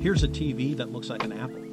Here's a TV that looks like an apple.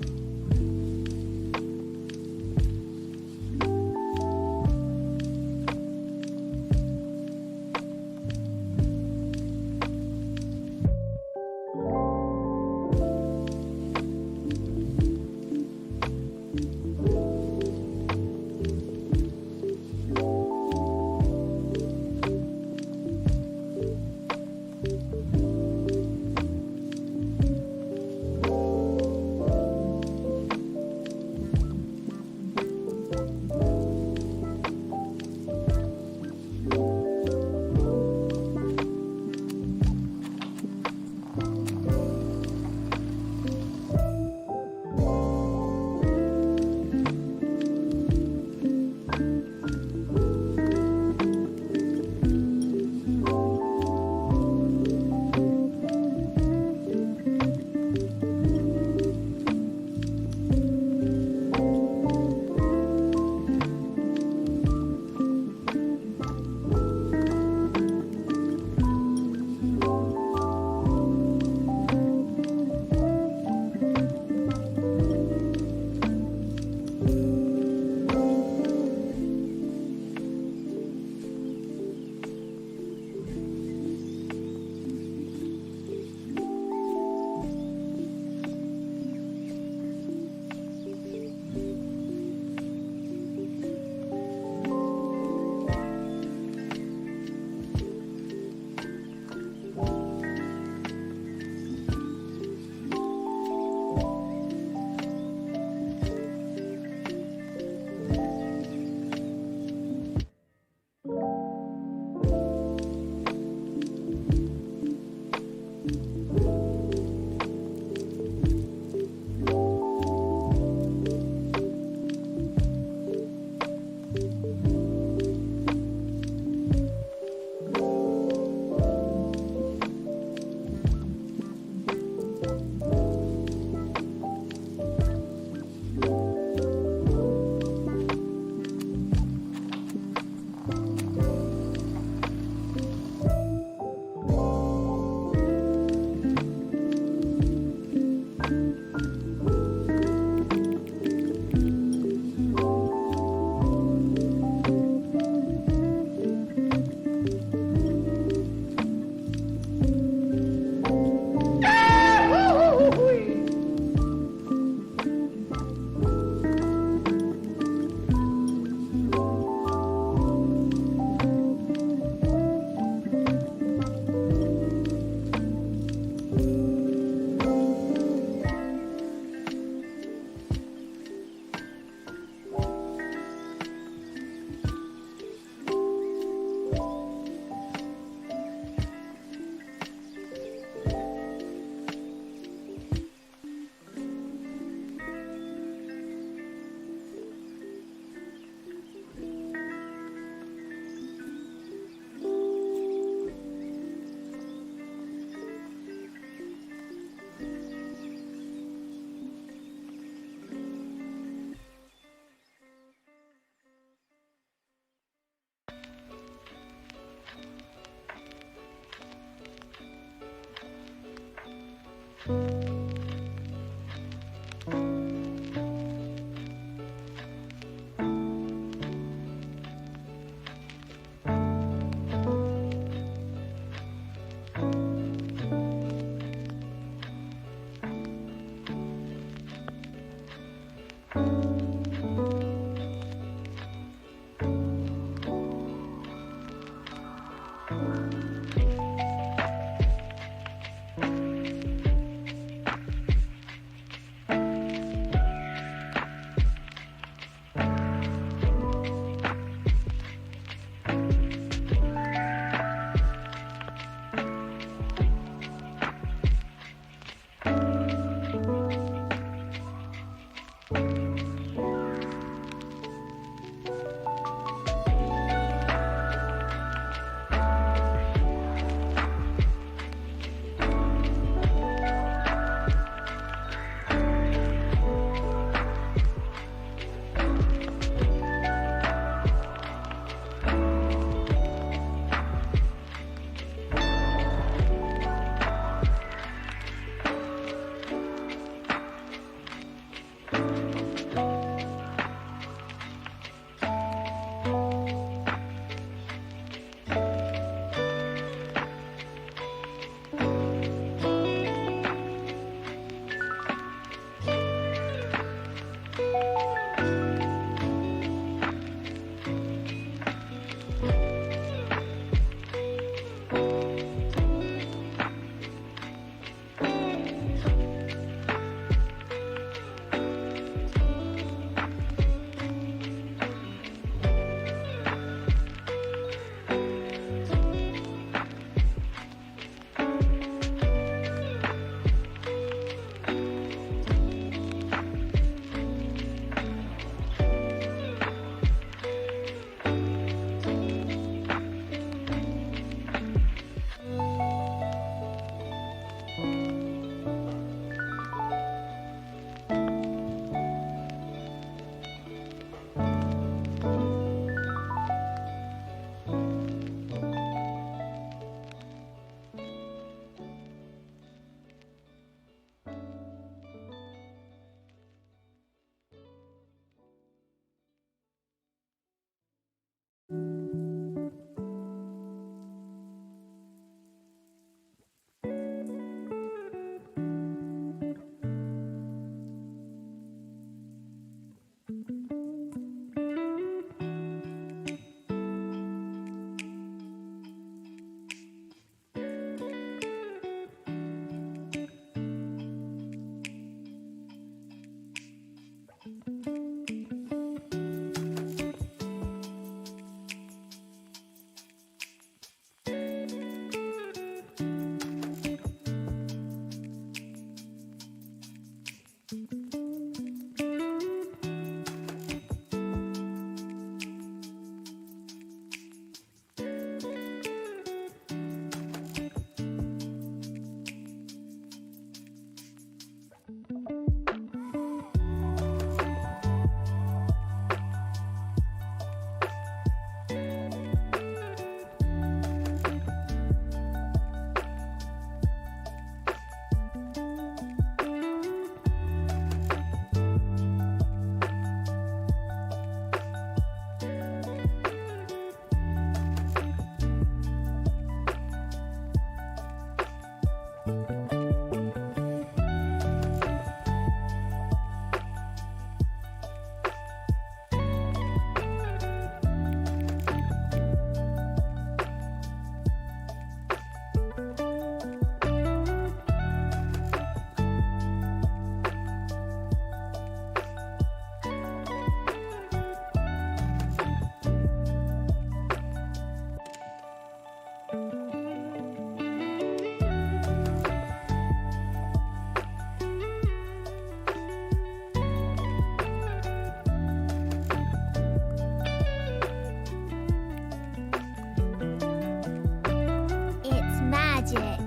It's magic.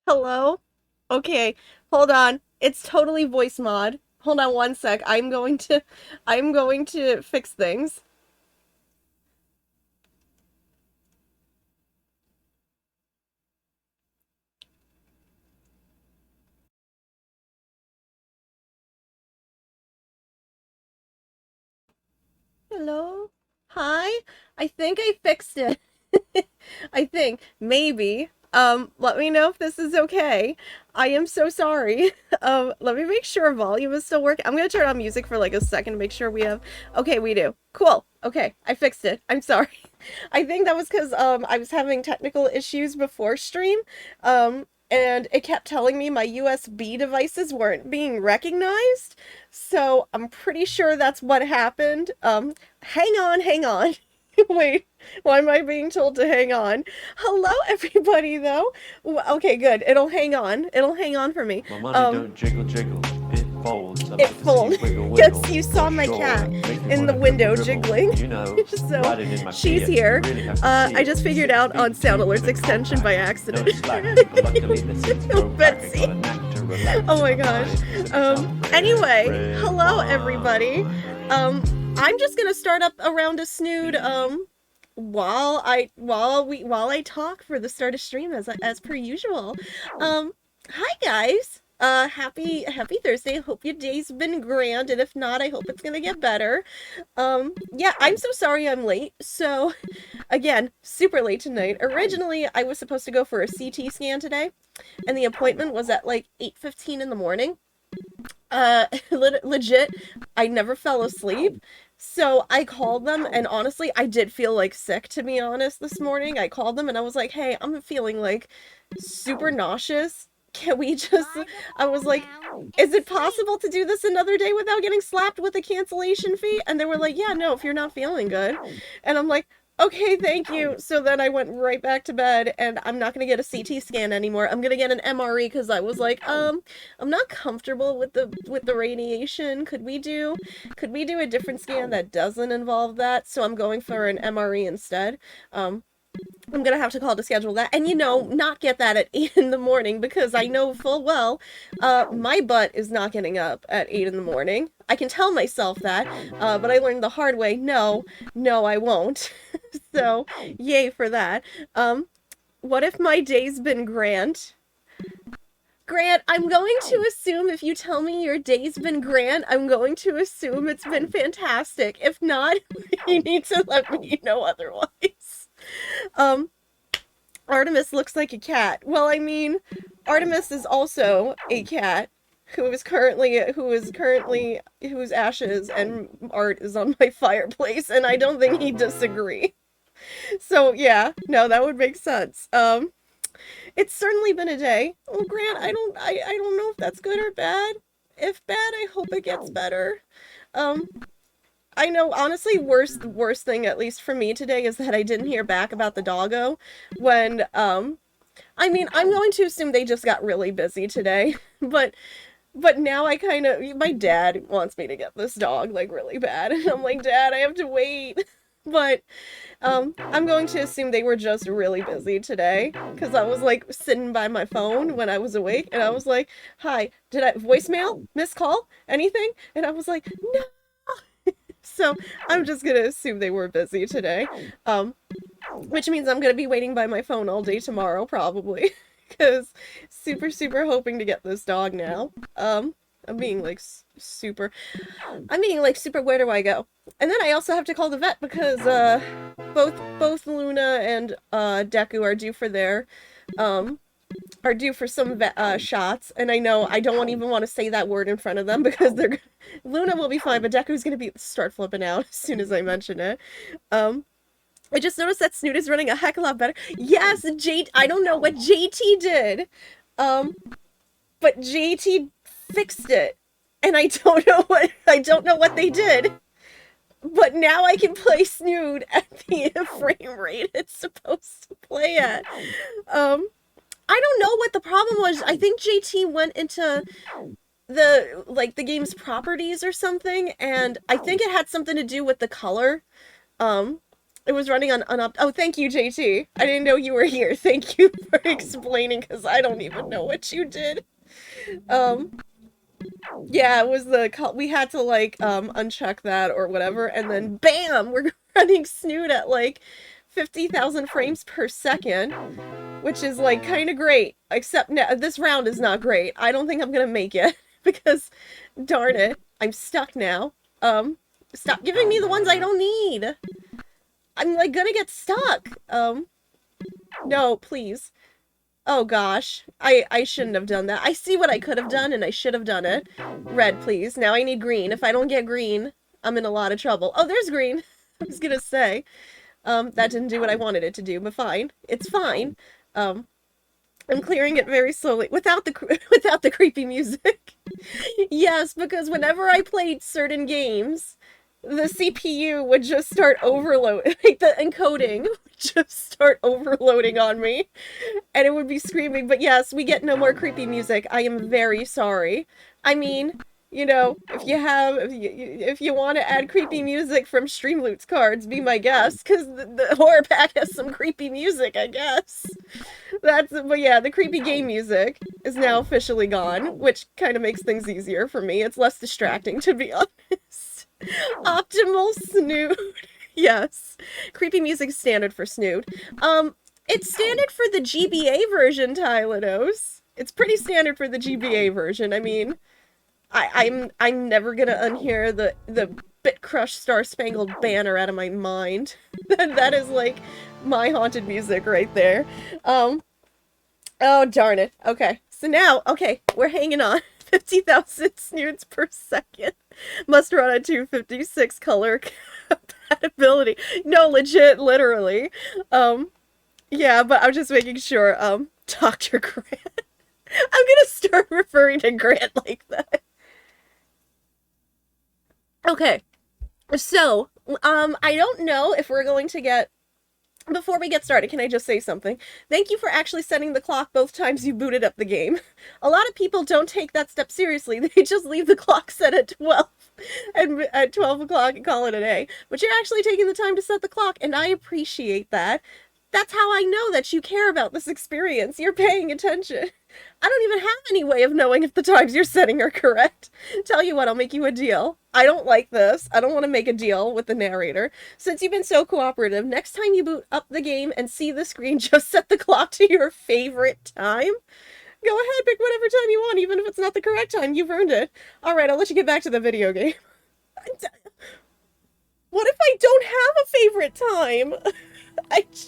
Hello? Okay, hold on. It's totally voice mod. Hold on one sec. I'm going to fix things. Hello? Hi? I think I fixed it. I think maybe. Let me know if this is okay. I am so sorry. Let me make sure volume is still working. I'm gonna turn on music for like a second to make sure we have. Okay, we do. Cool. Okay, I fixed it. I'm sorry. I think that was because I was having technical issues before stream. And it kept telling me my USB devices weren't being recognized. So I'm pretty sure that's what happened. Hang on, hang on. Wait, why am I being told to hang on? Hello, everybody, though. Okay, good. It'll hang on. It'll hang on for me. My money don't jiggle jiggle, it It folds. Yes, you saw my cat in the window jiggling. So she's here. I just figured out on Sound Alerts extension by accident. Betsy. Oh my gosh. Anyway, hello everybody. I'm just gonna start up around a snood while I talk for the start of stream as per usual. Hi guys. Happy Thursday. Hope your day's been grand, and if not, I hope it's gonna get better. Yeah, I'm so sorry I'm late. So, again, super late tonight. Originally, I was supposed to go for a CT scan today, and the appointment was at like 8:15 in the morning. Legit, I never fell asleep. So I called them, and honestly, I did feel like sick, to be honest, this morning. I called them and I was like, hey, I'm feeling like super nauseous. Can we just, I was like, is it possible to do this another day without getting slapped with a cancellation fee? And they were like, yeah, no, if you're not feeling good. And I'm like, okay, thank you. So then I went right back to bed, and I'm not going to get a CT scan anymore. I'm going to get an MRE because I was like, I'm not comfortable with the radiation. Could we do a different scan that doesn't involve that? So I'm going for an MRE instead. I'm gonna have to call to schedule that, and not get that at 8 in the morning, because I know full well my butt is not getting up at 8 in the morning. I can tell myself that, but I learned the hard way. No, I won't. So, yay for that. What if my day's been grand? Grant, I'm going to assume if you tell me your day's been grand, I'm going to assume it's been fantastic. If not, you need to let me know otherwise. Artemis looks like a cat. Well, I mean, Artemis is also a cat whose ashes and art is on my fireplace, and I don't think he'd disagree. So yeah, no, that would make sense. It's certainly been a day. Well, Grant, I don't know if that's good or bad. If bad, I hope it gets better. I know, honestly, worst thing, at least for me today, is that I didn't hear back about the doggo when, I mean, I'm going to assume they just got really busy today, but now my dad wants me to get this dog, like, really bad, and I'm like, Dad, I have to wait, but, I'm going to assume they were just really busy today, because I was, like, sitting by my phone when I was awake, and I was like, hi, did I, voicemail, missed call, anything? And I was like, no! So I'm just gonna assume they were busy today, which means I'm gonna be waiting by my phone all day tomorrow, probably, because super hoping to get this dog now. I'm being like super, where do I go? And then I also have to call the vet because both Luna and Deku are due for some shots, and I know I don't even want to say that word in front of them because Luna will be fine, but Deku's gonna start flipping out as soon as I mention it. I just noticed that Snoot is running a heck of a lot better. Yes, I don't know what JT did, but JT fixed it, and I don't know what they did. But now I can play Snoot at the frame rate it's supposed to play at. I don't know what the problem was. I think JT went into the game's properties or something, and I think it had something to do with the color. It was running on oh, thank you, JT. I didn't know you were here. Thank you for explaining, because I don't even know what you did. Yeah, it was we had to uncheck that or whatever, and then bam, we're running Snoot at 50,000 frames per second, which is kind of great, except this round is not great. I don't think I'm gonna make it because darn it, I'm stuck now. Stop giving me the ones I don't need. I'm gonna get stuck. No, please. Oh gosh, I shouldn't have done that. I see what I could have done, and I should have done it. Red, please. Now I need green. If I don't get green, I'm in a lot of trouble. Oh, there's green. I was gonna say. That didn't do what I wanted it to do, but fine. It's fine. I'm clearing it very slowly without the creepy music. Yes, because whenever I played certain games, the CPU would just start overloading, the encoding would just start overloading on me, and it would be screaming. But yes, we get no more creepy music. I am very sorry. I mean, You know, if you want to add creepy music from Streamloot's cards, be my guest, because the horror pack has some creepy music, I guess. But yeah, the creepy game music is now officially gone, which kind of makes things easier for me. It's less distracting, to be honest. Optimal snood. Yes. Creepy music is standard for snood. It's standard for the GBA version, Tylanos. It's pretty standard for the GBA version. I mean, I'm never gonna unhear the Bit Crush Star Spangled Banner out of my mind. That is like my haunted music right there. Oh darn it. Okay. So now, okay, we're hanging on. 50,000 snoods per second. Must run at 256 color compatibility. No, legit, literally. Yeah, but I'm just making sure, Dr. Grant. I'm gonna start referring to Grant like that. Okay. So, I don't know if we're going to get... Before we get started, can I just say something? Thank you for actually setting the clock both times you booted up the game. A lot of people don't take that step seriously. They just leave the clock set at 12 and at 12 o'clock and call it a day. But you're actually taking the time to set the clock, and I appreciate that. That's how I know that you care about this experience. You're paying attention. I don't even have any way of knowing if the times you're setting are correct. Tell you what, I'll make you a deal. I don't like this. I don't want to make a deal with the narrator. Since you've been so cooperative, next time you boot up the game and see the screen, just set the clock to your favorite time. Go ahead, pick whatever time you want, even if it's not the correct time. You've earned it. Alright, I'll let you get back to the video game. What if I don't have a favorite time?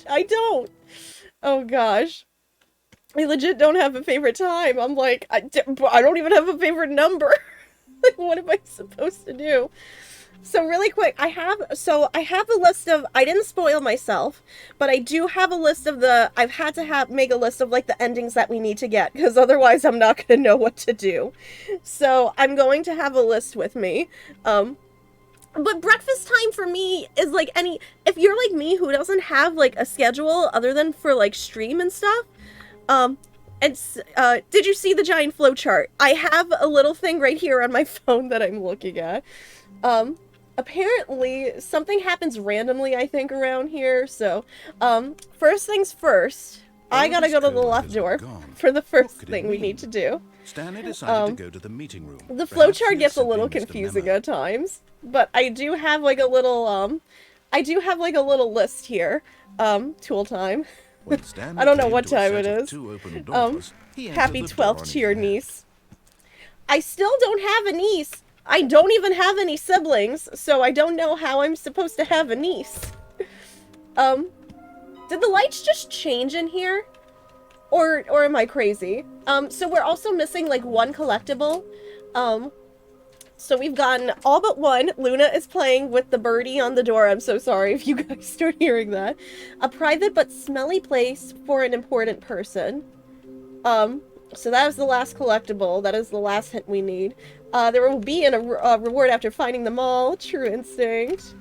I don't. Oh gosh. I legit don't have a favorite time. I'm like, I don't even have a favorite number. Like, what am I supposed to do? So really quick, I have a list of, I didn't spoil myself, but I do have a list of I've had to make a list of like the endings that we need to get, because otherwise I'm not going to know what to do. So I'm going to have a list with me. But breakfast time for me is like if you're like me who doesn't have like a schedule other than for like stream and stuff, did you see the giant flow chart? I have a little thing right here on my phone that I'm looking at. Apparently something happens randomly, I think, around here. So, first things first, I gotta go to the left door for the first thing we need to do. Stanley decided to go to the meeting room. The flowchart gets a little confusing at times, but I do have like a little, list here. Tool time. I don't know what time it is. Happy 12th to your niece. I still don't have a niece. I don't even have any siblings, so I don't know how I'm supposed to have a niece. Did the lights just change in here? Or am I crazy? So we're also missing like one collectible. So we've gotten all but one. Luna is playing with the birdie on the door. I'm so sorry if you guys start hearing that. A private but smelly place for an important person. So that is the last collectible. That is the last hint we need. There will be a reward after finding them all. True instinct.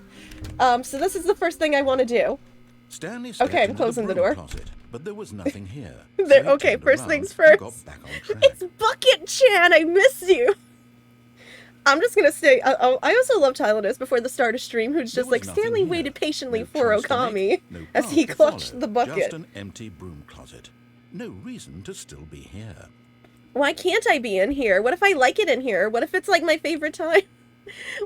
So this is the first thing I want to do. Okay, I'm closing the door. Closet, but there was nothing here. Okay, first things first. It's Bucket Chan. I miss you. I'm just gonna say, I also love Tylanus before the start of stream, who's just like, Stanley waited patiently for Okami as he clutched the bucket. Just an empty broom closet. No reason to still be here. Why can't I be in here? What if I like it in here? What if it's like my favorite time?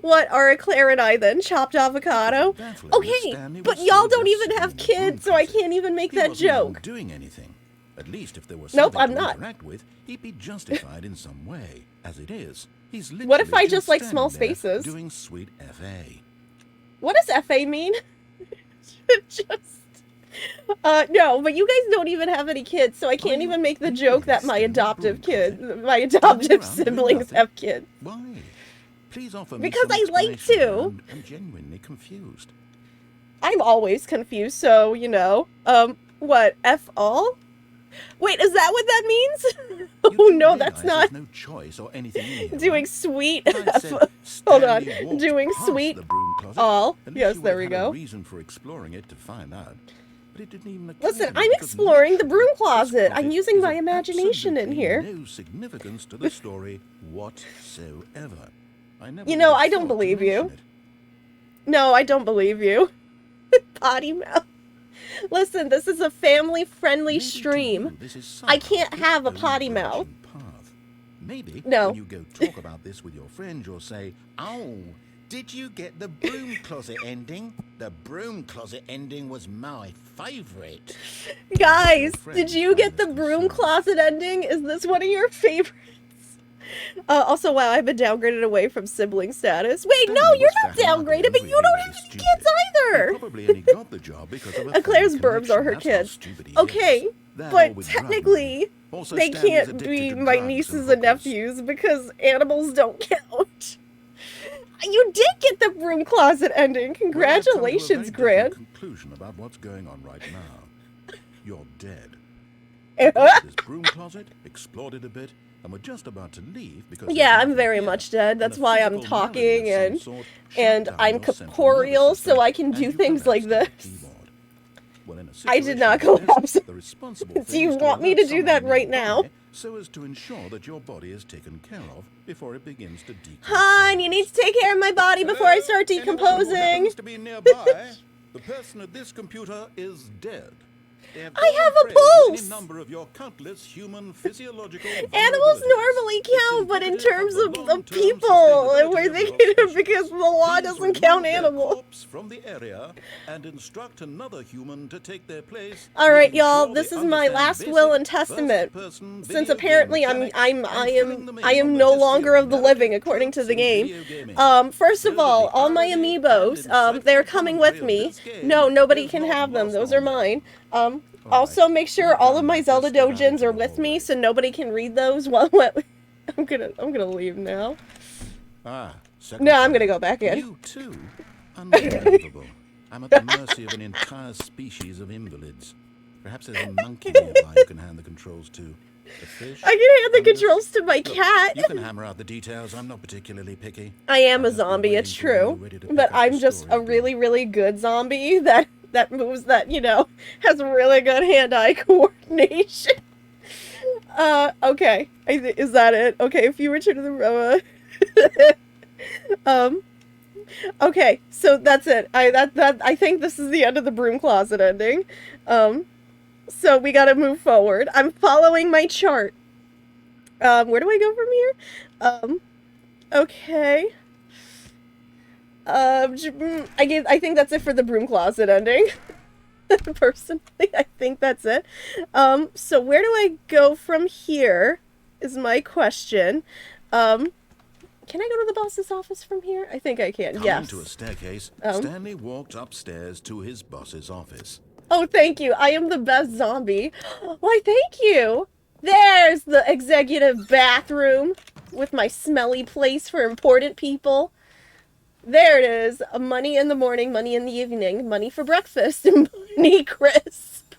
What are Claire and I then? Chopped avocado? Okay, but y'all don't even have kids, so I can't even make that joke. Doing anything. At least if there was nope, something I'm to not. Interact with, he'd be justified in some way. As it is, he's literally what if I just like small spaces? Doing sweet FA. What does FA mean? No, but you guys don't even have any kids, so I can't even make the joke that my adoptive siblings have kids. Why? Please offer me because I like to. I'm genuinely confused. I'm always confused, so, you know. What, F all? Wait, is that what that means? Oh no, that's not. No choice or anything in here, doing right? sweet. Hold on. Doing sweet the broom closet, all. at least Yes, you there would we have had go. a reason for exploring it to find out. but it didn't even occur Listen, to me I'm because exploring the broom literally, closet. this I'm cottage using is my of imagination in absolutely here. no significance to the story whatsoever. I never You know, would have I don't thought to believe you. mention it. No, I don't believe you. Potty mouth. Listen, this is a family-friendly Maybe to stream. you, this is I somehow can't its have a own potty mouth. branching path. Maybe No. when you go talk about this with your friend, you'll say, "Oh, did you get the broom closet ending? The broom closet ending was my favorite." Guys, Your did friends you find get this the broom concerning. closet ending? Is this one of your favorites? Also, wow, I've been downgraded away from sibling status. Wait, no, Stanley you're was not fat and ugly downgraded, and but you really, don't really have any stupid. kids He either. probably only got the job because of a Claire's family burbs are her connection. That's how kids. stupid he Okay, is. That all but with drug technically, money. Also, they Stanley's can't addicted be to my drugs nieces and hookers. nephews because animals don't count. You did get the broom closet ending. Well, I've come to a Congratulations, very Grant. different conclusion about what's going on right now. You're dead. You got to this broom closet, explored it a bit, and we're just about to leave because Yeah, there's I'm nothing very here, much dead. and That's a why I'm physical malady talking of some and sort shut and down I'm your central corporeal, nervous so system, I can and do you things like collapsed on the this. keyboard. Well, in a I did situation not like this, collapse. the responsible Do thing you is to want me alert to do someone that right now? nearby so as to ensure that your body is taken care of before it begins to decompose. Hon, you need to take care of my body before I start Anyone who decomposing. happens to be nearby, the person at this computer is dead. They have I have gone a prey to pulse. any number of your countless human physiological Animals vulnerabilities. normally It's count, but in indicative terms the of the long-term people, sustainability we're of thinking your of because species. the law Please doesn't remove count their animals. corpse from the area and instruct another human to take their place. All right, making y'all. sure This they is my understand last basic will and testament. first-person Since video apparently game I mechanics and filling them in am on the no history longer of the narrative living according to tropes the in game. video gaming. First So of that all the my irony and amiibos, they're insightful coming with commentary of me. this game No, nobody is can not have them. lost Those on are them. mine. Also, Alright, make sure we're all done of my with Zelda this. Get out dojins into are the with me, hallway. so nobody can read those. While I'm gonna leave now. Second No, I'm point. gonna go back in. You too? Unbelievable. I'm at the mercy of an entire species of invalids. Perhaps there's a monkey nearby who can hand the controls to. A fish? I can hand the fungus? controls to my Look, cat. you can hammer out the details. I'm not particularly picky. I am a I've just been zombie, it's waiting for when true. you're ready to pick But up the I'm just story a again. really, really good zombie that moves that, has really good hand-eye coordination. Okay. Is that it? Okay, if you return to the okay, so that's it. I think this is the end of the broom closet ending. So we gotta move forward. I'm following my chart. Where do I go from here? Okay. I think that's it for the broom closet ending. Personally, I think that's it. So where do I go from here is my question. Can I go to the boss's office from here? I think I can, Coming yes. to a staircase, Stanley walked upstairs to his boss's office. Oh, thank you. I am the best zombie. Why, thank you. There's the executive bathroom with my smelly place for important people. There it is. Money in the morning, money in the evening, money for breakfast, and money crisp.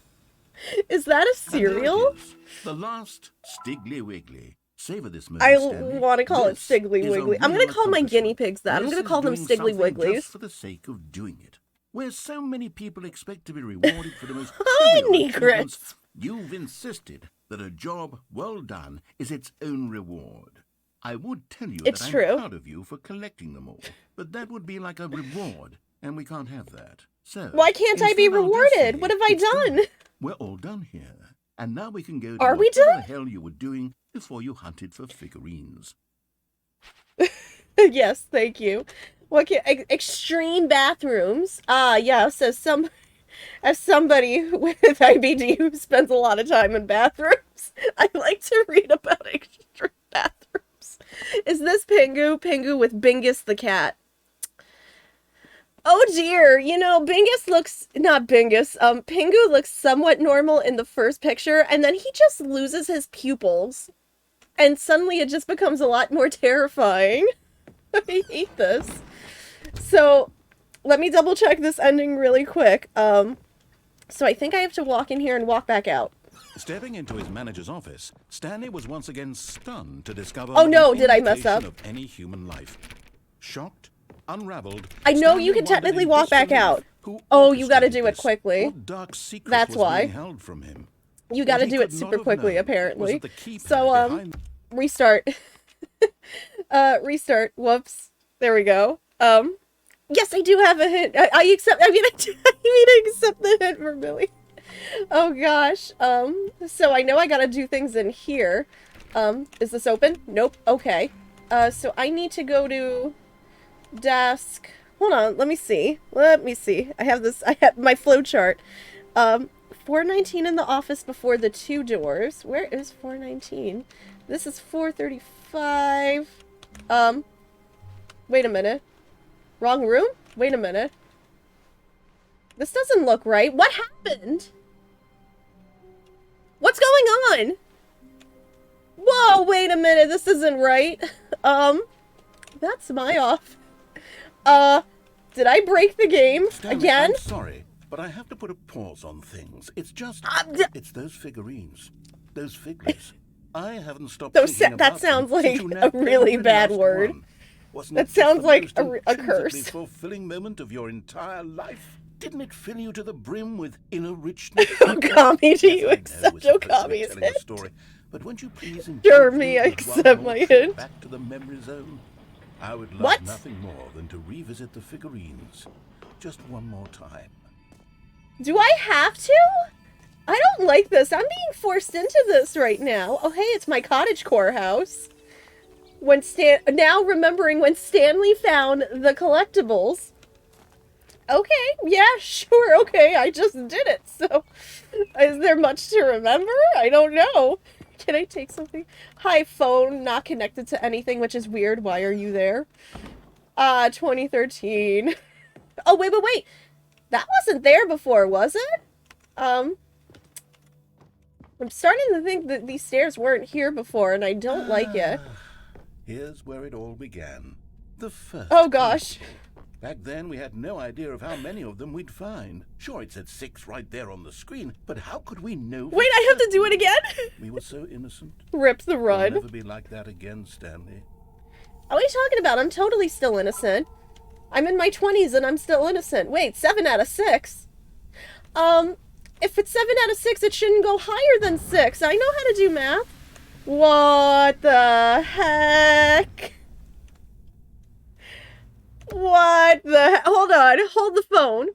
Is that a And there it cereal? is, the last Stiggly Wiggly. Savor this moment, I Stanley. want to call it This Stiggly is a Wiggly. I'm going real to call my guinea accomplishment. pigs that. I'm This going to is call them doing Stiggly something Wigglies. just for the sake of doing it. Where so many people expect to be rewarded for the most Honey trivial achievements, crisp. you've insisted that a job well done is its own reward. I would tell you It's that I'm true. proud of you for collecting them all, but that would be like a reward, and we can't have that. So Why can't I be instead, I'll just rewarded? say What have I it's done? We're all done here, and now we can go to Are we whatever done? the hell you were doing before you hunted for figurines. Yes, thank you. What extreme bathrooms? Ah, yes. As somebody with IBD who spends a lot of time in bathrooms, I like to read about extreme bathrooms. Is this Pingu? Pingu with Bingus the cat. Oh dear, Bingus looks, not Bingus, Pingu looks somewhat normal in the first picture, and then he just loses his pupils. And suddenly it just becomes a lot more terrifying. I hate this. So, let me double check this ending really quick. So I think I have to walk in here and walk back out. Stepping into his manager's office, Stanley was once again stunned to discover Oh no, an did I mess up? indication of any human life. Shocked, unraveled. I know Stanley you can wondered technically in walk back disbelief out. Who Oh, you gotta orchestrated do it this? quickly. What dark secret That's was why. being held from him? You gotta What he do it could super not have quickly, known apparently. was that the keypad So, behind restart. Restart. Whoops. There we go. Yes, I do have a hint. I accept, I mean, I accept the hint for Billy. Oh gosh. So I know I gotta do things in here. Is this open? Nope. Okay. So I need to go to desk. Hold on, let me see. Let me see. I have my flow chart. 419 in the office before the 2 doors. Where is 419? This is 435. Wait a minute. Wrong room? Wait a minute. This doesn't look right. What happened? What's going on? Whoa, wait a minute. This isn't right. That's my off. Did I break the game Stanley, again? I'm sorry, but I have to put a pause on things. It's just, it's those figurines, those figures. I haven't stopped thinking about That sounds them since like you a nabbed really every bad last word. one. Wasn't That it just the sounds like most a intrinsically curse. fulfilling moment of your entire life? Didn't it fill you to the brim with inner richness? Okami, do Yes, you I know accept we're supposed to be Okami's telling hint? a story, but won't you please Sure, indulge me, I with one accept more my trip hint. back to the memory zone? I would love What? nothing more than to revisit the figurines just one more time. Do I have to? I don't like this. I'm being forced into this right now. Oh, hey, it's my cottagecore house. Now remembering when Stanley found the collectibles. Okay, yeah, sure, okay, I just did it, so is there much to remember? I don't know. Can I take something? Hi, phone, not connected to anything, which is weird. Why are you there? 2013. Oh, wait. That wasn't there before, was it? I'm starting to think that these stairs weren't here before, and I don't like it. Here's where it all began. The first. Oh, gosh. collectible. Back then, we had no idea of how many of them we'd find. Sure, it said 6 right there on the screen, but how could we know? Wait, I have to do it again? We were so innocent. Rip the We'll run. never be like that again, Stanley. What are you talking about? I'm totally still innocent. I'm in my 20s and I'm still innocent. Wait, 7 out of 6? If it's 7 out of 6, it shouldn't go higher than 6. I know how to do math. What the heck? What the Hold on. Hold the phone.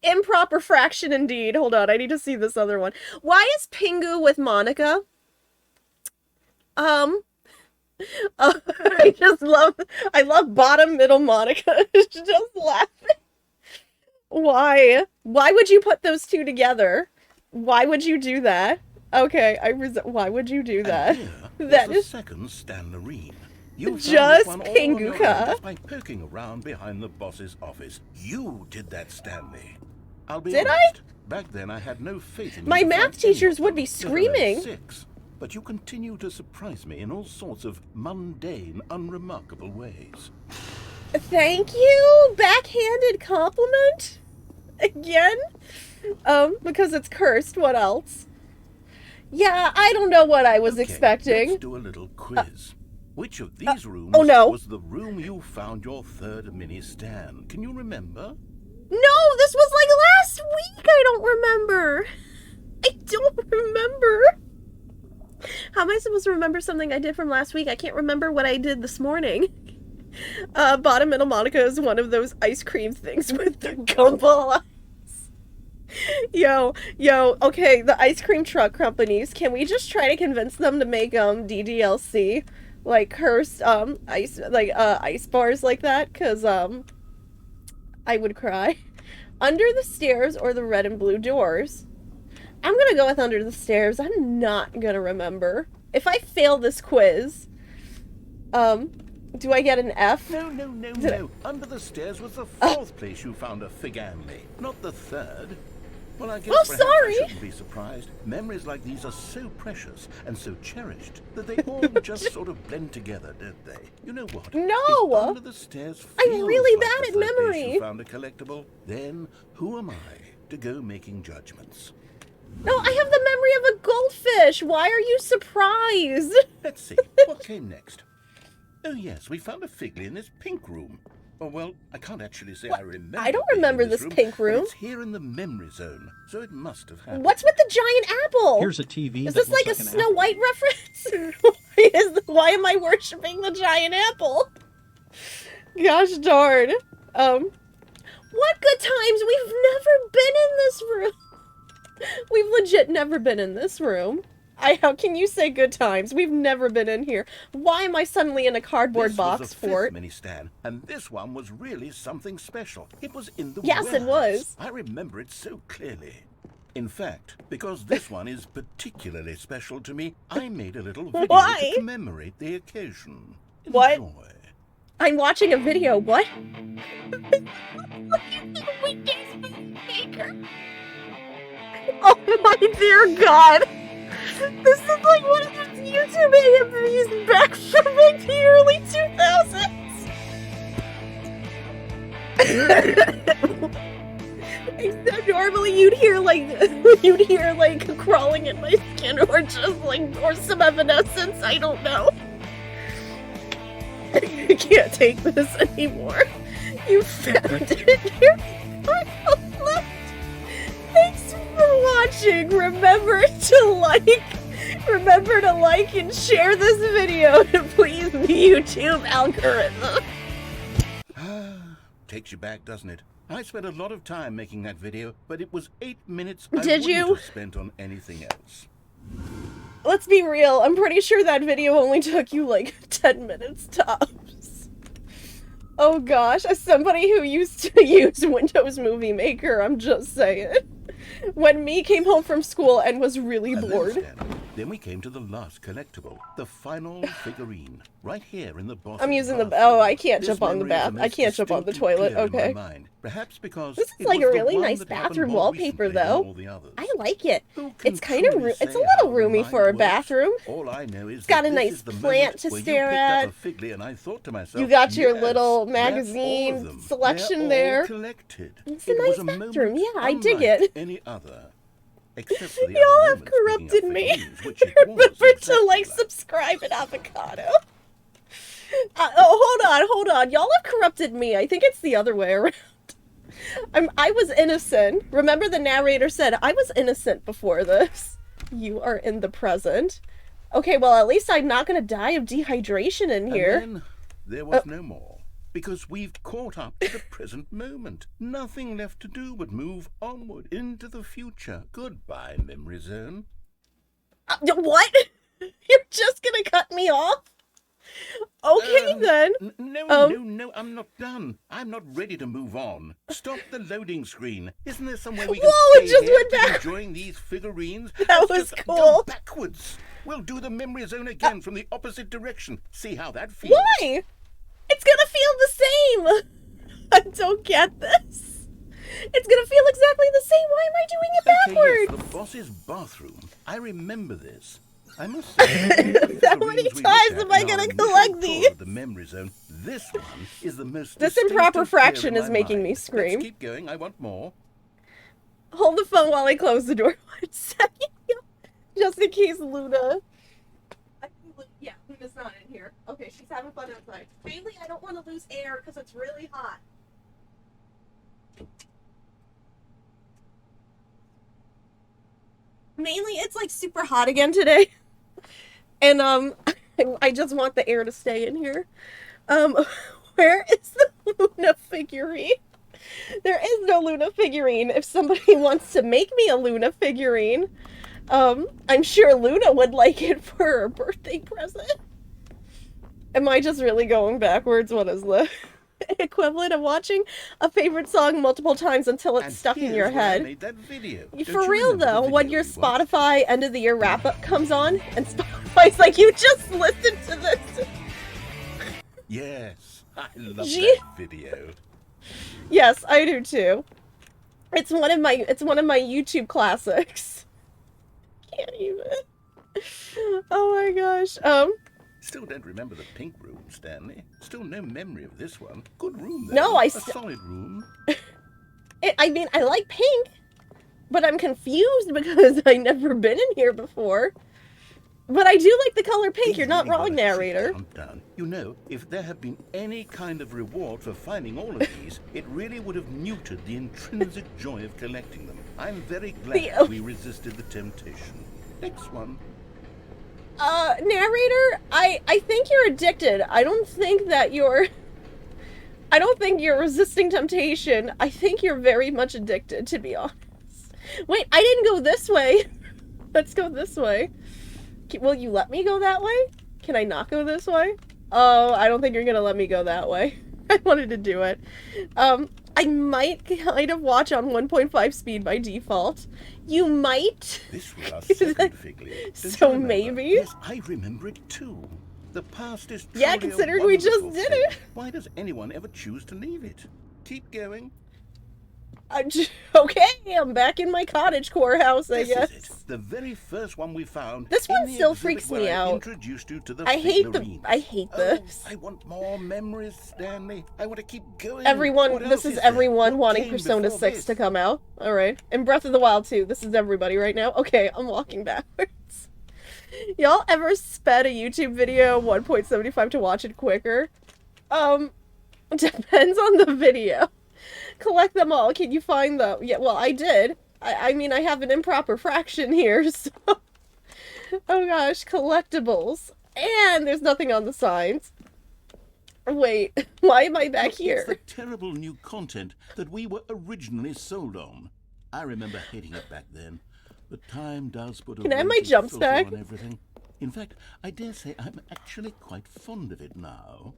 Improper fraction indeed. Hold on. I need to see this other one. Why is Pingu with Monica? I love bottom middle Monica. Just laughing. Why? Why would you put those two together? Why would you do that? Okay, why would you do that? And here That was is the second Stanlerine. You found just this one all on your own Pinguka. just by poking around behind the boss's office. You did that, Stanley. I'll be Did I? honest. Back then, I had no faith in you My to math find any teachers of would them, be let alone screaming. 6. But you continue to surprise me in all sorts of mundane, unremarkable ways. Thank you. Backhanded compliment? Again? Because it's cursed. What else? Yeah, I don't know what I was Okay, expecting. Let's do a little quiz. Which of these rooms oh no. was the room you found your third mini stand? Can you remember? No, this was like last week. I don't remember. I don't remember. How am I supposed to remember something I did from last week? I can't remember what I did this morning. Bottom middle Monica is one of those ice cream things with the gumball eyes. Yo, okay, the ice cream truck companies, can we just try to convince them to make DDLC like cursed ice bars like that? Cause I would cry. Under the stairs or the red and blue doors? I'm gonna go with under the stairs. I'm not gonna remember. If I fail this quiz, do I get an F? No. Under the stairs was the 4th place you found a Figanli, not the 3rd. Well, I guess Oh, perhaps sorry. I shouldn't be surprised. Memories like these are so precious and so cherished that they all just sort of blend together, don't they? You know what? No. If under the stairs I'm feels really like bad the at 3rd place memory. you found a collectible, then who am I to go making judgments? No, I have the memory of a goldfish. Why are you surprised? Let's see, what came next? Oh yes, we found a Figly in this pink room. Oh, well, I can't actually say I remember. I don't being remember in this room, pink but room. It's here in the memory zone, so it must have happened. What's with the giant apple? Here's a TV. Is that this looks like a an Snow apple. White reference? Why am I worshiping the giant apple? Gosh darn. What good times? We've never been in this room. We've legit never been in this room. How can you say good times? We've never been in here. Why am I suddenly in a cardboard box was the fort? fifth mini stand, and this one was really something special. It was in the Yes, it warehouse. was. I remember it so clearly. In fact, because this one is particularly special to me, I made a little video Why? to commemorate the occasion. What? Enjoy. I'm watching a video. What? Oh my dear God. This is like one of those YouTube AMVs back from like the early 2000s. Except normally you'd hear like crawling in my skin or just like or some evanescence, I don't know. I can't take this anymore. You found it. You're left. Thanks for watching. Remember to like and share this video to please the YouTube algorithm. Takes you back, doesn't it? I spent a lot of time making that video, but it was 8 minutes Did I wouldn't you? have spent on anything else. Let's be real. I'm pretty sure that video only took you like 10 minutes tops. Oh gosh, as somebody who used to use Windows Movie Maker, I'm just saying. When me came home from school and was really And bored. Then we came to the last collectible, the final figurine, right here in the boss's I'm using the. bathroom. Oh, I can't This jump on the memory is bath. I most can't jump on the distinctly toilet. clear in my Okay. mind. Perhaps because This is it like was a the really one nice that happened bathroom more wallpaper, recently than though. all the others. I like it. Who It's can kind of. truly It's a say little how roomy mind for a works? bathroom. All I know is It's got that a this nice is the plant moment to where you stare picked at. up a Figley and I thought to myself, You got your yes, little that's all of magazine them. selection They're there. all collected. It's a It nice was bathroom. moment Yeah, I dig unlike it. any other. Except for the Y'all other have moments, corrupted picking up me. figurines, which it was Remember to exactly like, subscribe, and avocado. Hold on. Y'all have corrupted me. I think it's the other way around. I was innocent. Remember the narrator said, I was innocent before this. You are in the present. Okay, well, at least I'm not gonna die of dehydration in here. And then there was no more. Because we've caught up to the present moment. Nothing left to do but move onward into the future. Goodbye, memory zone. What? You're just gonna cut me off? Okay, then. No, I'm not done. I'm not ready to move on. Stop the loading screen. Isn't there somewhere we can Whoa, it stay just here went back. enjoying these figurines? That Let's was just cool. Go backwards. We'll do the memory zone again from the opposite direction. See how that feels. Why? It's gonna feel the same! I don't get this. It's gonna feel exactly the same. Why am I doing it Okay, backwards? yes, the boss's bathroom. I remember this. I must say, How many times am I gonna collect these? The memory zone. This one is the most. This improper distinctive fraction clear in is my making me mind. scream. Let's keep going. I want more. Hold the phone while I close the door 1 second. Just in case Luna... Yeah, Luna's not in here. Okay, she's having fun outside. Mainly, I don't want to lose air because it's really hot. Mainly, it's like super hot again today. And, I just want the air to stay in here. Where is the Luna figurine? There is no Luna figurine. If somebody wants to make me a Luna figurine, I'm sure Luna would like it for her birthday present. Am I just really going backwards? What is the equivalent of watching a favorite song multiple times until it's stuck in your here's where I head? made that video. For Don't you real remember the though, when video your we watched? Spotify end of the year wrap up comes on and Spotify's like, you just listened to this. Yes, I love Gee. that video. Yes, I do too. It's one of my YouTube classics. Can't even. Oh my gosh. Still don't remember the pink room, Stanley. Still no memory of this one. Good room, though. No, a solid room. I mean, I like pink, but I'm confused because I've never been in here before. But I do like the color pink. Easy, You're not wrong, but sit narrator. down. You know, if there had been any kind of reward for finding all of these, it really would have muted the intrinsic joy of collecting them. I'm very glad we resisted the temptation. Next one. Narrator, I think you're addicted. I don't think you're resisting temptation. I think you're very much addicted, to be honest. Wait, I didn't go this way. Let's go this way. Will you let me go that way? Can I not go this way? Oh, I don't think you're gonna let me go that way. I wanted to do it. I might kind of watch on 1.5 speed by default. You might. This was our second fig leaf. So maybe. Yes, I remember it too. The past is truly yeah, considering we just did it. Why does anyone ever choose to leave it? Keep going. Okay, I'm back in my cottage core house, I guess. Is it. The very first one we found. This one still freaks me out. Introduced you to the I hate figurines. this. I want more memories, Stanley. I want to keep going. This is everyone wanting Persona 6 to come out. Alright. And Breath of the Wild 2. This is everybody right now. Okay, I'm walking backwards. Y'all ever sped a YouTube video 1.75 to watch it quicker? Depends on the video. Collect them all. Can you find them? Yeah, well, I did. I mean, I have an improper fraction here, so... Oh gosh, collectibles. And there's nothing on the signs. Wait, why am I back here? It's the terrible new content that we were originally sold on. I remember hating it back then, but time does put a Can I have my jumps back? On everything. In fact, I dare say I'm actually quite fond of it now.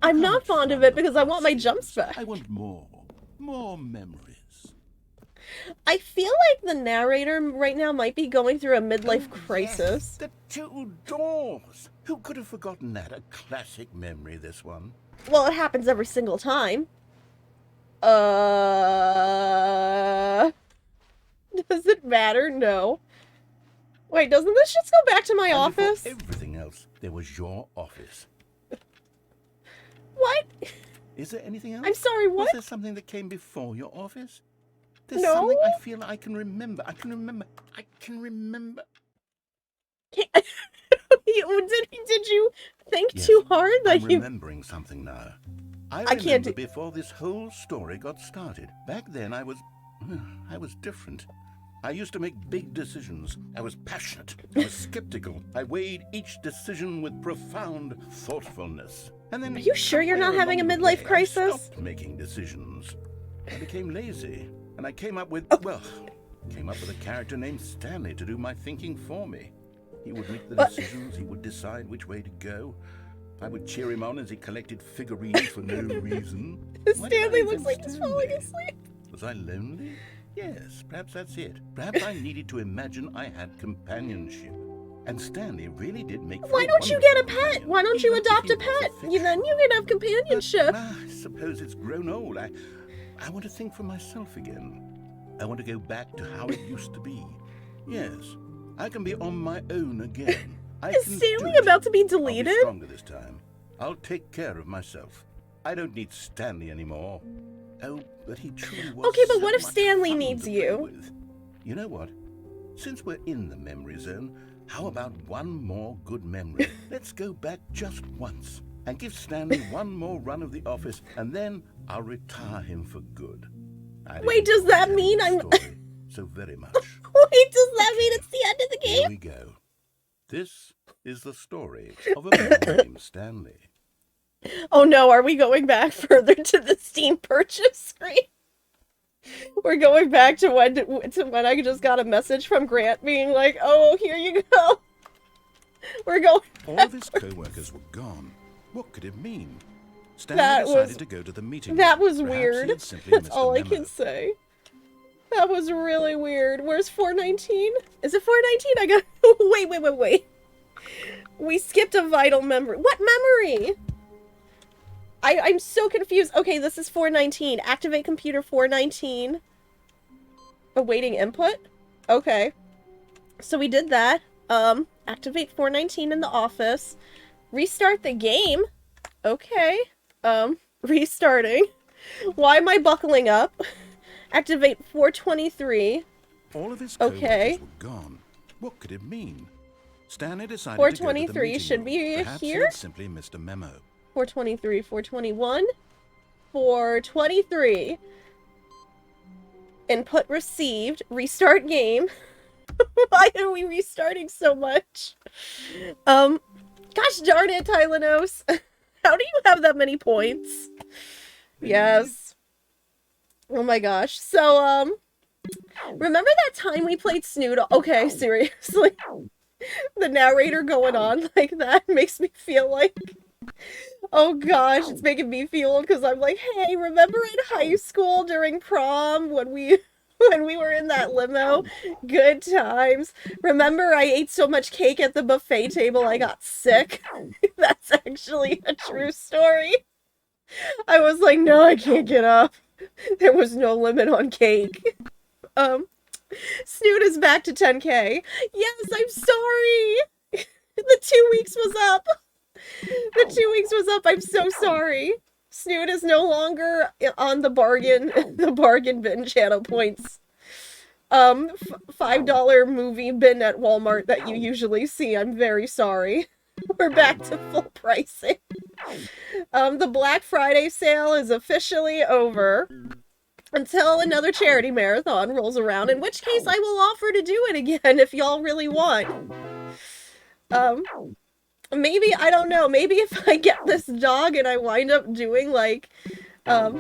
I'm not fond of it because I want my jumps back. I want more memories. I feel like the narrator right now might be going through a midlife crisis. Yes, the two doors. Who could have forgotten that? A classic memory, this one. Well, it happens every single time. Does it matter? No. Wait, doesn't this just go back to my office? Before everything else, there was your office. What? Is there anything else? I'm sorry, what? Was there something that came before your office? There's No. something I feel I can remember. I can remember. Did you think Yes, too hard that I'm you... remembering something now. I can't remember do... before this whole story got started. Back then I was different. I used to make big decisions. I was passionate. I was skeptical. I weighed each decision with profound thoughtfulness. And then, Are you sure you're not having a along the midlife way, crisis? I stopped making decisions. I became lazy, and I came up with a character named Stanley to do my thinking for me. He would make the decisions. He would decide which way to go. I would cheer him on as he collected figurines for no reason. Stanley looks like he's falling asleep. Was I lonely? Yes, perhaps that's it. Perhaps I needed to imagine I had companionship. And Stanley really did make... Why don't you get a pet? Why don't you adopt a pet? Then you can have companionship. I suppose it's grown old. I want to think for myself again. I want to go back to how it used to be. Yes, I can be on my own again. Is Stanley about to be deleted? I'll be stronger this time. I'll take care of myself. I don't need Stanley anymore. Oh, but he truly was. Okay, but so what if much Stanley fun needs to you? play with. You know what? Since we're in the memory zone, how about one more good memory? Let's go back just once and give Stanley one more run of the office, and then I'll retire him for good. Wait, does that mean I'm... so very much. Wait, does that mean it's the end of the Here game? we go. This is the story of a man named Stanley. Oh no, are we going back further to the Steam purchase screen? We're going back to when I just got a message from Grant being like, oh, here you go. We're going All of his co-workers were gone. What could it mean? Stanley decided to go to the meeting. That was Perhaps weird. he had simply That's missed all the I memo. can say. That was really weird. Where's 419? Is it 419? I got... Wait. We skipped a vital memory. What memory? I'm so confused. Okay, this is 419. Activate computer 419. Awaiting input? Okay. So we did that. Activate 419 in the office. Restart the game. Okay. Restarting. Why am I buckling up? Activate 423. All of his co-workers Okay. were gone. What could it mean? Stanley decided to go to the 423 meeting should room. be Perhaps he here. had simply missed a memo. 423, 421, 423. Input received. Restart game. Why are we restarting so much? Gosh darn it, Tylenos. How do you have that many points? Yes. Oh my gosh. So, remember that time we played Snoodle? Okay, seriously. The narrator going on like that makes me feel like... Oh gosh, it's making me feel old because I'm like, hey, remember in high school during prom when we were in that limo? Good times. Remember I ate so much cake at the buffet table I got sick? That's actually a true story. I was like, no, I can't get up. There was no limit on cake. Snoot is back to 10K. Yes, I'm sorry. The 2 weeks was up. The 2 weeks was up. I'm so sorry. Snoot is no longer on the bargain bin channel points. $5 movie bin at Walmart that you usually see. I'm very sorry. We're back to full pricing. The Black Friday sale is officially over until another charity marathon rolls around, in which case I will offer to do it again if y'all really want. Maybe, I don't know, maybe if I get this dog and I wind up doing like, a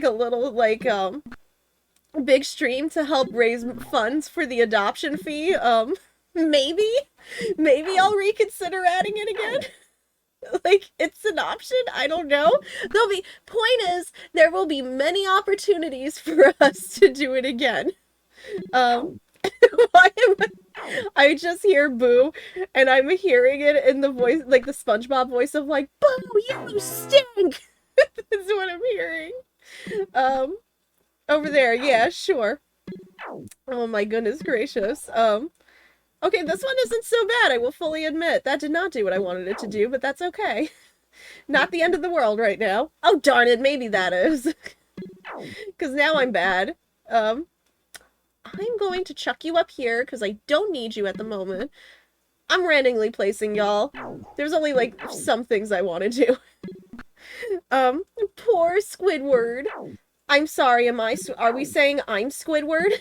little, like, big stream to help raise funds for the adoption fee, maybe I'll reconsider adding it again. Like, it's an option, I don't know. Point is, there will be many opportunities for us to do it again. I just hear Boo, and I'm hearing it in the voice, like the SpongeBob voice of like, Boo, you stink! That's what I'm hearing. Over there, yeah, sure. Oh my goodness gracious. Okay, this one isn't so bad, I will fully admit. That did not do what I wanted it to do, but that's okay. Not the end of the world right now. Oh darn it, maybe that is. Because now I'm bad. I'm going to chuck you up here, because I don't need you at the moment. I'm randomly placing y'all. There's only, like, some things I want to do. Poor Squidward. I'm sorry, are we saying I'm Squidward?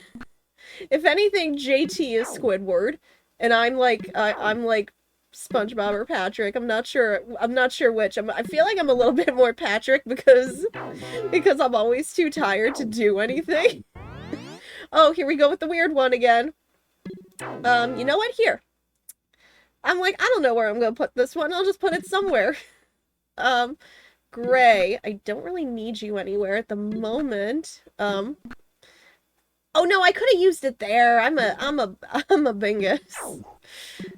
If anything, JT is Squidward, and I'm like SpongeBob or Patrick. I'm not sure which. I feel like I'm a little bit more Patrick because I'm always too tired to do anything. Oh, here we go with the weird one again. You know what? Here. I'm like, I don't know where I'm gonna put this one. I'll just put it somewhere. Gray. I don't really need you anywhere at the moment. Oh no, I could have used it there. I'm a bingus.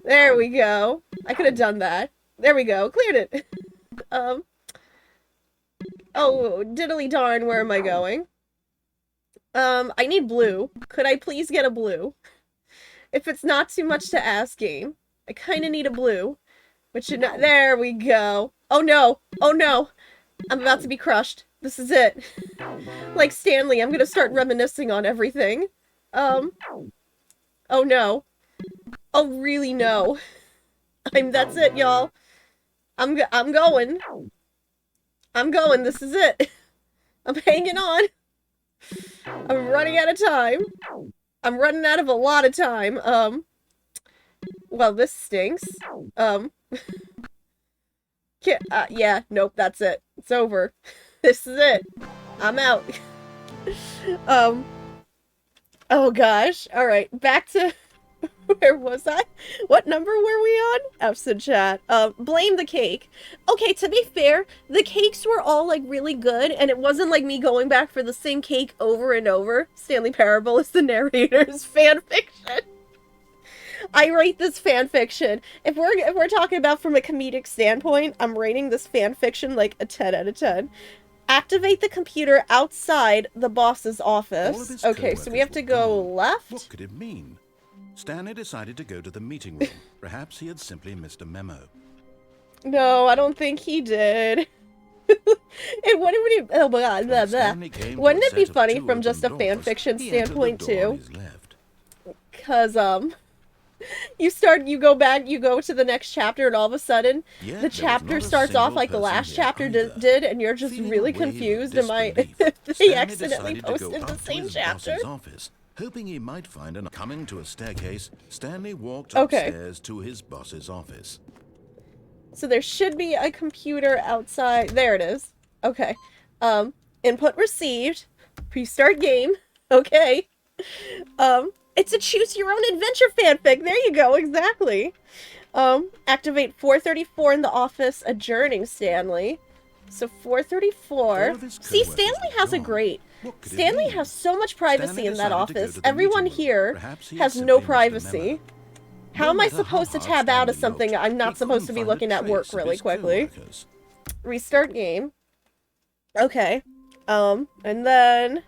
There we go. I could have done that. There we go. Cleared it. Oh, diddly darn, where am I going? I need blue. Could I please get a blue? If it's not too much to ask, game. I kind of need a blue. Which should not... There we go. Oh no. Oh no. I'm about to be crushed. This is it. Like Stanley, I'm gonna start reminiscing on everything. Oh no. Oh really no. That's it, y'all. I'm going. I'm going. This is it. I'm hanging on. I'm running out of time. I'm running out of a lot of time. Well, this stinks. Yeah, nope, that's it. It's over. This is it. I'm out. Oh gosh. Alright, back to... Where was I? What number were we on? F's in chat. Blame the cake. Okay, to be fair, the cakes were all, like, really good, and it wasn't like me going back for the same cake over and over. Stanley Parable is the narrator's fanfiction. I rate this fanfiction. If we're talking about from a comedic standpoint, I'm rating this fanfiction like a 10 out of 10. Activate the computer outside the boss's office. Okay, so we have to go left. What could it mean? Stanley decided to go to the meeting room. Perhaps he had simply missed a memo. No, I don't think he did. Wouldn't it be funny from just a fanfiction standpoint too? Because You go back, you go to the next chapter, and all of a sudden, Yet the there was chapter not a starts off single like the person last here chapter either. did, and you're just Feeling really a wave of confused. Am I? disbelief, They Stanley accidentally decided to go posted the up to same his chapter? boss's office, hoping he might find an. Coming to a staircase, Stanley walked Okay. upstairs to his boss's office. So there should be a computer outside. There it is. Okay. Input received. Restart game. Okay. It's a choose your own adventure fanfic. There you go. Exactly. Activate 434 in the office, adjourning Stanley. So 434. See, Stanley has a great. Stanley has so much privacy in that office. Everyone here has no privacy. How am I supposed to tab out of something I'm not supposed to be looking at work really quickly? Restart game. Okay. And then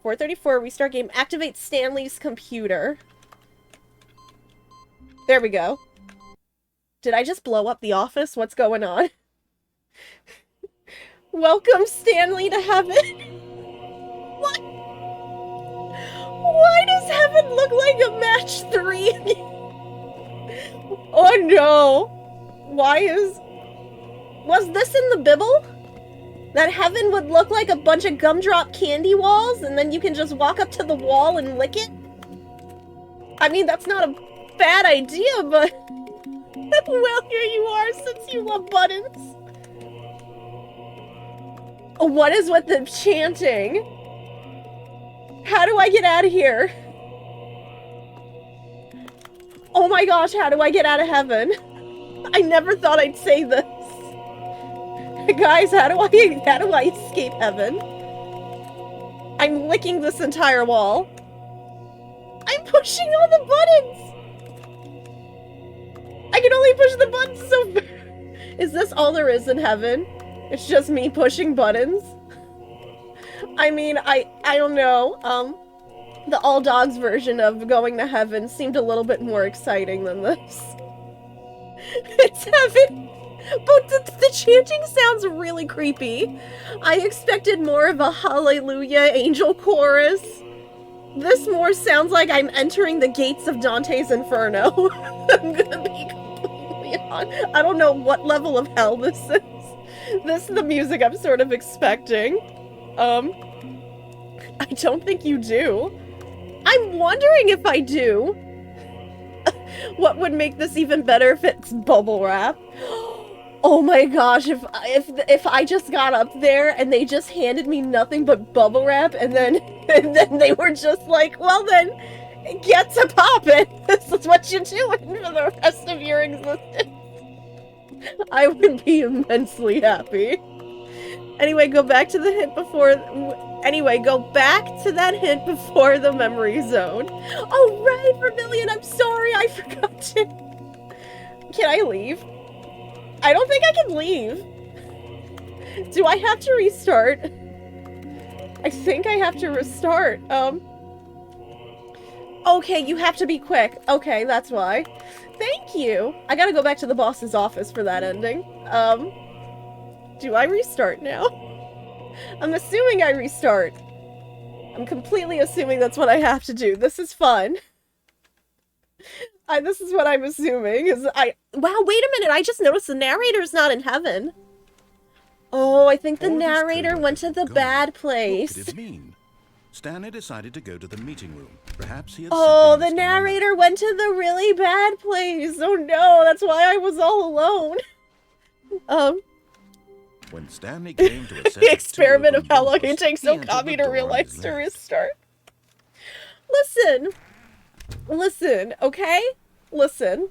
434, restart game. Activate Stanley's computer. There we go. Did I just blow up the office? What's going on? Welcome Stanley to heaven. What? Why does heaven look like a match 3? Oh no. Was this in the Bible? That heaven would look like a bunch of gumdrop candy walls, and then you can just walk up to the wall and lick it? I mean, that's not a bad idea, but... well, here you are, since you love buttons. What is with the chanting? How do I get out of here? Oh my gosh, how do I get out of heaven? I never thought I'd say this. Guys, how do I escape heaven? I'm licking this entire wall. I'm pushing all the buttons! I can only push the buttons so far. Is this all there is in heaven? It's just me pushing buttons? I mean, I don't know. The all dogs version of going to heaven seemed a little bit more exciting than this. It's heaven! But the chanting sounds really creepy. I expected more of a hallelujah angel chorus. This more sounds like I'm entering the gates of Dante's Inferno. I'm gonna be completely honest. I don't know what level of hell this is. This is the music I'm sort of expecting. I don't think you do. I'm wondering if I do. What would make this even better if it's bubble wrap? Oh my gosh, if I just got up there and they just handed me nothing but bubble wrap and then they were just like, well then, get to poppin'. This is what you're doing for the rest of your existence. I would be immensely happy. Anyway, go back to the hint before... Anyway, go back to that hint before the memory zone. Oh, right, Vermilion, I'm sorry, I forgot to... Can I leave? I don't think I can leave. Do I have to restart? I think I have to restart. Okay, you have to be quick. Okay, that's why. Thank you. I gotta go back to the boss's office for that ending. Do I restart now? I'm assuming I restart. I'm completely assuming that's what I have to do. This is fun. This is what I'm assuming. Wow, wait a minute. I just noticed the narrator's not in heaven. Oh, I think the narrator went to the bad place. What could it mean? Stanley decided to go to the meeting room. Perhaps he had the narrator went to the really bad place. Oh no, that's why I was all alone. When Stanley came to a set the experiment of how long doors, it takes he entered Okami the to door on realize his to left. restart. Listen, okay? Listen.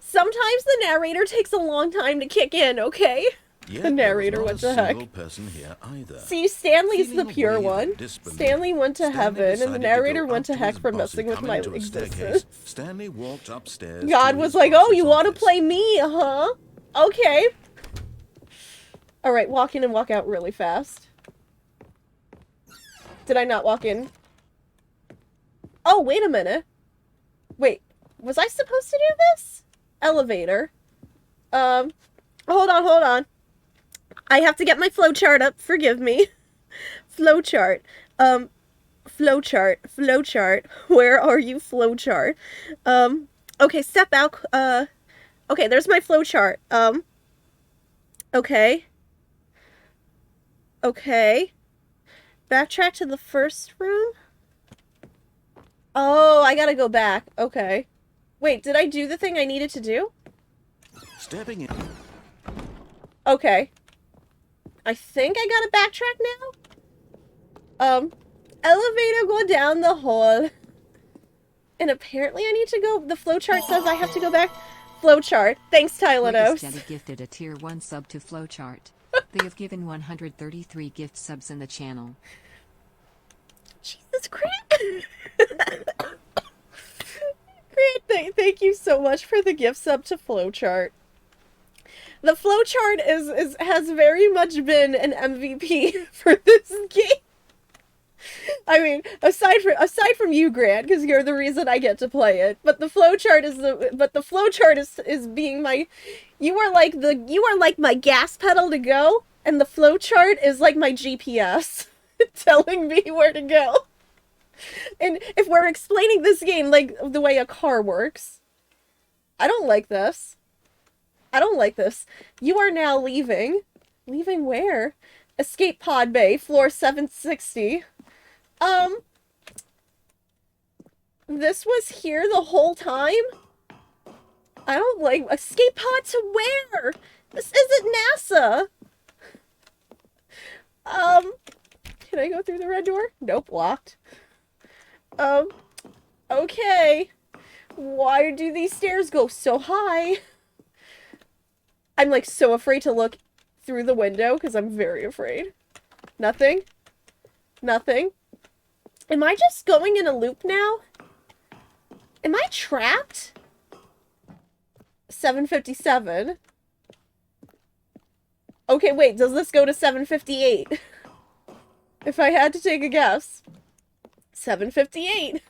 Sometimes the narrator takes a long time to kick in, okay? Yet The narrator, there what was the not a heck? single person here either. See, Stanley's Feeling the a pure wave of one. disbelief, Stanley went to Stanley heaven, and the decided to narrator go went to up heck his for boss messing and with my coming to a staircase. existence. Stanley walked upstairs. God to was his like, oh, boss's you want to office. play me, huh? Okay. Alright, walk in and walk out really fast. Did I not walk in? Oh, wait a minute. Wait, was I supposed to do this? Elevator. Hold on. I have to get my flowchart up. Forgive me. Flowchart. flowchart. Flowchart. Where are you, flowchart? Okay, step out. Okay, there's my flowchart. Okay. Okay. Backtrack to the first room? Oh, I gotta go back. Okay. Wait, did I do the thing I needed to do? Stepping in. Okay. I think I gotta backtrack now? Elevator go down the hall. And apparently I need to go... The flowchart says I have to go back. Flowchart. Thanks, Tylenos. Jenny gifted a tier 1 sub to Flowchart. They have given 133 gift subs in the channel. Jesus Christ. Great, thank you so much for the gift sub to Flowchart. The Flowchart has very much been an MVP for this game. I mean, aside from you, Grant, because you're the reason I get to play it. But the flowchart is being my. You are like my gas pedal to go, and the flowchart is like my GPS, telling me where to go. And if we're explaining this game like the way a car works, I don't like this. I don't like this. You are now leaving. Leaving where? Escape pod bay, floor 760. This was here the whole time? I don't like escape pod to where? This isn't NASA. Can I go through the red door? Nope, locked. Okay. Why do these stairs go so high? I'm like so afraid to look through the window because I'm very afraid. Nothing. Nothing. Am I just going in a loop now? Am I trapped? 757. Okay, wait, does this go to 758? If I had to take a guess. 758. Wait,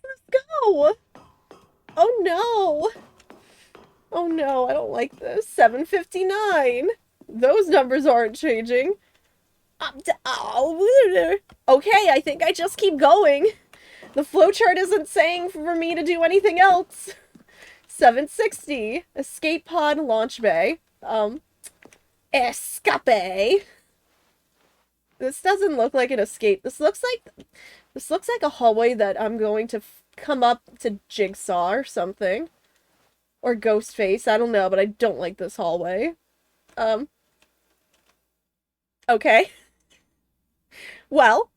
let's go. Oh no. Oh no, I don't like this. 759. Those numbers aren't changing. Okay, I think I just keep going. The flowchart isn't saying for me to do anything else. 760. Escape pod launch bay. Escape. This doesn't look like an escape. This looks like a hallway that I'm going to come up to Jigsaw or something. Or Ghostface, I don't know, but I don't like this hallway. Okay. Well,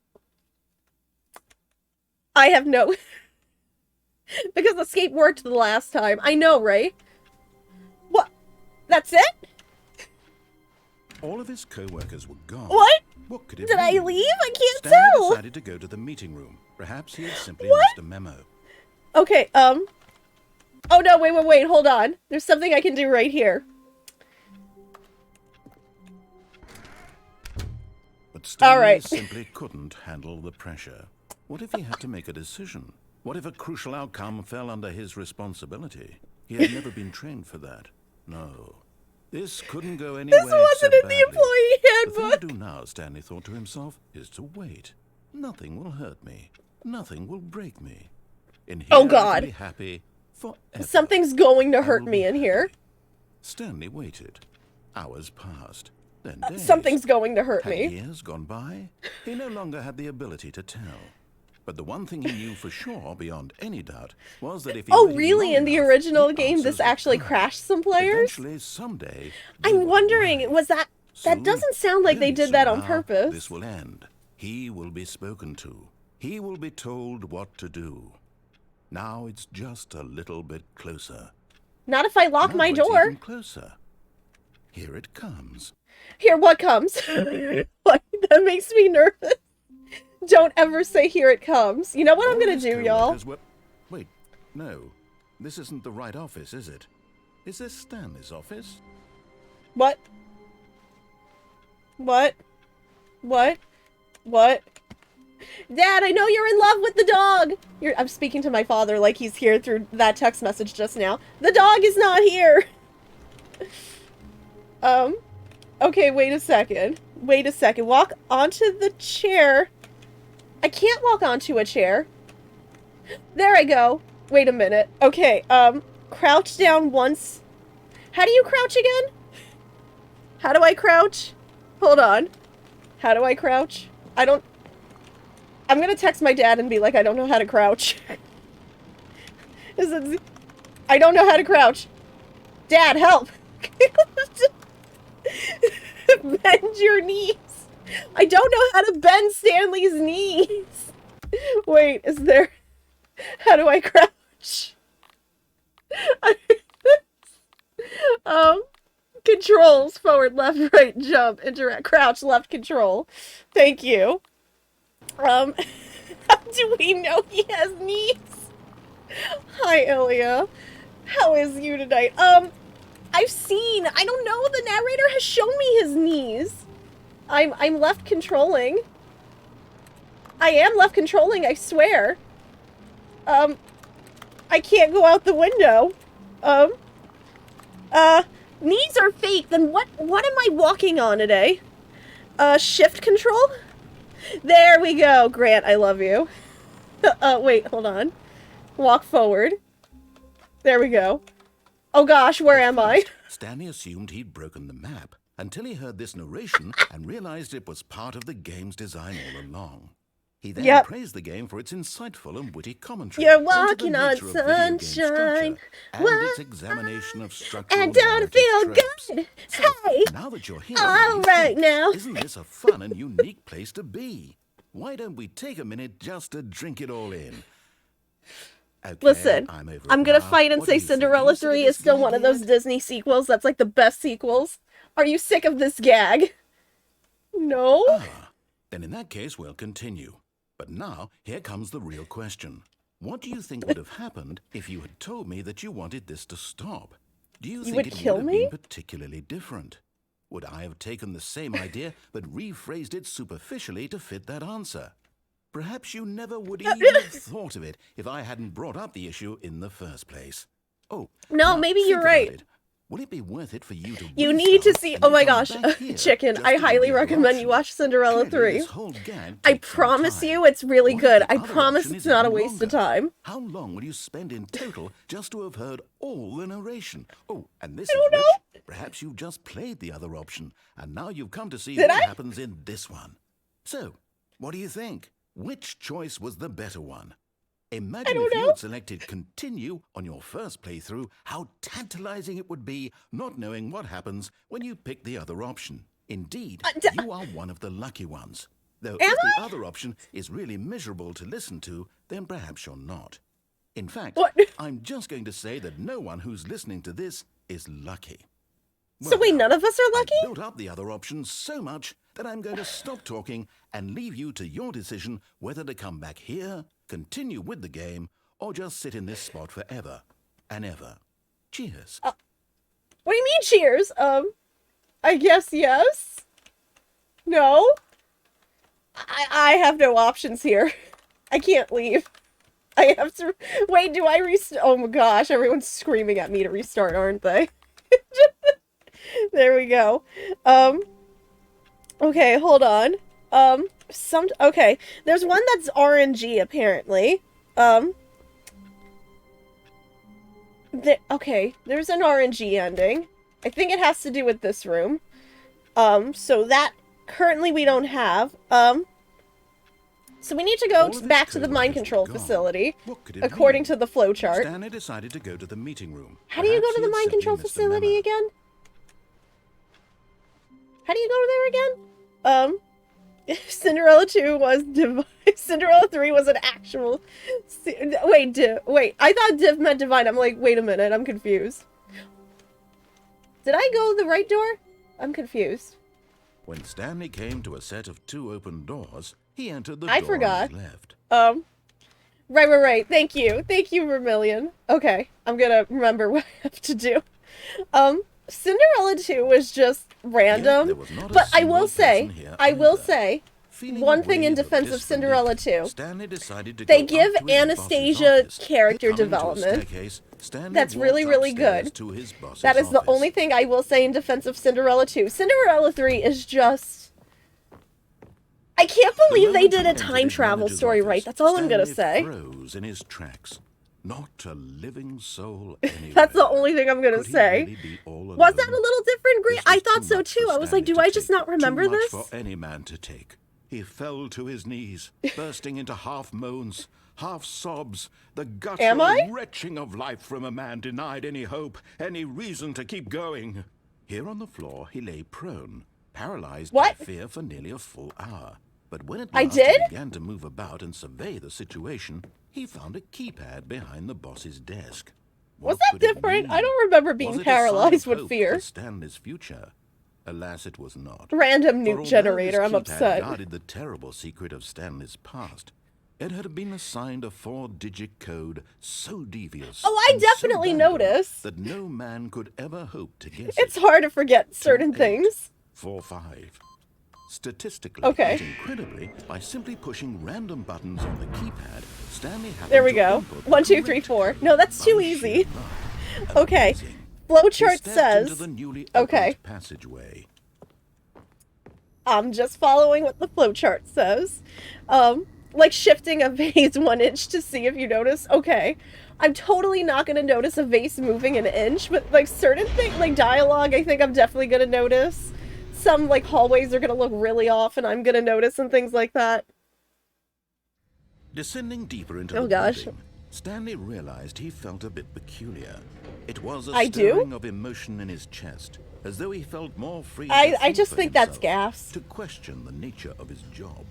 I have no... because escape worked the last time. I know, right? What? That's it? All of his co-workers were gone. What? What could it Did be? I leave? I can't Stanley tell. decided to go to the meeting room. Perhaps he had simply What? missed a memo. Okay, oh no, wait, hold on. There's something I can do right here. But Stanley Alright. simply couldn't handle the pressure. What if he had to make a decision? What if a crucial outcome fell under his responsibility? He had never been trained for that. No. This couldn't go anywhere. This wasn't in the employee The handbook. thing to do now, Stanley thought to himself, is to wait. Nothing will hurt me. Nothing will break me. In here, Oh, I God. can be happy forever. Something's going to I hurt will me be in here. happy. Stanley waited. Hours passed. Then days. Something's going to hurt Had me. years gone by? He no longer had the ability to tell. But the one thing he knew for sure, beyond any doubt, was that if he Oh, waited really? long In the enough, original the game, answers this would actually come. crashed some players? Eventually, someday, I'm they would wondering, arrive. was that Soon, doesn't sound like they very did that soon on now, purpose. This will end. He will be spoken to. He will be told what to do. Now it's just a little bit closer. Not if I lock Now my it's door. even closer. Here it comes. Here, what comes? What? That makes me nervous. Don't ever say here it comes. You know what I'm gonna do, y'all? Wait, no. This isn't the right office, is it? Is this Stanley's office? What? What? What? What? Dad, I know you're in love with the dog! I'm speaking to my father like he's here through that text message just now. The dog is not here! Okay, wait a second. Wait a second. Walk onto the chair. I can't walk onto a chair. There I go. Wait a minute. Okay, crouch down once. How do you crouch again? How do I crouch? Hold on. How do I crouch? I don't... I'm gonna text my dad and be like, I don't know how to crouch. I don't know how to crouch. Dad, help! Bend your knees. I don't know how to bend Stanley's knees. Wait, is there... How do I crouch? Controls, forward, left, right, jump, interact, crouch, left, control. Thank you. How do we know he has knees? Hi, Ilya. How is you tonight? I've seen, I don't know, the narrator has shown me his knees. I'm left controlling. I am left controlling, I swear. I can't go out the window. Knees are fake, then what am I walking on today? Shift control? There we go, Grant, I love you. Wait, hold on. Walk forward. There we go. Oh gosh, where am I? Stanley assumed he'd broken the map until he heard this narration and realized it was part of the game's design all along. He then praised the game for its insightful and witty commentary. You're walking on sunshine. And its examination of structural And don't feel tropes. good. So, Hey! now that you're here, All what do you right think? now. Isn't this a fun and unique place to be? Why don't we take a minute just to drink it all in? Okay, Listen, I'm gonna fight and What do say you think? Cinderella You see 3 this is still one of gag those yet? Disney sequels that's like the best sequels. Are you sick of this gag? No? Then in that case, we'll continue. But now, here comes the real question. What do you think would have happened if you had told me that you wanted this to stop? Do you think would it kill would have me? been particularly different? Would I have taken the same idea but rephrased it superficially to fit that answer? Perhaps you never would even have thought of it if I hadn't brought up the issue in the first place. Oh, No, now maybe think you're about right. it. Will it be worth it for you to You need to restart see. and Oh then my come gosh, back here Chicken, just I to do highly the other recommend you option? watch Cinderella Clearly, 3. this whole gag I takes some promise time. you it's really What if good. the I other promise option it's is not a even waste of longer? time. How long will you spend in total just to have heard all the narration? Oh, and this don't is know. rich. Perhaps you've just played the other option, and now you've come to see Did what I? happens in this one. So, what do you think? Which choice was the better one? Imagine don't if you know. had selected continue on your first playthrough, how tantalizing it would be not knowing what happens when you pick the other option. Indeed, you are one of the lucky ones. Though if the other option is really miserable to listen to, then perhaps you're not. In fact, What? I'm just going to say that no one who's listening to this is lucky. So wait, now, none of us are lucky? I've built up the other options so much that I'm going to stop talking and leave you to your decision whether to come back here, continue with the game, or just sit in this spot forever and ever. Cheers. What do you mean cheers? I guess yes. No? I have no options here. I can't leave. I have to... Wait, do I restart? Oh my gosh, everyone's screaming at me to restart, aren't they? There we go. Okay, hold on. Okay, there's one that's RNG, apparently. Okay, there's an RNG ending. I think it has to do with this room. So that currently we don't have. So we need to go All of back its to the code mind has control gone. facility, What could it according mean? to the flowchart. Stanley decided to go to the meeting room. How do you go Perhaps to he the had mind simply control missed a facility memo. again? How do you go there again? Cinderella 2 was divine. Cinderella 3 was an actual... Wait, I thought div meant divine. I'm like, wait a minute, I'm confused. Did I go the right door? I'm confused. When Stanley came to a set of 2 open doors, he entered the I door forgot. on his left. Right. Thank you, Vermilion. Okay, I'm gonna remember what I have to do. Cinderella 2 was just random, there was not a but I single will say, person here either. Feeling one a thing in wave of defense of Cinderella disbelief, 2, Stanley decided to they go give up to his Anastasia boss's office. character Coming to a development. staircase, Stanley That's walked really, really upstairs good. to his boss's That is the office. only thing I will say in defense of Cinderella 2. Cinderella 3 is just... I can't The believe they moment did he a entered time his travel manager's story office, right. That's all I'm gonna Stanley say. froze in his tracks. Not a living soul anywhere. That's the only thing I'm gonna Could he say. really be all Was that a alone? little different, Green? This I was thought too so much for too. I was like, Stanley do I to just take. not remember Too much this? for any man to take. He fell to his knees, bursting into half moans, half sobs, the Am guttural I? retching of life from a man denied any hope, any reason to keep going. Here on the floor, he lay prone, paralyzed What? by fear for nearly a full hour. But when at I last did? he began to move about and survey the situation, he found a keypad behind the boss's desk. Was What that could it different? I mean? don't remember Was being it a sign paralyzed of with hope fear. for Stanley's future? Alas, it was not. Random For newt although generator, this I'm keypad upset. guarded the terrible secret of Stanley's past, it had been assigned a 4-digit code so devious Oh, I and so definitely random noticed. that no man could ever hope to guess It's it. hard to forget certain 28, things. 45. Statistically Okay. and incredibly, by simply pushing random buttons on the keypad, Stanley happened There we to go. input the 1, 2, 3, correct 4. code. No, that's too By sheer easy. luck. Okay. Amazing. He Flowchart stepped into says. the newly Okay. opened passageway. I'm just following what the flowchart says. Like shifting a vase 1 inch to see if you notice. Okay. I'm totally not gonna notice a vase moving an inch, but like certain things, like dialogue, I think I'm definitely gonna notice. Some like hallways are gonna look really off and I'm gonna notice and things like that. Descending deeper into Oh the gosh. building, Stanley realized he felt a bit peculiar. It was a I do? stirring of emotion in his chest, as though he felt more free I to just for think that's himself, gas. to question the nature of his job.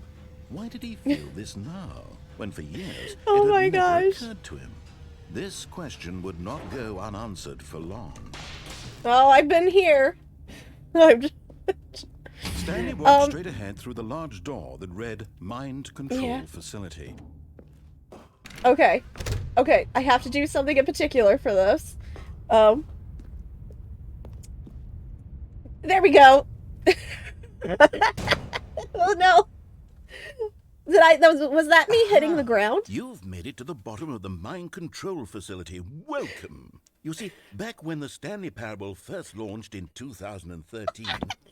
Why did he feel this now, when for years Oh it my had never gosh. occurred to him? This question would not go unanswered for long. Oh, I've been here. I'm just... Stanley walked straight ahead through the large door that read Mind Control Yeah. Facility. Okay. Okay, I have to do something in particular for this. There we go. Oh no. Was that me hitting the ground? You've made it to the bottom of the Mind Control Facility. Welcome. You see, back when the Stanley Parable first launched in 2013,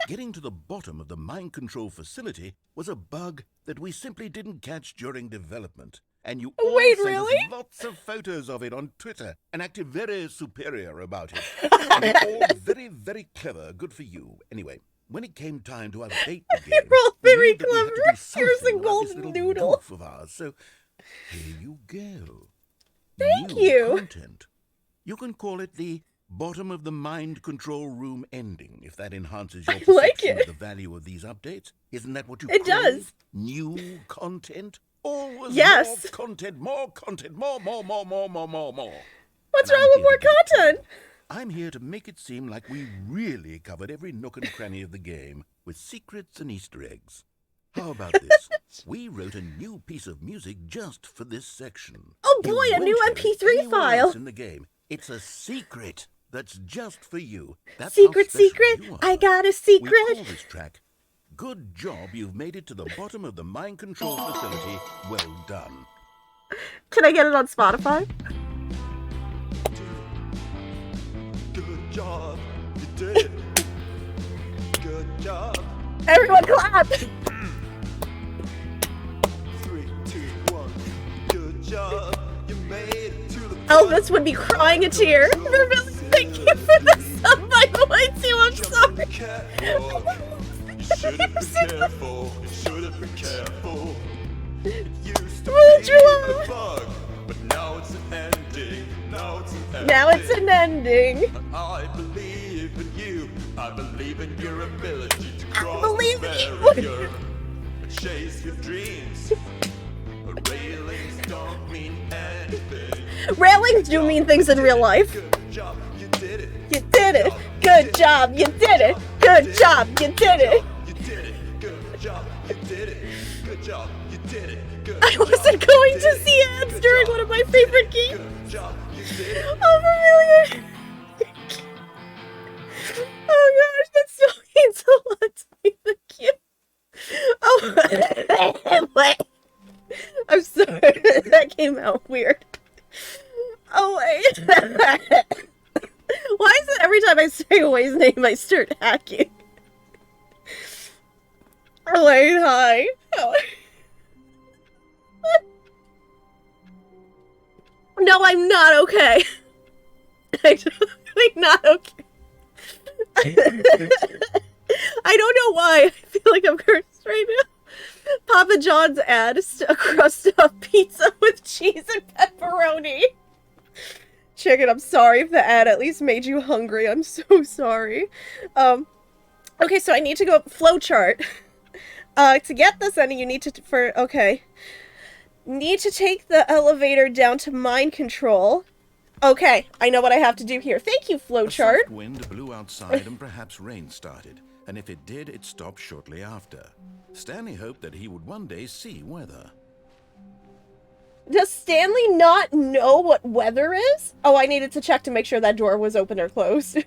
getting to the bottom of the Mind Control Facility was a bug that we simply didn't catch during development. And you all Wait, sent really? us lots of photos of it on Twitter and acted very superior about it. And you're all very, very clever. Good for you. Anyway, when it came time to update the game, You're all we very knew that we had to clever. do Here's a something about this golden little noodle. goof of ours. So here you go. Thank New you. Content. You can call it the bottom of the mind control room ending, if that enhances your I perception like it. of the value of these updates. Isn't that what you It crave? does. New content? Always Yes. more content, more content, more. What's And I'm wrong with here more to give it to you. content? I'm here to make it seem like we really covered every nook and cranny of the game with secrets and Easter eggs. How about this? We wrote a new piece of music just for this section. Oh You boy, a won't new hear it MP3 anywhere file. else in the game. It's a secret that's just for you. That's Secret, how special secret. you are. I got a We secret. call this track "Good Job You've Made It to the Bottom of the Mind Control Facility. Well done." Can I get it on Spotify? Good job, you did it. Good job. Everyone clap. 3, 2, 1. Good job, you made it to the Elvis would be crying a tear. Really, thank you for the sub, by the way, too. I'm sorry. catwalk. You should have been careful. You should have been careful. It used to Roll be Joe. a bug, but now it's an ending. Now it's an ending. Now it's an ending. I believe in you. I believe in your ability to cross believe the in you. barrier and chase your dreams. Railings don't mean anything. Railings do mean things in real life. Good job, you did it. You did it. Good job. You did it. Good job. You did it. You did it. Good job, you did it. Good job, you did it. Good I job, wasn't you going did to it. see ads Good during job, one of my you did favorite it. games. Good job, you did it. Oh, familiar. Oh gosh, that still means a lot to me. Thank you. Oh, what? I'm sorry. That came out weird. Oh, wait. Why is it every time I say a way's name, I start hacking? Oh, wait, hi. How No, I'm not okay. I'm totally not okay. I don't know why. I feel like I'm cursed right now. Papa John's ad, a crust-up pizza with cheese and pepperoni. Chicken, I'm sorry if the ad at least made you hungry. I'm so sorry. Okay, so I need to go flowchart. To get this, Annie, you need to, okay. Need to take the elevator down to mind control. Okay, I know what I have to do here. Thank you, A flowchart. soft wind blew outside and perhaps rain started, and if it did, it stopped shortly after. Stanley hoped that he would one day see weather. Does Stanley not know what weather is? Oh, I needed to check to make sure that door was open or closed.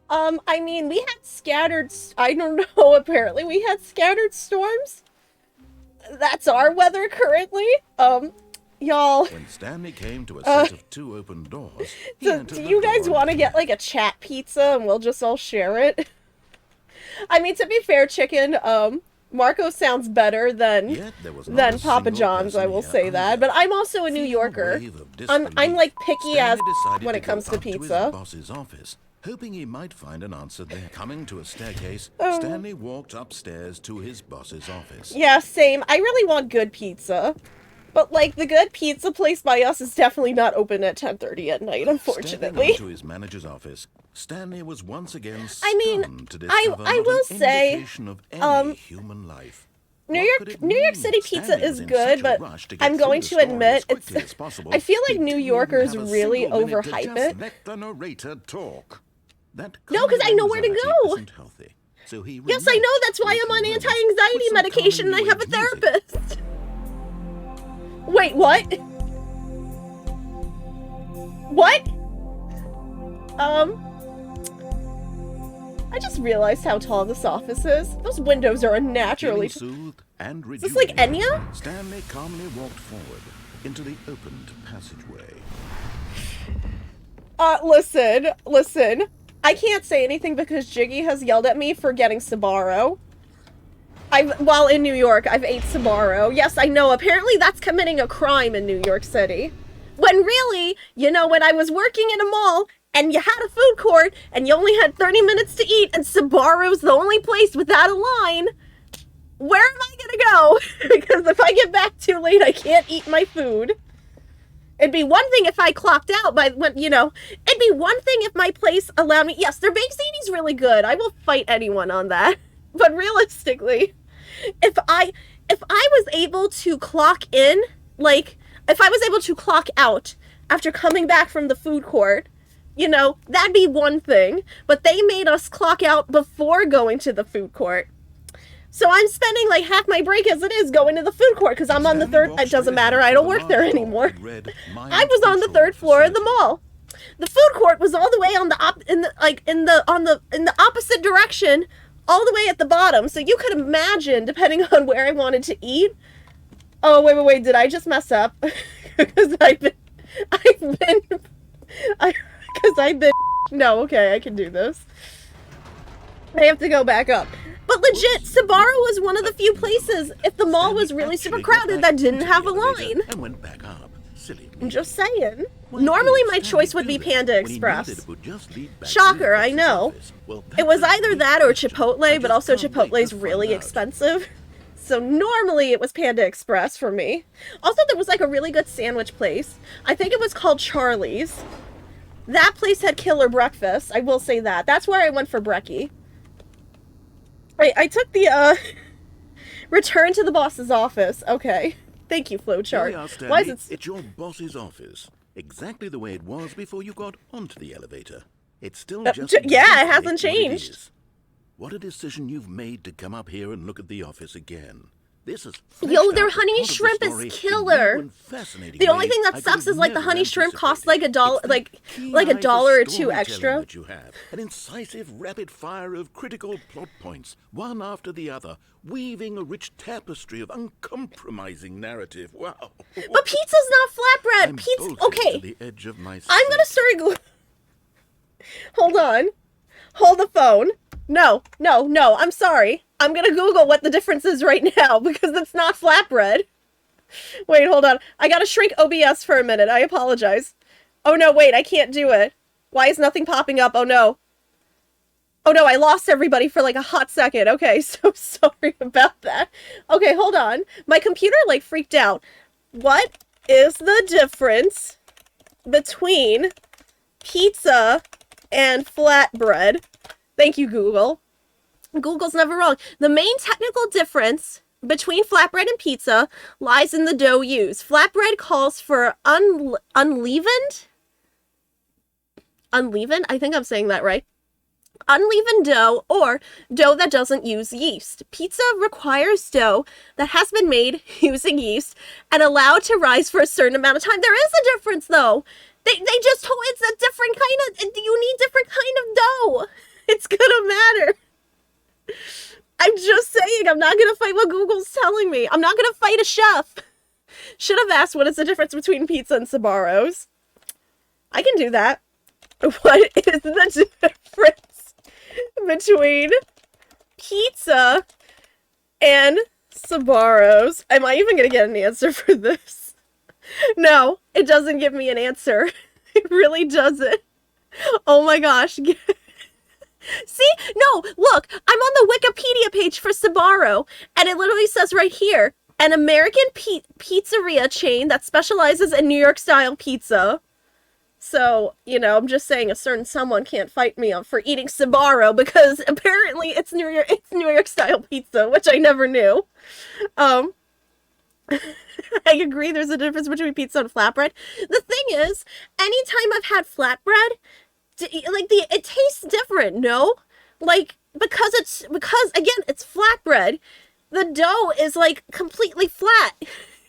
I mean, we had scattered... I don't know, apparently we had scattered storms. That's our weather currently. Y'all... When Stanley came to a set of 2 open doors, he So, entered do the you guys door want to and- get, like, a chat pizza and we'll just all share it? I mean, to be fair, Chicken, Marco sounds better than... Yet there was not than a Papa single John's, I person will here say that. either. But I'm also a New Feeling Yorker. wave of I'm disbelief, like picky as Stanley decided when to it comes go to up his pizza. boss's office, hoping he might find an answer there. Coming to a staircase, Oh. Stanley walked upstairs to his boss's office. Yeah, same. I really want good pizza. But, like, the good pizza place by us is definitely not open at 10:30 at night, Stepping unfortunately. into his manager's office, Stanley was once again I mean, stunned to discover I not will an say, indication of any human life. New What could York it New York mean? City pizza Stanley is was in good, such a but rush to get I'm through going the to story admit as quickly it's as possible, I feel he like New didn't even Yorkers have a really single minute to overhype just it. Let the narrator talk. That No, 'cause I know where to anxiety go. isn't healthy. So he Yes, I know, relaxed that's why I'm on walking around anti-anxiety with some medication and I calming have a new age music. therapist. Wait, what? What? I just realized how tall this office is. Those windows are unnaturally... Feeling soothed and Is this like rejuvenated, Enya? Stanley calmly walked forward into the opened passageway. Listen. I can't say anything because Jiggy has yelled at me for getting Sbarro. While in New York, I've ate Sbarro. Yes, I know, apparently that's committing a crime in New York City. When really, you know, when I was working in a mall, and you had a food court, and you only had 30 minutes to eat, and Sbarro's the only place without a line, where am I gonna go? Because if I get back too late, I can't eat my food. It'd be one thing if I clocked out by when, you know, it'd be one thing if my place allowed me. Yes, their baked ziti's really good. I will fight anyone on that. But realistically, if I was able to clock in, like, if I was able to clock out after coming back from the food court, you know, that'd be one thing. But they made us clock out before going to the food court. So I'm spending like half my break as it is going to the food court because I'm on the third. It doesn't matter. I don't work there anymore. I was on the third floor of the mall. The food court was all the way on the opposite direction, all the way at the bottom. So you could imagine, depending on where I wanted to eat. Oh wait! Did I just mess up? Because I've been. No, okay, I can do this. I have to go back up. But legit, Sbarro was one of the few places, if the mall was really super crowded, that didn't have a line. And went back up. Silly me. I'm just saying. Why Normally did my Stanley choice would do be this Panda when he knew Express. that it would just lead back to Shocker, his I boss's know. office? Well, It was that's a either good that or question. I Chipotle, but just also can't wait Chipotle is to really find out. expensive. So normally it was Panda Express for me. Also, there was like a really good sandwich place. I think it was called Charlie's. That place had killer breakfast. I will say that. That's where I went for brekkie. I took the return to the boss's office. Okay. Thank you, Here we flowchart. are, Stanley. Why is it... It's your boss's office. Exactly the way it was before you got onto the elevator. It's still just yeah, it exactly hasn't what it changed. is. What a decision you've made to come up here and look at the office again. This is Yo, their honey shrimp is killer. The only thing that sucks is like the honey shrimp costs like $1, like $1 or $2 extra. That you have an incisive rapid fire of critical plot points, one after the other, weaving a rich tapestry of uncompromising narrative. Wow! But pizza's not flatbread. I'm Pizza. bolted Okay, to the edge of my I'm gonna seat. start. Hold on. Hold the phone. No. I'm sorry. I'm gonna Google what the difference is right now because it's not flatbread. Wait, hold on. I gotta shrink OBS for a minute. I apologize. Oh no, wait, I can't do it. Why is nothing popping up? Oh no. Oh no, I lost everybody for like a hot second. Okay, so sorry about that. Okay, hold on. My computer like freaked out. What is the difference between pizza and flatbread? Thank you, Google. Google's never wrong. The main technical difference between flatbread and pizza lies in the dough used. Flatbread calls for unleavened? Unleavened? I think I'm saying that right. Unleavened dough or dough that doesn't use yeast. Pizza requires dough that has been made using yeast and allowed to rise for a certain amount of time. There is a difference though. They just told it's a different kind of, you need different kind of dough. It's gonna matter. I'm just saying, I'm not gonna fight what Google's telling me. I'm not gonna fight a chef. Should have asked what is the difference between pizza and Sbarro's. I can do that. What is the difference between pizza and Sbarro's? Am I even gonna get an answer for this? No, it doesn't give me an answer. It really doesn't. Oh my gosh. See? No, look, I'm on the Wikipedia page for Sbarro, and it literally says right here, an American pizzeria chain that specializes in New York-style pizza. So, you know, I'm just saying a certain someone can't fight me for eating Sbarro because apparently it's New York style pizza, which I never knew. I agree there's a difference between pizza and flatbread. The thing is, anytime I've had flatbread, like it tastes different, no? Like because again, it's flatbread. The dough is like completely flat.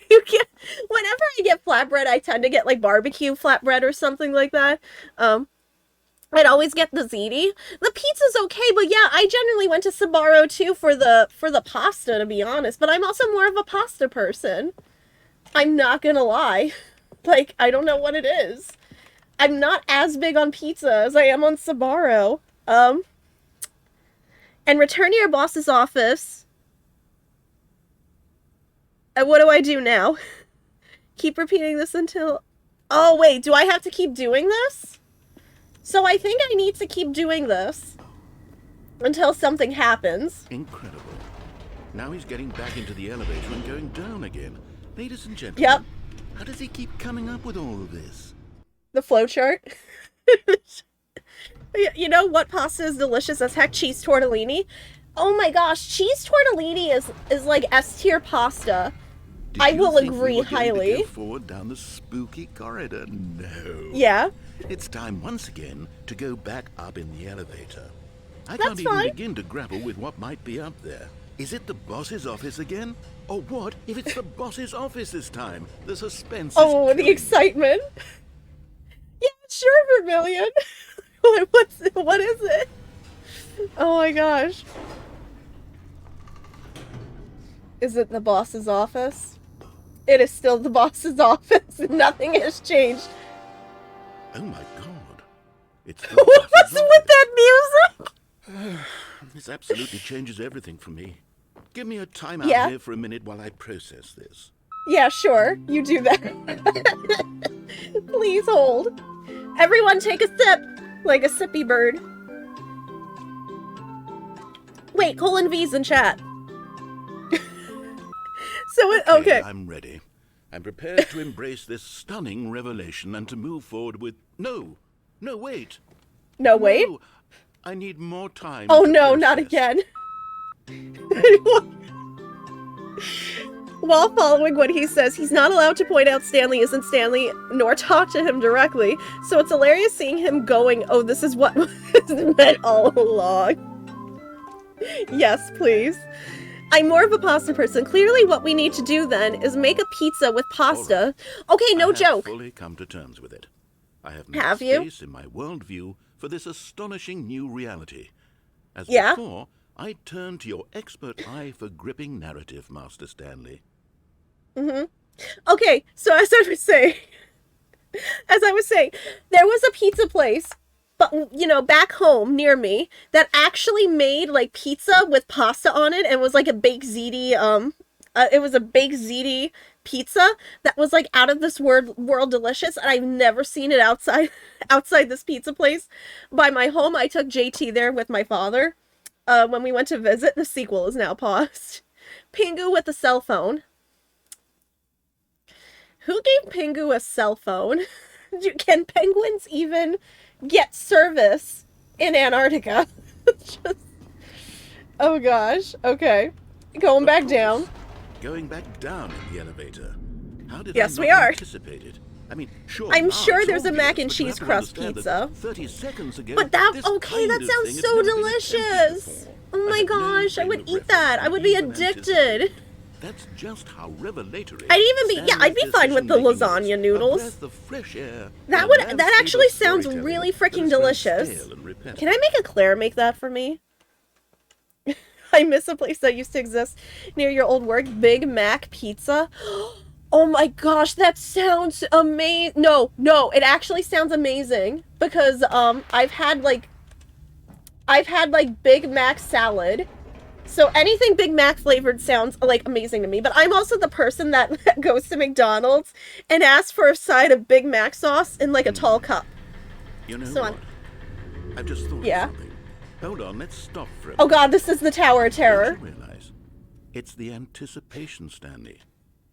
You can't, whenever I get flatbread, I tend to get like barbecue flatbread or something like that. I'd always get the ziti. The pizza's okay, but yeah, I generally went to Sbarro too for the pasta, to be honest. But I'm also more of a pasta person. I'm not gonna lie. Like, I don't know what it is. I'm not as big on pizza as I am on Sbarro. And return to your boss's office. And what do I do now? Keep repeating this until... Oh, wait, do I have to keep doing this? So I think I need to keep doing this until something happens. Incredible. Now he's getting back into the elevator and going down again. Ladies and gentlemen, Yep. How does he keep coming up with all of this? The flowchart. You know what pasta is delicious as heck? Cheese tortellini. Oh my gosh, cheese tortellini is like S-tier pasta. I will agree highly. To go forward down the spooky corridor? No. Yeah. It's time once again to go back up in the elevator. I That's can't even fine. begin to grapple with what might be up there. Is it the boss's office again? Or what if it's the boss's office this time? The suspense is Oh, the killing. excitement. Yeah, sure, Vermilion. What is it? Oh my gosh. Is it the boss's office? It is still the boss's office. Nothing has changed. Oh my god. It's the What's boss's with that music? This absolutely changes everything for me. Give me a timeout Yeah. here for a minute while I process this. Yeah, sure. You do that. Please hold. Everyone take a sip. Like a sippy bird. Wait, colon V's in chat. Okay. I'm ready. I'm prepared to embrace this stunning revelation and to move forward with... No, wait. No, wait. No, I need more time. Oh to no, not process. again. While following what he says, he's not allowed to point out Stanley isn't Stanley, nor talk to him directly, so it's hilarious seeing him going, oh, this is what was meant all along. Yes, please. I'm more of a pasta person. Clearly what we need to do then is make a pizza with pasta. Okay, no I have joke. fully come to terms with it. I have made Have you? space in my worldview for this astonishing new reality. As Yeah? before, I turn to your expert eye for gripping narrative, Master Stanley. Okay, so as I was saying, there was a pizza place, but, you know, back home near me, that actually made, like, pizza with pasta on it, and was like a baked ziti, It was a baked ziti pizza that was like out of this world delicious, and I've never seen it outside this pizza place. By my home, I took JT there with my father. When we went to visit, the sequel is now paused. Pingu with a cell phone. Who gave Pingu a cell phone? Can penguins even get service in Antarctica? Oh gosh. Okay. Going back down. Going back down in the elevator. How did Yes, I we not are. anticipate it? I mean, sure. I'm now sure it's there's a obvious, mac and but you cheese have to crust understand pizza. that 30 seconds ago, But that, this okay, kind that of sounds thing so had never been attempted delicious. before. Oh I my had no gosh, I frame would of eat that. reference I would to be even addicted. anticipate. That's just how revelatory. I'd even be, yeah, I'd be fine with the decision-making lasagna is. noodles. A breath of fresh air, That a would, landscape that actually of sounds storytelling really that freaking has grown delicious. stale and repetitive. Can I make a Claire make that for me? I miss a place that used to exist near your old work. Big Mac pizza. Oh my gosh, that sounds amazing. No, it actually sounds amazing because I've had like Big Mac salad. So anything Big Mac flavored sounds like amazing to me, but I'm also the person that goes to McDonald's and asks for a side of Big Mac sauce in like a tall cup. You know So what? I've just thought Yeah. of something. Hold on, let's stop for a Oh minute. god, this is the Tower of Terror. Don't you realize? It's the anticipation, Stanley.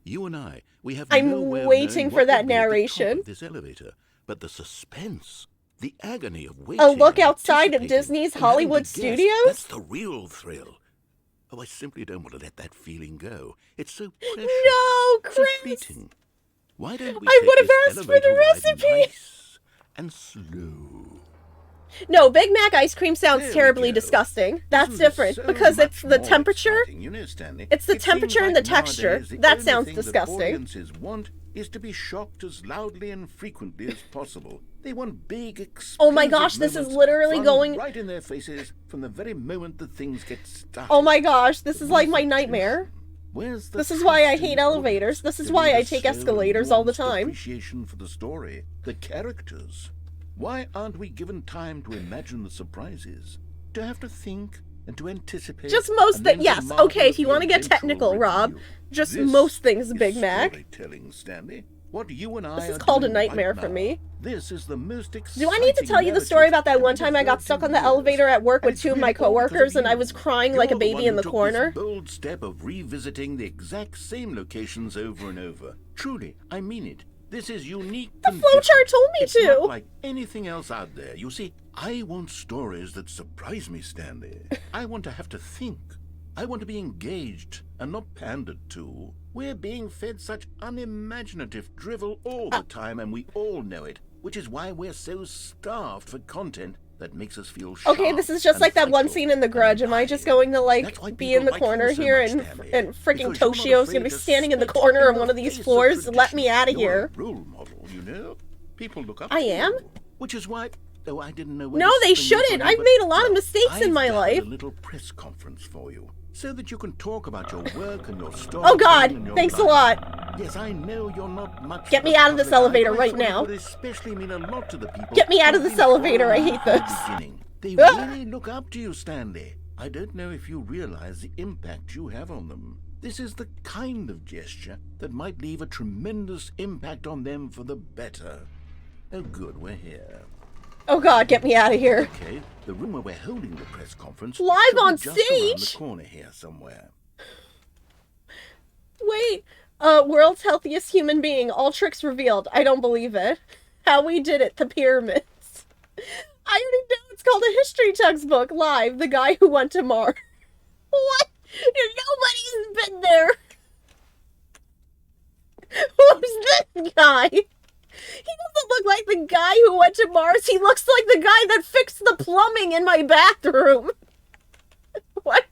You and I, we have I'm no way of waiting knowing for what that will be at the top narration. of this elevator, but the suspense, the agony of waiting. A look and outside of anticipating Disney's and having Hollywood to guess, Studios? That's the real thrill. Oh, I simply don't want to let that feeling go. It's so precious. No, so Chris! fleeting. Why don't we I take would have this asked for the elevator ride recipe. nice and slow? No, Big Mac ice cream sounds There we terribly go. disgusting. That's Isn't this different so because it's much the more temperature. exciting? You know, Stanley, It's the it seems temperature and like the texture. nowadays the That only sounds thing disgusting. That audiences want is to be shocked as loudly and frequently as possible. They want big, explosive Oh my gosh, this is moments literally flung going- right in their faces from the very moment that things get started. Oh my gosh, this is like Where's my the nightmare. tension? Where's the This is why I trust in hate the elevators. audience This is to why build I a take slow, escalators all the nuanced time. Appreciation for the story, the characters. Why aren't we given time to imagine the surprises? To have to think and to anticipate. Just most and then things. Yes, marvel okay, at if you the want to get eventual technical, Rob. reveal. Just This most things is Big Mac. storytelling, Stanley. What you and I This is are called a doing right nightmare for now. me. This is the most exciting. Do I need to tell you the story about that one time I got stuck on the elevator at work with two of my coworkers and I was crying like a baby in the corner? This bold step of revisiting the exact same locations over and over. Truly, I mean it. This is unique. The and flowchart different. told me It's to. not like anything else out there. You see, I want stories that surprise me, Stanley. I want to have to think. I want to be engaged and not pandered to. We're being fed such unimaginative drivel all the time, and we all know it, which is why we're so starved for content that makes us feel sharp. Okay, this is just and like that one vital scene in The and Grudge. Am I just alive. going to That's why like be people in the like you corner so here much, and Stanley, freaking because you're not Toshio's afraid gonna be to standing in the spit corner in on the one of these face of floors? Let me tradition. out of You're here. a role model, you know. People look up I to am? you, which is why. Oh, I didn't know. where No, to they spring this shouldn't. on you, I've but, made a lot of well, mistakes in I've my gathered life. a little press conference for you, so that you can talk about your work and your story. Oh god, thanks a lot. Yes, I know you're not much. Get of me a out of this public eye, elevator but I right thought it now. would especially mean a lot to the people. Get me out of who've this been elevator, I following hate you from the this. beginning. They Ah. really look up to you, Stanley. I don't know if you realize the impact you have on them. This is the kind of gesture that might leave a tremendous impact on them for the better. Oh good, we're here. Oh god, get me out of here. Okay, the room where we're holding the press conference Live should be on just around the stage? corner here somewhere. Wait, world's healthiest human being, all tricks revealed. I don't believe it. How we did it, the pyramids. I already know it's called a history textbook. Live, the guy who went to Mars. What? Nobody's been there. Who's this guy? He doesn't look like the guy who went to Mars. He looks like the guy that fixed the plumbing in my bathroom. What?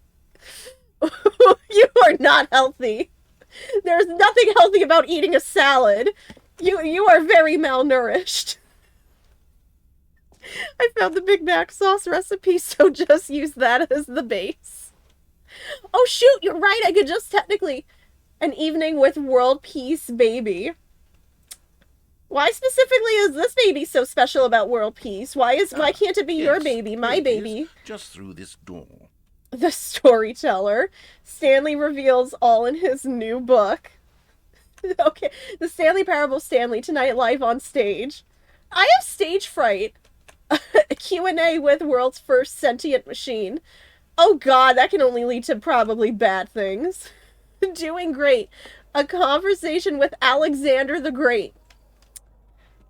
You are not healthy. There's nothing healthy about eating a salad. You are very malnourished. I found the Big Mac sauce recipe, so just use that as the base. Oh shoot, you're right. I could just technically... An evening with world peace baby. Why specifically is this baby so special about world peace? Why can't it be your Yes, baby, my here it is, baby? just through this door. The storyteller. Stanley reveals all in his new book. Okay, the Stanley Parable Stanley tonight live on stage. I have stage fright. A Q&A with world's first sentient machine. Oh god, that can only lead to probably bad things. Doing great. A conversation with Alexander the Great.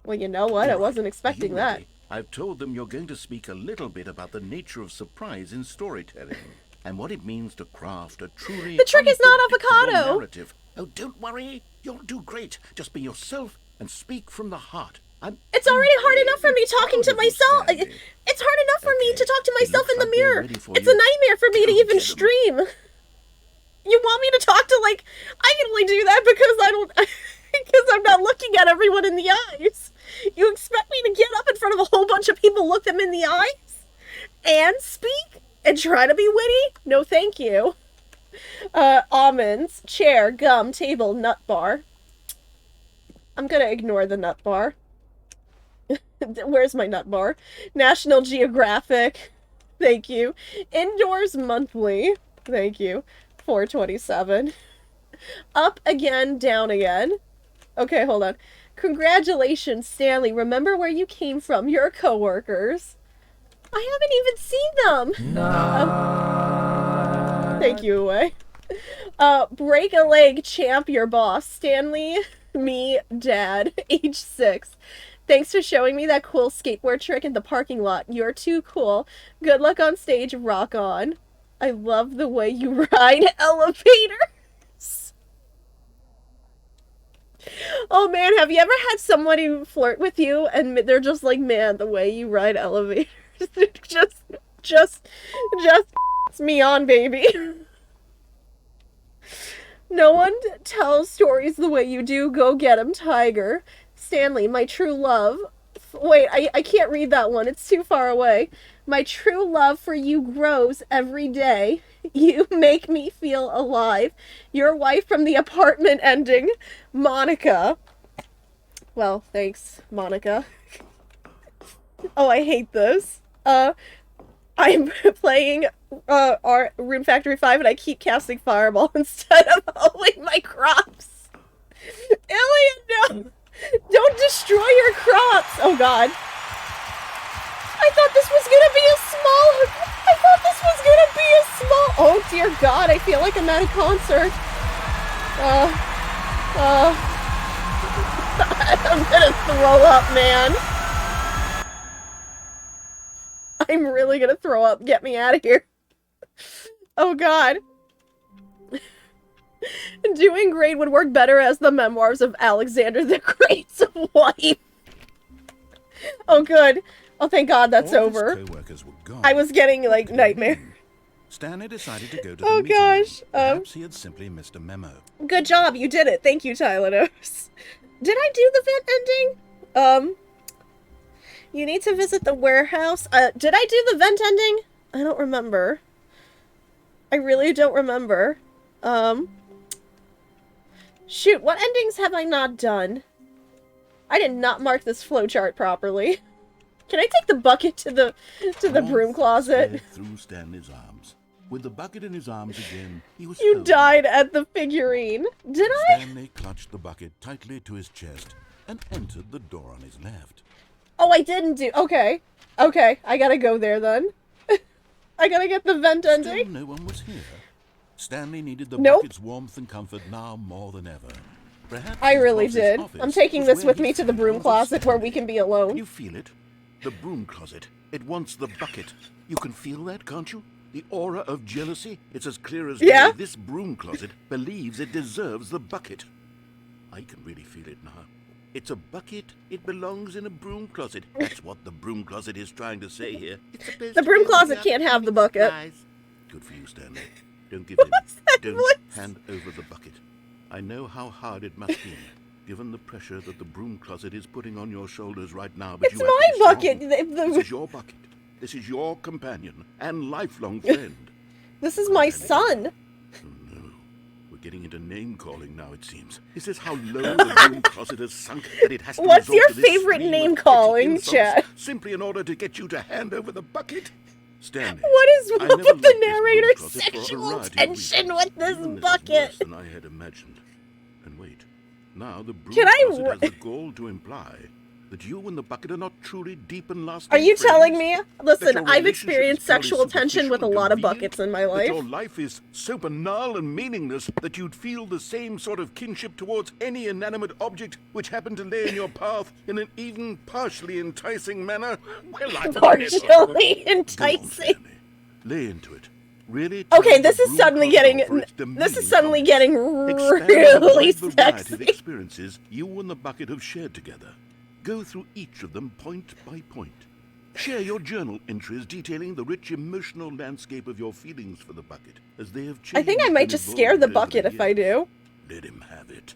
Well, you know what? I wasn't expecting that. I've told them you're going to speak a little bit about the nature of surprise in storytelling and what it means to craft a truly The trick is not unpredictable avocado. narrative. Oh, don't worry. You'll do great. Just be yourself and speak from the heart. It's already hard enough for me talking to myself. It's hard enough for me to talk to myself in the mirror. It's a nightmare for me to even stream. You want me to talk to, like, I can only do that because I'm not looking at everyone in the eyes. You expect me to get up in front of a whole bunch of people, look them in the eyes, and speak, and try to be witty? No, thank you. Almonds, chair, gum, table, nut bar. I'm gonna ignore the nut bar. Where's my nut bar? National Geographic. Thank you. Indoors Monthly. Thank you. 427. Up again, down again. Okay, hold on. Congratulations, Stanley. Remember where you came from. Your coworkers. I haven't even seen them. No. Thank you, away. Break a leg, champ, your boss. Stanley, me, dad, age 6. Thanks for showing me that cool skateboard trick in the parking lot. You're too cool. Good luck on stage. Rock on. I love the way you ride elevators. Oh man, have you ever had somebody flirt with you and they're just like, man, the way you ride elevators, just me on, baby. No one tells stories the way you do. Go get 'em, Tiger. Stanley, my true love. Wait, I can't read that one. It's too far away. My true love for you grows every day. You make me feel alive. Your wife from the apartment ending, Monica. Well, thanks, Monica. Oh, I hate this. I'm playing our Rune Factory 5 and I keep casting Fireball instead of hoeing my crops. Ilya, no! Don't destroy your crops! Oh god. I thought this was gonna be a small... Oh dear god, I feel like I'm at a concert. I'm gonna throw up, man. I'm really gonna throw up. Get me out of here. Oh god. Doing great would work better as the memoirs of Alexander the Great's wife. Oh good. Oh thank god that's over. Co-workers were gone. I was getting like nightmare. Stanley decided to go to the Oh meeting. gosh. Perhaps he had simply missed a memo. Good job, you did it. Thank you, Tylenos. Did I do the vent ending? You need to visit the warehouse. Did I do the vent ending? I don't remember. I really don't remember. Shoot, what endings have I not done? I did not mark this flowchart properly. Can I take the bucket to the broom closet? Through Stanley's arms. With the bucket in his arms again, he was You held. died at the figurine. Did I? Stanley clutched the bucket tightly to his chest and entered the door on his left. Oh, I didn't do... Okay. Okay, I gotta go there then. I gotta get the vent Still ending. no one was here. Stanley needed the Nope. bucket's warmth and comfort now more than ever. Perhaps I his really boss's did. office I'm taking was this where with he me to the found broom all closet where we Stanley. can be Can alone. you feel it? The broom closet. It wants the bucket. You can feel that, can't you? The aura of jealousy. It's as clear as Yeah. day. This broom closet believes it deserves the bucket. I can really feel it now. It's a bucket. It belongs in a broom closet. That's what the broom closet is trying to say here. It's supposed The to broom be closet up can't have the its bucket. thighs. Good for you, Stanley. Don't give in. Don't voice? hand over the bucket. I know how hard it must be, given the pressure that the broom closet is putting on your shoulders right now. But It's you have my to be strong. bucket. This is your bucket. This is your companion and lifelong friend. This is my son. Oh no. We're getting into name-calling now, it seems. Is this how low the broom closet has sunk that it has to What's resort your to this favorite stream of name-calling, petty insults Chad? simply in order to get you to hand over the bucket? Stanley, What is I wrong never with the liked this broom narrator's closet for a sexual variety of tension reasons. with this Even bucket? This is worse than I had imagined. And wait, now the broom Can I closet has the gall to imply that you and the bucket are not truly deep and lasting Are you friends, telling me? that Listen, your I've relationship experienced is purely sexual tension with a superficial lot of and convenient, buckets in my that life. your life is so banal and meaningless that you'd feel the same sort of kinship towards any inanimate object which happened to lay in your path in an even partially enticing manner? Well, I've Partially Go on, enticing. Stanley. Lay into it. Really. Okay, turn this the is broom suddenly closet getting over its this is demeaning suddenly comments. getting Expand really on the wide variety of sexy. experiences you and the bucket have shared together. Go through each of them point by point. Share your journal entries detailing the rich emotional landscape of your feelings for the bucket as they have changed. I think I might and just scare the evolved over bucket if I years. do. Let him have it.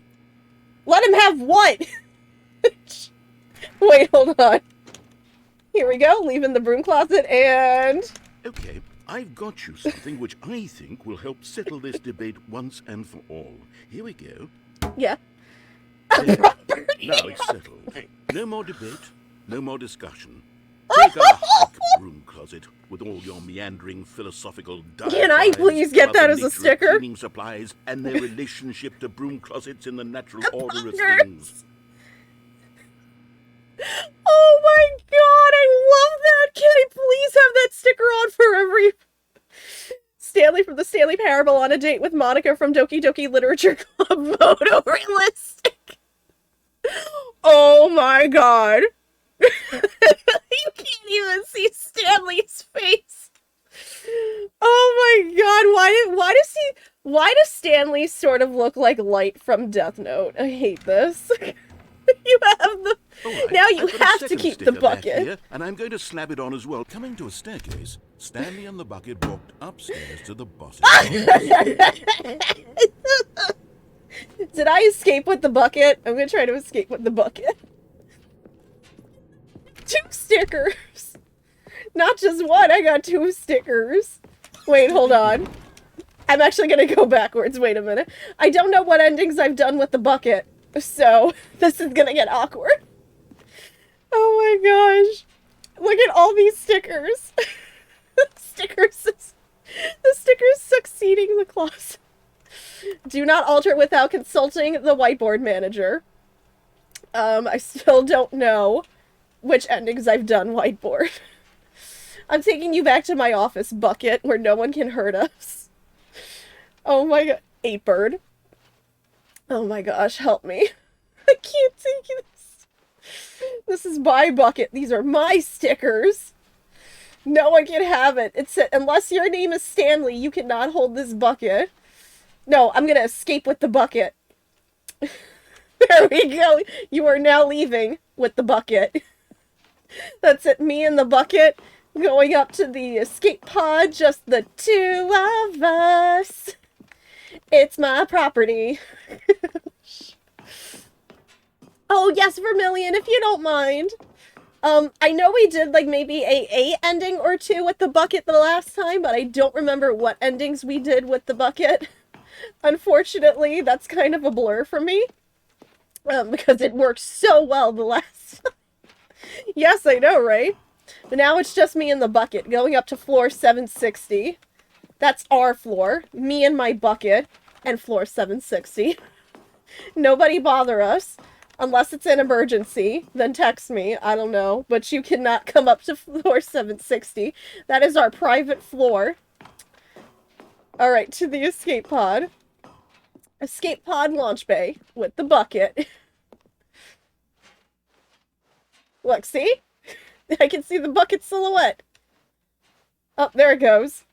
Let him have what? Wait, hold on. Here we go, leaving the broom closet and... Okay, I've got you something which I think will help settle this debate once and for all. Here we go. Yeah. There. Now it's settled. No more debate, no more discussion. Take our hike broom closet with all your meandering philosophical diatribes. Can I please get about that the as a nature of sticker? Cleaning supplies and their relationship to broom closets in the natural order of Buggers. things. Oh my god, I love that! Can I please have that sticker on for every... Stanley from the Stanley Parable on a date with Monica from Doki Doki Literature Club photorealistic. Oh my god. You can't even see Stanley's face. Oh my god, why does Stanley sort of look like Light from Death Note? I hate this. You have the... Right, now you I've got a have to second keep the sticker back bucket. here, and I'm going to slap it on as well. Coming to a staircase, Stanley and the bucket walked upstairs to the bottom. Did I escape with the bucket? I'm gonna try to escape with the bucket. 2 stickers! Not just one, I got 2 stickers. Wait, hold on. I'm actually gonna go backwards, wait a minute. I don't know what endings I've done with the bucket, so this is gonna get awkward. Oh my gosh. Look at all these stickers. The stickers succeeding the closet. Do not alter without consulting the whiteboard manager. I still don't know which endings I've done whiteboard. I'm taking you back to my office, bucket, where no one can hurt us. Oh my god. 8-bird. Oh my gosh, help me. I can't take this. This is my bucket. These are my stickers. No one can have it. It said, unless your name is Stanley, you cannot hold this bucket. No, I'm gonna escape with the bucket. There we go. You are now leaving with the bucket. That's it. Me and the bucket going up to the escape pod. Just the 2 of us. It's my property. Oh, yes, Vermilion, if you don't mind. I know we did, like, maybe a ending or 2 with the bucket the last time, but I don't remember what endings we did with the bucket. Unfortunately, that's kind of a blur for me. Because it worked so well the last time. Yes, I know, right? But now it's just me and the bucket, going up to floor 760. That's our floor. Me and my bucket, and floor 760. Nobody bother us. Unless it's an emergency, then text me. I don't know. But you cannot come up to floor 760. That is our private floor. Alright, to the escape pod. Escape pod launch bay with the bucket. Look, see? I can see the bucket silhouette. Oh, there it goes.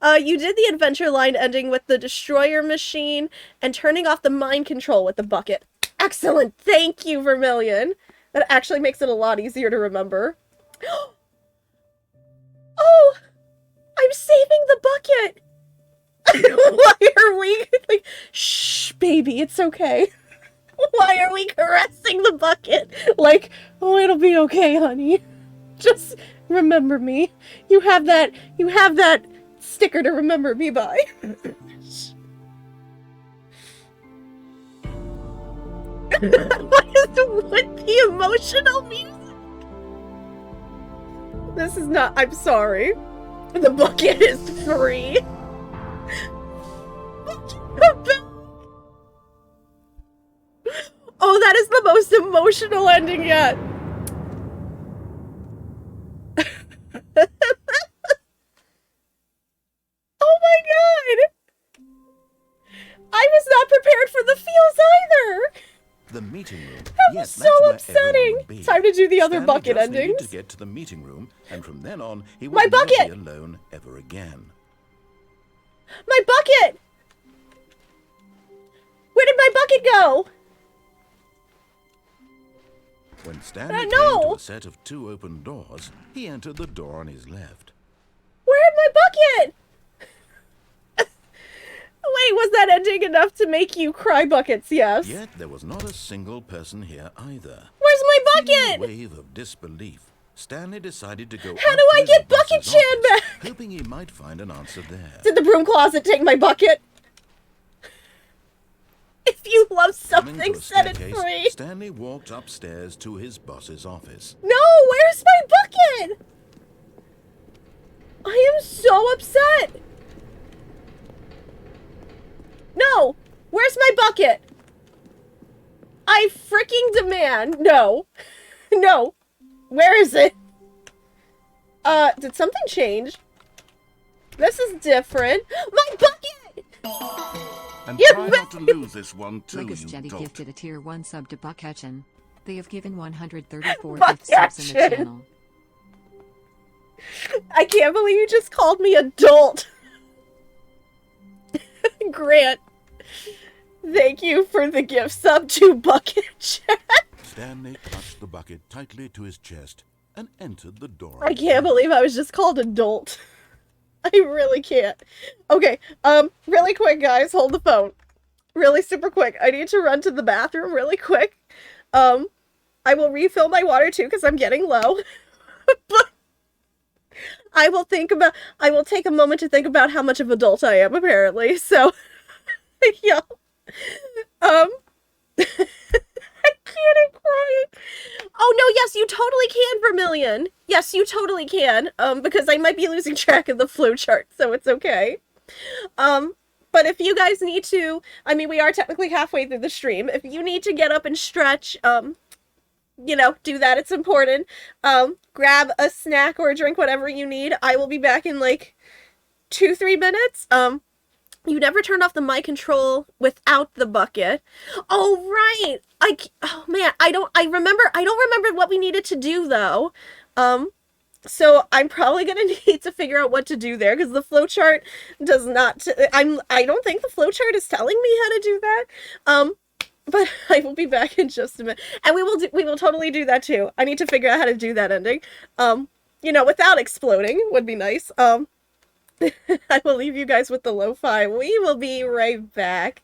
You did the adventure line ending with the destroyer machine and turning off the mind control with the bucket. Excellent! Thank you, Vermilion! That actually makes it a lot easier to remember. Oh! I'm saving the bucket! Why are we... like, shh, baby, it's okay. Why are we caressing the bucket? Like, oh, it'll be okay, honey. Just remember me. You have that sticker to remember me by. What is with the emotional music? This is not... I'm sorry. The bucket is free. Oh, that is the most emotional ending yet. Oh my god! I was not prepared for the feels either! The meeting room. That Yes, was that's so where upsetting! everyone would be. Time to do the other Stanley bucket just needed endings. to get to the meeting room, and from then on, he My would never bucket! be alone ever again. My bucket! Where did my bucket go? When Stanley no. came to a set of 2 open doors, he entered the door on his left. Where'd my bucket? Wait, was that ending enough to make you cry buckets? Yes. Yet there was not a single person here either. Where's my Feeling a bucket? wave of disbelief, Stanley decided to go How up do to I his get boss's Bucket Chan office, back? hoping he might find an answer there. Did the broom closet take my bucket? If you love Coming something, to a set it staircase, free. Stanley walked upstairs to his boss's office. No, where's my bucket? I am so upset. No, where's my bucket? I freaking demand. No. No. Where is it? Did something change? This is different. My bucket! And You try not to lose this one too, Lucas you Jetty dolt. gifted a tier 1 sub to Buck Hutchin. They have given 134 Buck gift subs in the Hutchin. channel. I can't believe you just called me adult. Grant. Thank you for the gift sub to Bucket Chat. Stanley clutched the bucket tightly to his chest and entered the door. I can't believe I was just called adult. I really can't. Okay, really quick, guys, hold the phone. Really super quick. I need to run to the bathroom really quick. I will refill my water too because I'm getting low. But I will take a moment to think about how much of adult I am apparently. So yeah. I can't, I'm crying. Oh no, yes, you totally can, Vermilion. Yes, you totally can. Because I might be losing track of the flowchart, so it's okay. But if you guys need to, I mean, we are technically halfway through the stream. If you need to get up and stretch, you know, do that. It's important. Grab a snack or a drink, whatever you need. I will be back in like 2-3 minutes. You never turned off the mic control without the bucket. Oh, right. Oh man, I don't remember what we needed to do though. So I'm probably going to need to figure out what to do there because the flowchart does not, I don't think the flowchart is telling me how to do that. But I will be back in just a minute. And we will totally do that too. I need to figure out how to do that ending. You know, without exploding would be nice. I will leave you guys with the lo-fi. We will be right back.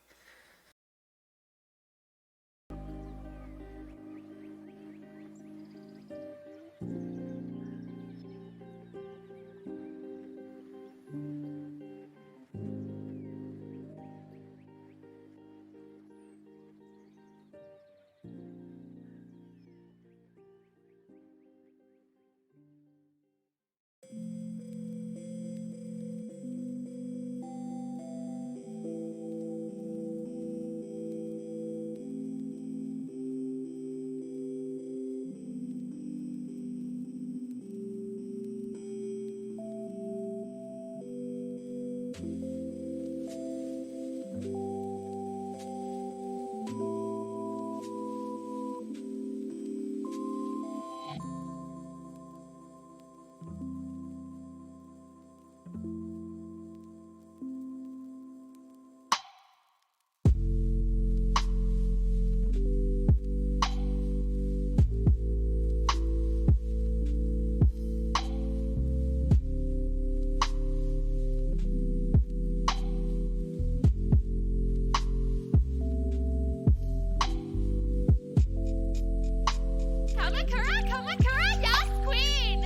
Kamakura, yes, queen!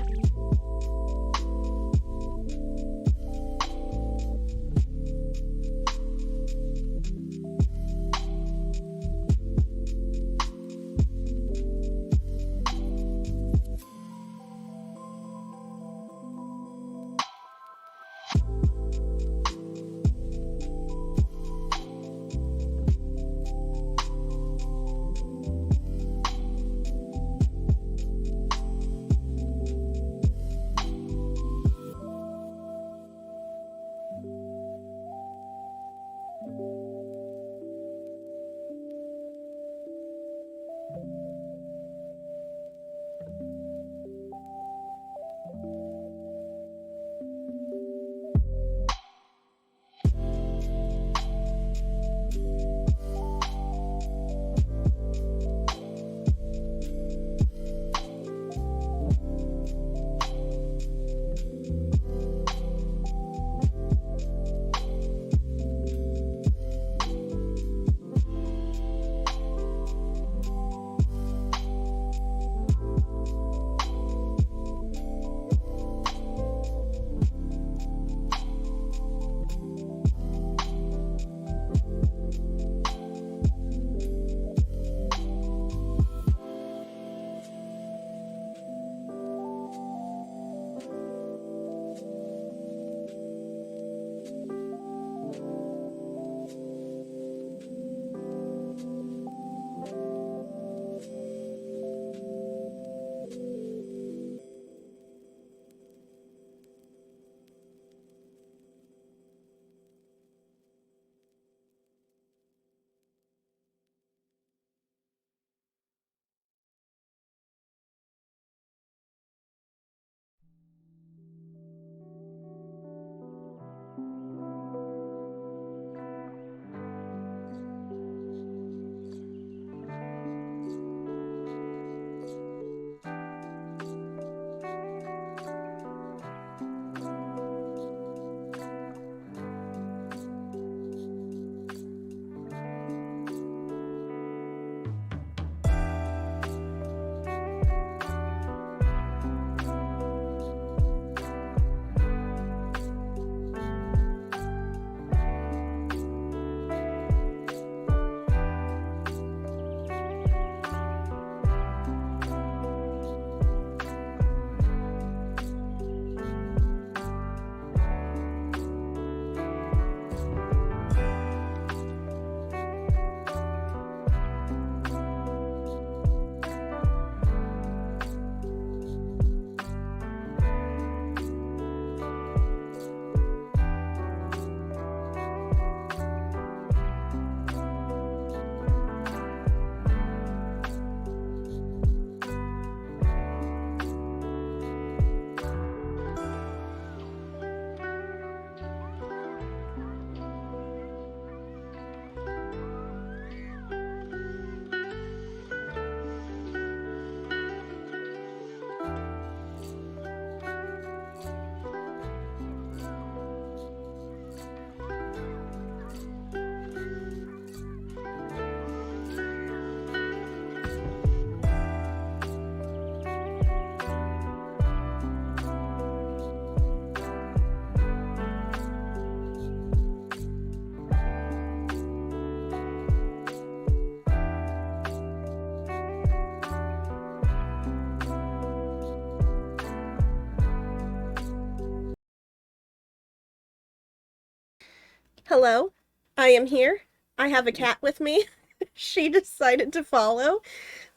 Hello, I am here. I have a cat with me. She decided to follow.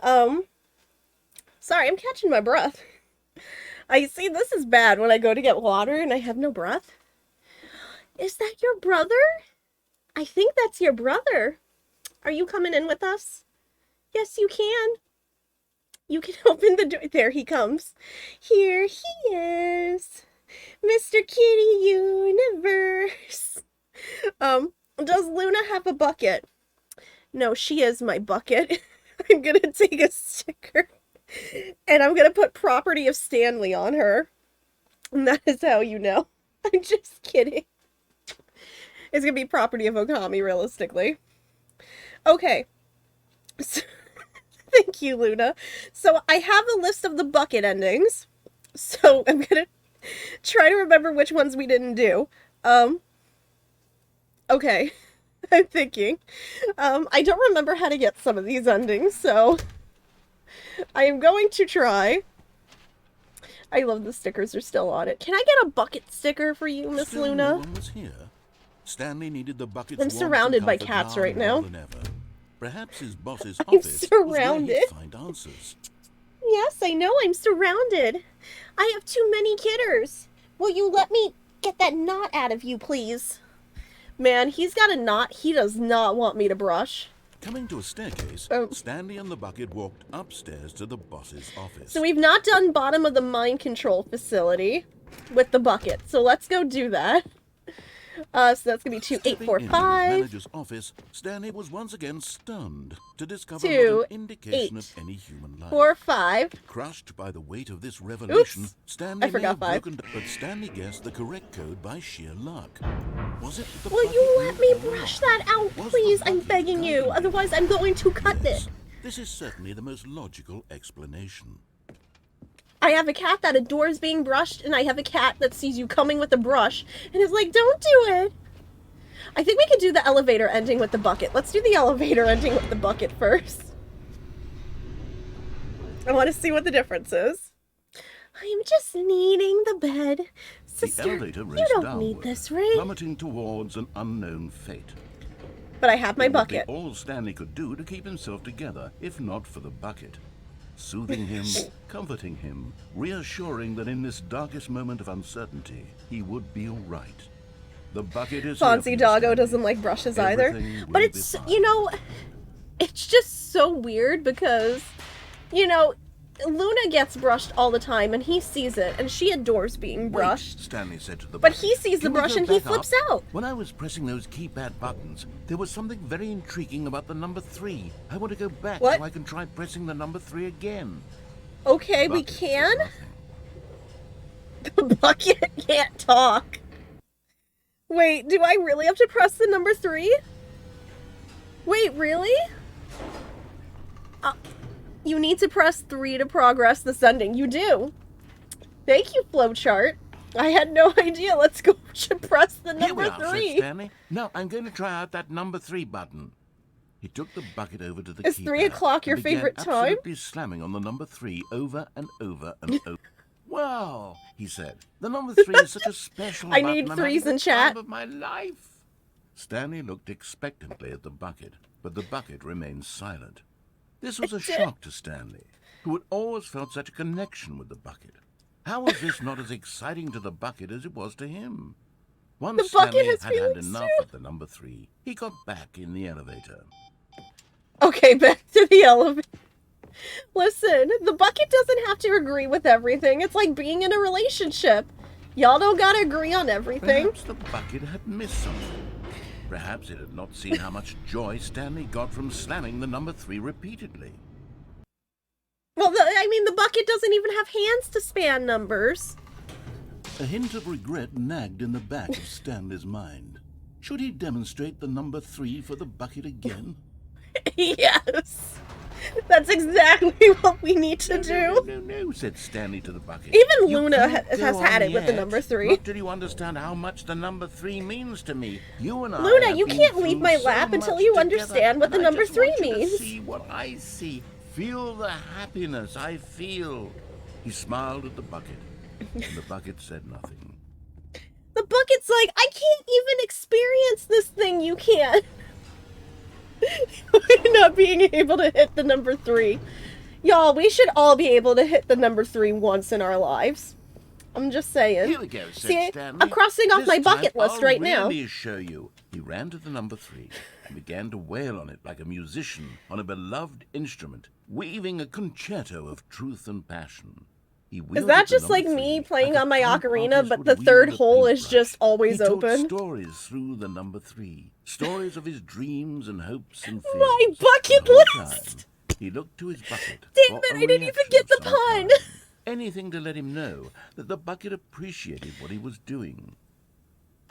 Sorry, I'm catching my breath. I see this is bad when I go to get water and I have no breath. Is that your brother? I think that's your brother. Are you coming in with us? Yes, you can. You can open the door. There he comes. Here he is. Mr. Kitty Universe. Does Luna have a bucket? No, she is my bucket. I'm gonna take a sticker and I'm gonna put property of Stanley on her. And that is how you know. I'm just kidding. It's gonna be property of Okami, realistically. Okay. So, thank you, Luna. So I have a list of the bucket endings. So I'm gonna try to remember which ones we didn't do. Okay. I'm thinking. I don't remember how to get some of these endings, so I am going to try. I love the stickers are still on it. Can I get a bucket sticker for you, Miss Still Luna? no one was here. Stanley needed the bucket's I'm warmth surrounded and by comfort cats now right more now. than ever. Perhaps his boss's I'm office surrounded. was where he'd find answers. Yes, I know I'm surrounded. I have too many kitters. Will you let me get that knot out of you, please? Man, he's got a knot he does not want me to brush. Coming to a staircase, Oh. Stanley and the bucket walked upstairs to the boss's office. So we've not done bottom of the mind control facility with the bucket. So let's go do that. So that's gonna be Stepping into the 2845. manager's office, Stanley was once again stunned to discover not 2, an indication 8, of any human life. 45. Crushed by the weight of this revelation, Oops, Stanley I may forgot have 5. broken, but Stanley guessed the correct code by sheer luck. Was it the Will bucket you knew let me all brush along? that out, Was the please? I'm bucket begging you. guiding Otherwise, I'm going to cut Yes, it. this is certainly the most logical explanation. I have a cat that adores being brushed, and I have a cat that sees you coming with a brush and is like, don't do it. I think we could do the elevator ending with the bucket. Let's do the elevator ending with the bucket first. I want to see what the difference is. I'm just needing the bed. Sister, The elevator you raced don't downward, need this, right? plummeting towards an unknown fate. But I have my It would be bucket. all Stanley could do to keep himself together, if not for the bucket. Soothing him, comforting him, reassuring that in this darkest moment of uncertainty, he would be all right. The bucket is here for Fonzie you, Doggo Stanley. doesn't like brushes either. Everything But will it's, be fine. you know, it's just so weird because, you know, Luna gets brushed all the time and he sees it and she adores being Wait, brushed. Stanley said to the But bucket. he sees the Can we brush go and he back flips up? out. When I was pressing those keypad buttons, there was something very intriguing about the number 3. I want to go back What? so I can try pressing the number 3 again. Okay, we Bucket said can? nothing. The bucket can't talk. Wait, do I really have to press the number 3? Wait, really? You need to press 3 to progress the sending. You do. Thank you, flowchart. I had no idea. Let's go to press the Here number we are, said 3. Stanley. Now I'm going to try out that number 3 button. He took the bucket over to the Is keypad 3 o'clock your and began favorite time? absolutely slamming on the number 3 over and over and over. Wow, he said. The number 3 is such a special I button. need I'm threes having in the chat. time of my life. Stanley looked expectantly at the bucket, but the bucket remained silent. This was a shock to Stanley, who had always felt such a connection with the bucket. How was this not as exciting to the bucket as it was to him? Once The bucket Stanley has had had feelings enough too. of the number 3, he got back in the elevator. Okay, back to the elevator. Listen, the bucket doesn't have to agree with everything. It's like being in a relationship. Y'all don't gotta agree on everything. Perhaps the bucket had missed something. Perhaps it had not seen how much joy Stanley got from slamming the number 3 repeatedly. Well, the bucket doesn't even have hands to span numbers. A hint of regret nagged in the back of Stanley's mind. Should he demonstrate the number 3 for the bucket again? Yes. That's exactly what we need to do. No, said Stanley to the bucket. Even You Luna can't has go had on it with the yet. number 3. Not till you understand how much the number 3 means to me. You and I Luna, have you been can't leave through my so lap until much you together, understand what the and I number just 3 want you to means. see what I see. Feel the happiness I feel. He smiled at the bucket, and the bucket said nothing. The bucket It's like, I can't even experience this thing you can't. Not being able to hit the number 3. Y'all, we should all be able to hit the number 3 once in our lives. I'm just saying. Here we go, said See, Stanley. I'm crossing off This my bucket time list right I'll now. really show you. He ran to the number 3 and began to wail on it like a musician on a beloved instrument, weaving a concerto of truth and passion. He Is wielded that the just number like 3 me playing like a on my fine ocarina, artist but would the wield third a hole is paintbrush? just always he told open? stories through the number 3, stories of his dreams and hopes and fears. My bucket The whole list! time, he looked to his bucket. Damn for it, a I didn't even reaction get of the some pun! kind. Anything to let him know that the bucket appreciated what he was doing.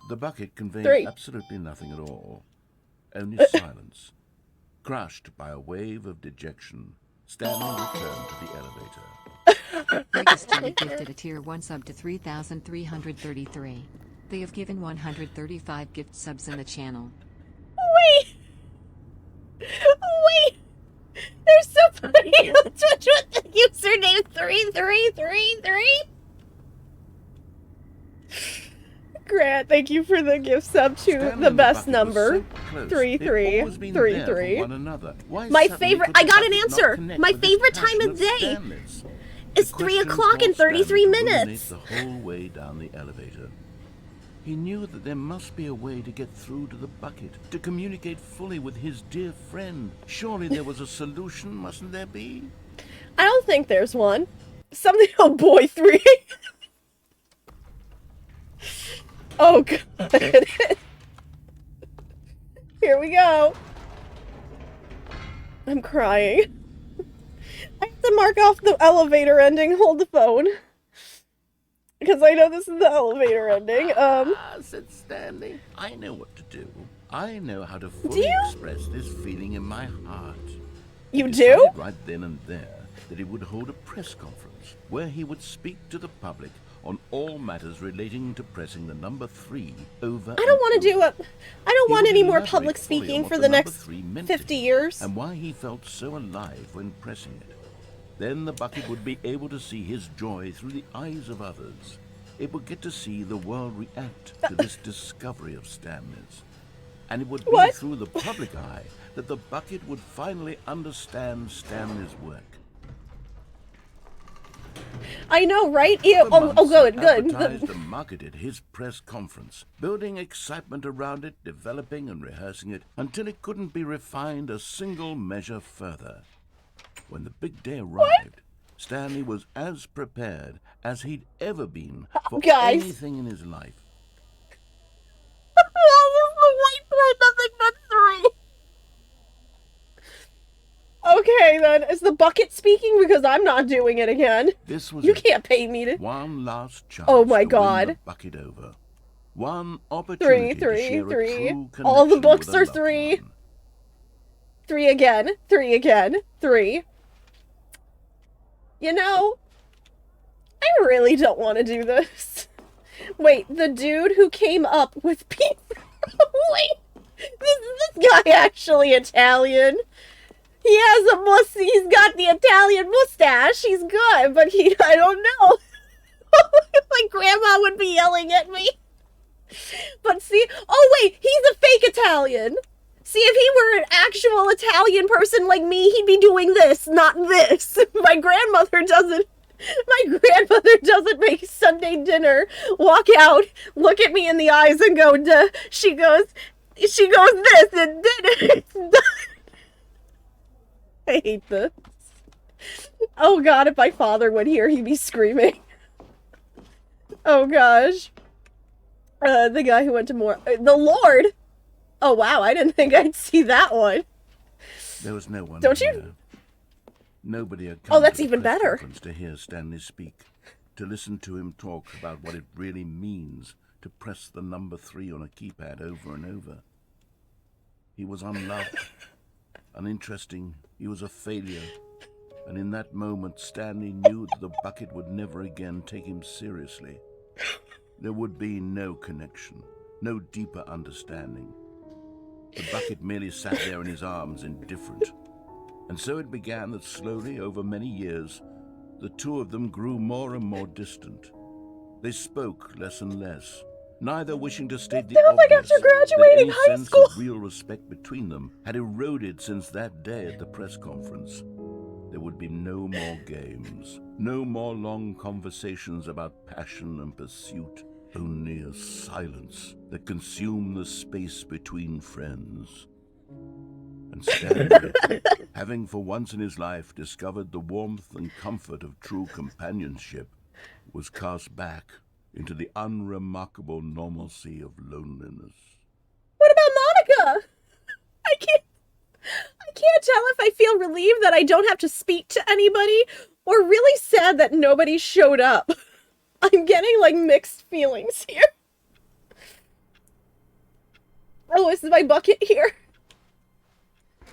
The bucket conveyed 3. absolutely nothing at all. Only silence. Crushed by a wave of dejection, Stanley returned to the elevator. Vegas Jenny gifted a tier 1 sub to 3,333. They have given 135 gift subs in the channel. Wait! Wait! They're so funny on Twitch with the username 3333. Grant, thank you for the gift sub to Stanley the and best bucket were number. so close. 3333. They'd always been there for one another. Why My suddenly favorite- could I the got an bucket not answer. connect My with this favorite time passion of day. Stanley's? It's The 3 question o'clock and caused Stanley 33 to ruminate minutes. the whole way down the elevator. He knew that there must be a way to get through to the bucket, to communicate fully with his dear friend. Surely there was a solution, mustn't there be? I don't think there's one. Something, oh boy, 3. Oh god. Here we go. I'm crying. I have to mark off the elevator ending. Hold the phone. Because I know this is the elevator ending. Said Stanley. I know what to do. I know how to Do fully you? express this feeling in my heart. You He do? decided right then and there that he would hold a press conference where he would speak to the public on all matters relating to pressing the number 3 over. I don't want to do a... I don't want any more public fully speaking on what for the the number next 3 meant 50 to him, years. and why he felt so alive when pressing it. Then the bucket would be able to see his joy through the eyes of others. It would get to see the world react to this discovery of Stanley's. And it would be What? through the public eye that the bucket would finally understand Stanley's work. I know, right? Ew. For Oh, months, good, he good. advertised and marketed his press conference, building excitement around it, developing and rehearsing it, until it couldn't be refined a single measure further. When the big day arrived, Stanley was as prepared as he'd ever been for Guys. anything in his life. That was the white boy, nothing but 3. Okay, then. Is the bucket speaking? Because I'm not doing it again. This was You it. can't pay me to... One last chance Oh my to God. win the bucket over. One opportunity to share a 3. true All the connection books with a are loved 3. one. 3 again. 3 again. 3. You know, I really don't want to do this. Wait, the dude who came up with pizza... Wait, this guy actually Italian? He has a he's got the Italian mustache. He's good, but I don't know. My grandma would be yelling at me. But see, oh wait, he's a fake Italian. See, if he were an actual Italian person like me, he'd be doing this, not this. My grandmother doesn't make Sunday dinner, walk out, look at me in the eyes and go, duh. She goes this and dinner. It's done. I hate this. Oh god, if my father would hear, he'd be screaming. Oh gosh. The guy who went to the Lord. Oh wow, I didn't think I'd see that one. There was no one Don't you- there. Nobody had Oh, come that's to the even press better. conference to hear Stanley speak, to listen to him talk about what it really means to press the number 3 on a keypad over and over. He was unloved, uninteresting, he was a failure, and in that moment Stanley knew that the bucket would never again take him seriously. There would be no connection, no deeper understanding. The bucket merely sat there in his arms, indifferent. And so it began that slowly, over many years, the two of them grew more and more distant. They spoke less and less, neither wishing to state the Sounds like obvious, after that graduating any high sense school. of real respect between them had eroded since that day at the press conference. There would be no more games, no more long conversations about passion and pursuit, only a silence that consumed the space between friends. And Stanley, having for once in his life discovered the warmth and comfort of true companionship, was cast back into the unremarkable normalcy of loneliness. What about Monica? I can't tell if I feel relieved that I don't have to speak to anybody or really sad that nobody showed up. I'm getting like mixed feelings here. Oh, is my bucket here?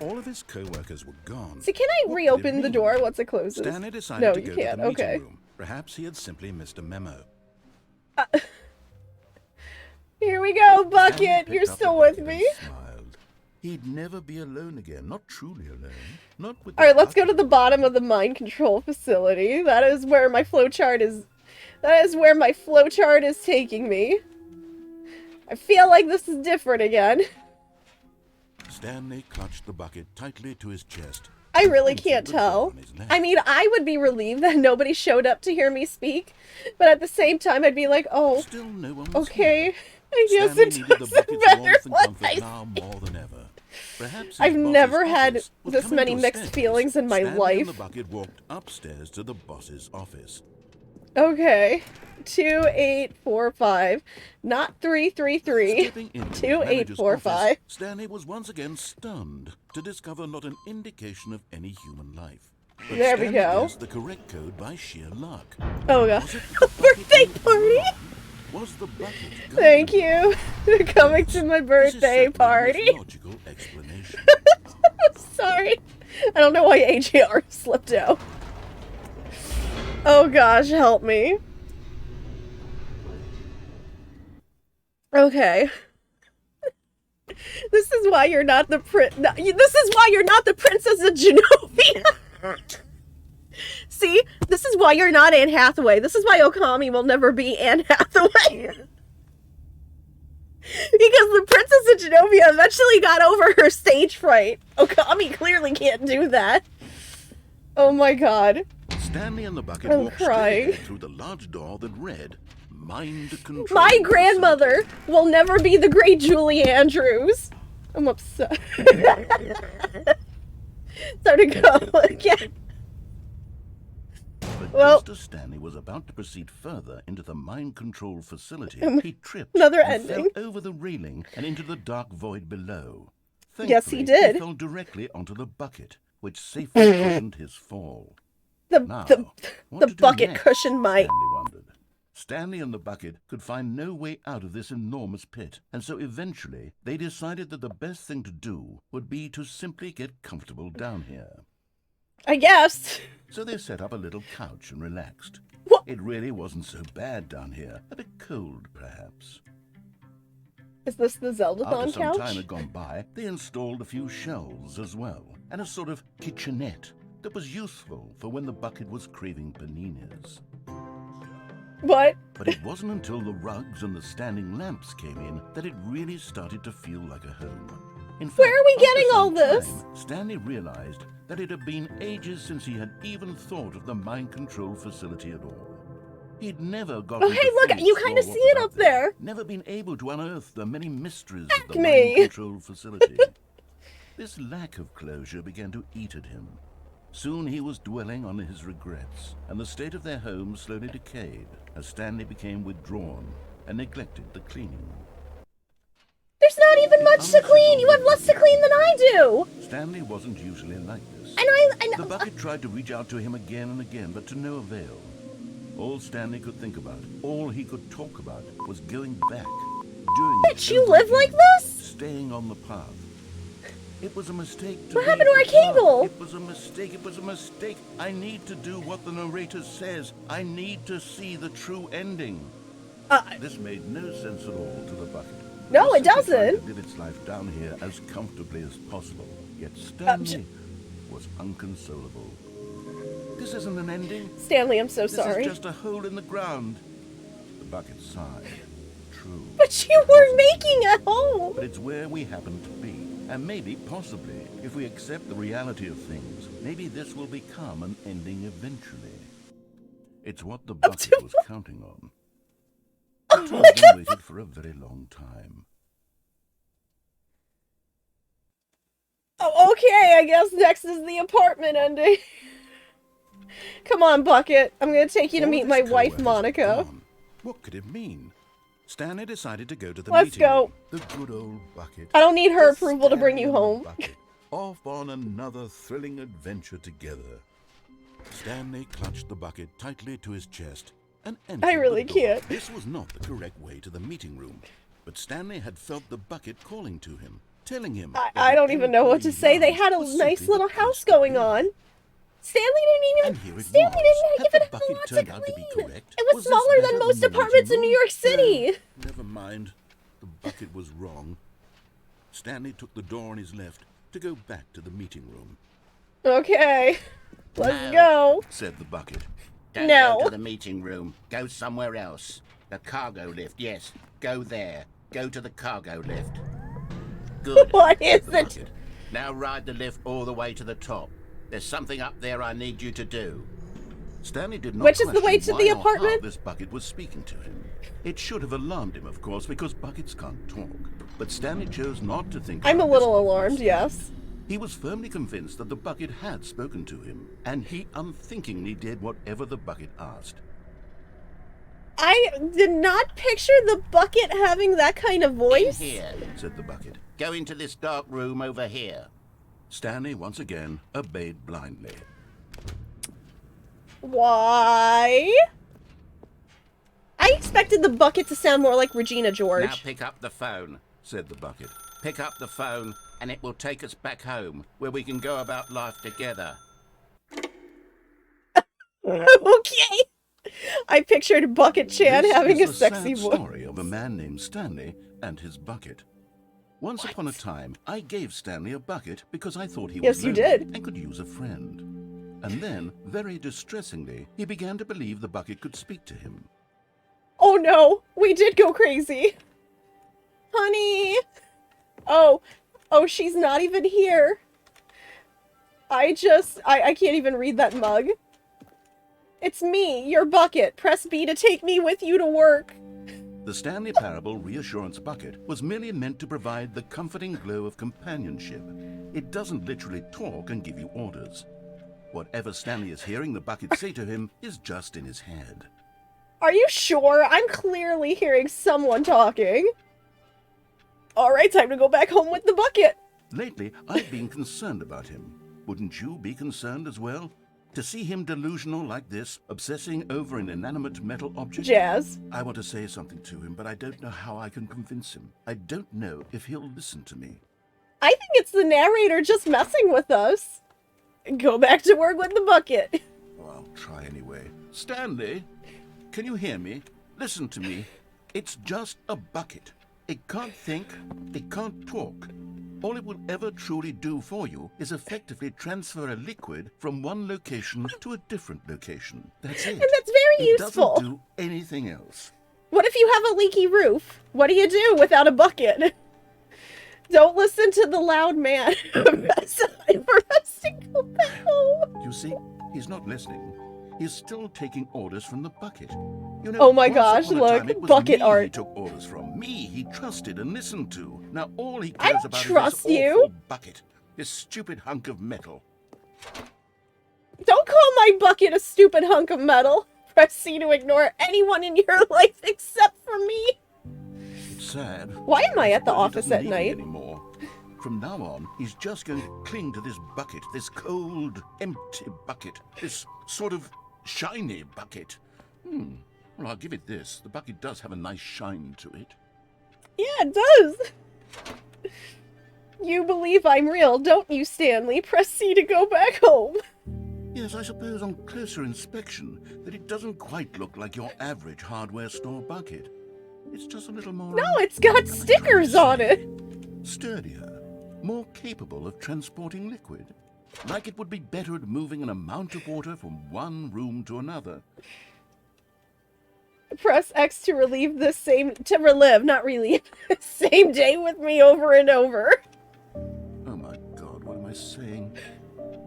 All of his co-workers were gone. So can I What reopen did it the mean? door once it closes? Stanley decided No, to you go can't. to the meeting Okay. room. Perhaps he had simply missed a memo. Here we go, Stanley Bucket. picked You're up the still with bucket me. and smiled. He'd never be alone again, not truly alone. Not with All right, let's go to bucket. the bottom of the mind control facility. That is where my flowchart is. That is where my flowchart is taking me. I feel like this is different again. Stanley clutched the bucket tightly to his chest. I really and pointed can't the door tell. on his lap. I mean, I would be relieved that nobody showed up to hear me speak, but at the same time, I'd be like, oh, Still no one was okay. here. I guess Stanley it needed the doesn't bucket's matter warmth and what comfort I now more than ever. Perhaps his I've boss's never had office was this coming many to a mixed staircase. feelings in my Stanley life. and the bucket walked upstairs to the boss's office. Okay. 2845. Not 333. Stepping into the manager's 2845. office, Stanley was once again stunned to discover not an indication of any human life. But There we Stanley go. guessed the correct code by sheer luck. Oh god. Was it the Birthday bucket party? Was the bucket Thank gone? you for coming to my This is birthday certainly the party. most logical explanation. Sorry. I don't know why AJR slipped out. Oh gosh, help me. Okay. This is why you're not the this is why you're not the Princess of Genovia. See? This is why you're not Anne Hathaway. This is why Okami will never be Anne Hathaway. Because the Princess of Genovia eventually got over her stage fright. Okami clearly can't do that. Oh my god. Stanley and the bucket I'm walked crying. straight ahead through the large door that read, Mind Control. My grandmother will never be the great Julie Andrews. I'm upset. Time to go again. But Well- just as Stanley was about to proceed further into the mind control facility, he tripped Another and ending. fell over the railing and into the dark void below. Yes, he Thankfully, did. He fell directly onto the bucket, which safely cushioned his fall. Now, what The to do bucket next, cushioned my... Stanley wondered. Stanley and the bucket could find no way out of this enormous pit, and so eventually they decided that the best thing to do would be to simply get comfortable down here. I guess. So they set up a little couch and relaxed. What? It really wasn't so bad down here. A bit cold, perhaps. Is this the After Zeldathon some couch? time had gone by, they installed a few shelves as well, and a sort of kitchenette that was useful for when the bucket was craving paninis. What? But it wasn't until the rugs and the standing lamps came in that it really started to feel like a home. In fact, Where are we after getting some all this? time, Stanley realized that it had been ages since he had even thought of the mind control facility at all. He'd never got. Oh, hey, look, you kind of see it up there. Never been able to unearth the many mysteries of the Acme. mind control facility. This lack of closure began to eat at him. Soon he was dwelling on his regrets, and the state of their home slowly decayed as Stanley became withdrawn and neglected the cleaning. There's not even much to clean. You have less to clean than I do. Stanley wasn't usually like this. And I The know. bucket tried to reach out to him again and again, but to no avail. All Stanley could think about, all he could talk about, was going back, doing it Bitch, you over live again, like this? staying on the path. It was a mistake to What happened leave to our the path. cable? It was a mistake, it was a mistake. I need to do what the narrator says. I need to see the true ending. This made no sense at all to the bucket. No, was it simply trying doesn't. to live its life down here as comfortably as possible. Yet Stanley was unconsolable. This isn't an ending. Stanley, I'm so This sorry. is just a hole in the ground. The bucket sighed. true. But you were making a home! But it's where we happen to be. And maybe, possibly, if we accept the reality of things, maybe this will become an ending eventually. It's what the bucket was counting on. The two of them waited for a very long time. Oh, okay, I guess next is the apartment ending. Come on, Bucket. I'm gonna take you to All meet this my co-work wife, has Monica. gone. What could it mean? Stanley decided to go to the Let's meeting go. room. The good old Bucket. I don't need her Just approval to bring you Stanley and home. the Bucket, off on another thrilling adventure together. Stanley clutched the bucket tightly to his chest and entered I really the door. can't. This was not the correct way to the meeting room, but Stanley had felt the bucket calling to him, telling him that I the don't even know what to employee say. They lounge had a was nice simply little the place house to going be. on. Stanley And didn't here even. it Stanley was. didn't Had give the it bucket a lot to turned out to be clean. correct? It was Was this smaller than better most the apartments in meeting New room? York City. Never mind. The bucket was wrong. Stanley took the door on his left to go back to the meeting room. Okay, let's No. go. Said the bucket. Don't No. go to the meeting room. Go somewhere else. The cargo lift, yes. Go there. Go to the cargo lift. Good. What is said the it? bucket. Now ride the lift all the way to the top. There's something up there I need you to do. Stanley did not Which is the way question to the why or how apartment? this bucket was speaking to him. It should have alarmed him, of course, because buckets can't talk. But Stanley chose not to think I'm a about little this alarmed, obvious yes. He was firmly convinced that the bucket had spoken to him, and he unthinkingly did whatever the bucket asked. I did not picture the bucket having that kind of In voice. here. Said the bucket. Go into this dark room over here. Stanley once again obeyed blindly. Why? I expected the bucket to sound more like Regina Now George. pick up the phone. Said the bucket. Pick up the phone and it will take us back home where we can go about life together. Okay. I pictured Bucket Chan This having a is the sexy sad voice. story of a man named Stanley and his bucket. Once upon a time, I gave Stanley a bucket because I thought he Yes, was you lonely did. and could use a friend. And then, very distressingly, he began to believe the bucket could speak to him. Oh no, we did go crazy. Honey. Oh, she's not even here. I can't even read that mug. It's me, your bucket. Press B to take me with you to work. The Stanley Parable Reassurance Bucket was merely meant to provide the comforting glow of companionship. It doesn't literally talk and give you orders. Whatever Stanley is hearing the bucket say to him is just in his head. Are you sure? I'm clearly hearing someone talking. Alright, time to go back home with the bucket. Lately, I've been concerned about him. Wouldn't you be concerned as well? To see him delusional like this, obsessing over an inanimate metal object? Jazz. I want to say something to him, but I don't know how I can convince him. I don't know if he'll listen to me. I think it's the narrator just messing with us. Go back to work with the bucket. Oh, I'll try anyway. Stanley, can you hear me? Listen to me. It's just a bucket. It can't think, it can't talk. All it will ever truly do for you is effectively transfer a liquid from one location to a different location. That's it. And that's very it useful. doesn't do anything else. What if you have a leaky roof? What do you do without a bucket? Don't listen to the loud man. It's time for us to go back home. You see, he's not listening. He's still taking orders from the bucket. You know, Oh my once gosh, upon a look, time, it was bucket me art. he took orders from. Me he trusted and listened to. Now all he I cares don't about trust is this you. awful bucket. This stupid hunk of metal. Don't call my bucket a stupid hunk of metal. Press C to ignore anyone in your life except for me. It's sad. Why am I at the Well, he office doesn't at need me night? anymore. From now on, he's just going to cling to this bucket, this cold, empty bucket, this sort of shiny bucket. Well, I'll give it this. The bucket does have a nice shine to it. Yeah, it does. You believe I'm real, don't you, Stanley? Press C to go back home. Yes, I suppose on closer inspection that it doesn't quite look like your average hardware store bucket. It's just a little more... No, it's got stickers on it. Sturdier, more capable of transporting liquid. Like it would be better at moving an amount of water from one room to another. Press X to relive, not relive, same day with me over and over. Oh my God, what am I saying?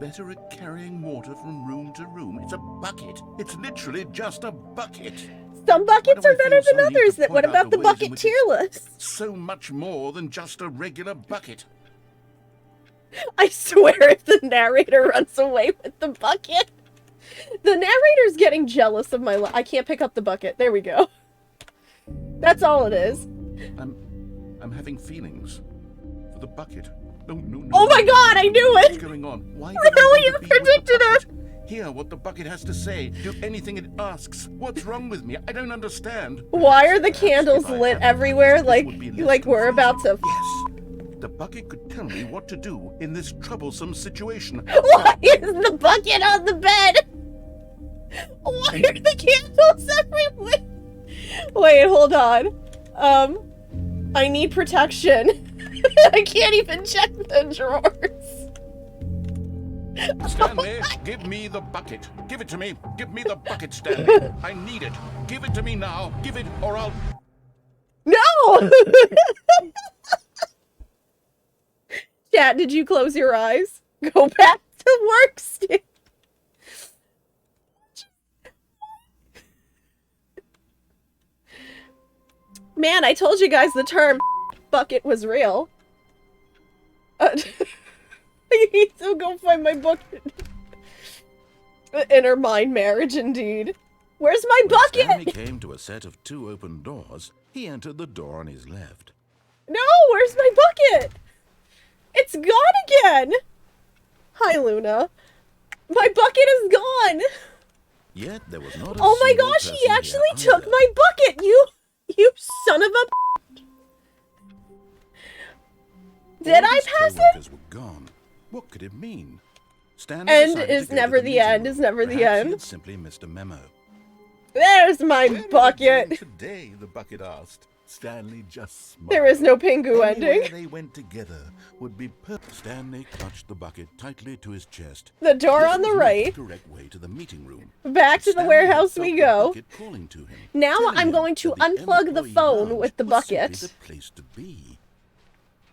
Better at carrying water from room to room. It's a bucket. It's literally just a bucket. Some buckets Why are do I better feel than some need others. to What point out about the the ways in bucket which tier list? So much more than just a regular bucket. I swear if the narrator runs away with the bucket. The narrator's getting jealous of my I can't pick up the bucket. There we go. That's all it is. I'm having feelings for the bucket. No. Oh my God, I knew it! What's going on? Why Really, you predicted it! Hear what the bucket has to say. Do anything it asks. What's wrong with me? I don't understand. Why are the Perhaps candles if I lit had everywhere? this would be less Like we're about to. Yes. The bucket could tell me what to do in this troublesome situation. Why is the bucket on the bed? Why are the candles everywhere? Wait, hold on. I need protection. I can't even check the drawers. Stanley, give me the bucket. Give it to me. Give me the bucket, Stanley. I need it. Give it to me now. Give it, or I'll... No! Chat, did you close your eyes? Go back to work, Steve. Man, I told you guys the term bucket was real. I need to go find my bucket. Inner mind marriage, indeed. Where's my When Stanley bucket? came to a set of 2 open doors, he entered the door on his left. No, where's my bucket? It's gone again. Hi, Luna. My bucket is gone. Yet there was not a Oh my single gosh, he person actually here took either. my bucket. You son of a. Did All I his pass it? co-workers were gone. What could it mean? Stanley End decided is to go never to the meeting end, room. is never the Perhaps he end. had simply missed a memo. There's my Where are we bucket. going today? The bucket asked. Stanley just smiled. There is no Pingu Anywhere ending. they went together would be perfect. Stanley clutched the bucket tightly to his chest. The door This on the was not right. correct way to the meeting room. Back to the Stanley warehouse felt we the go. bucket calling to him, Now telling I'm him going to that the unplug the employee phone lounge with the was simply bucket. the place to be.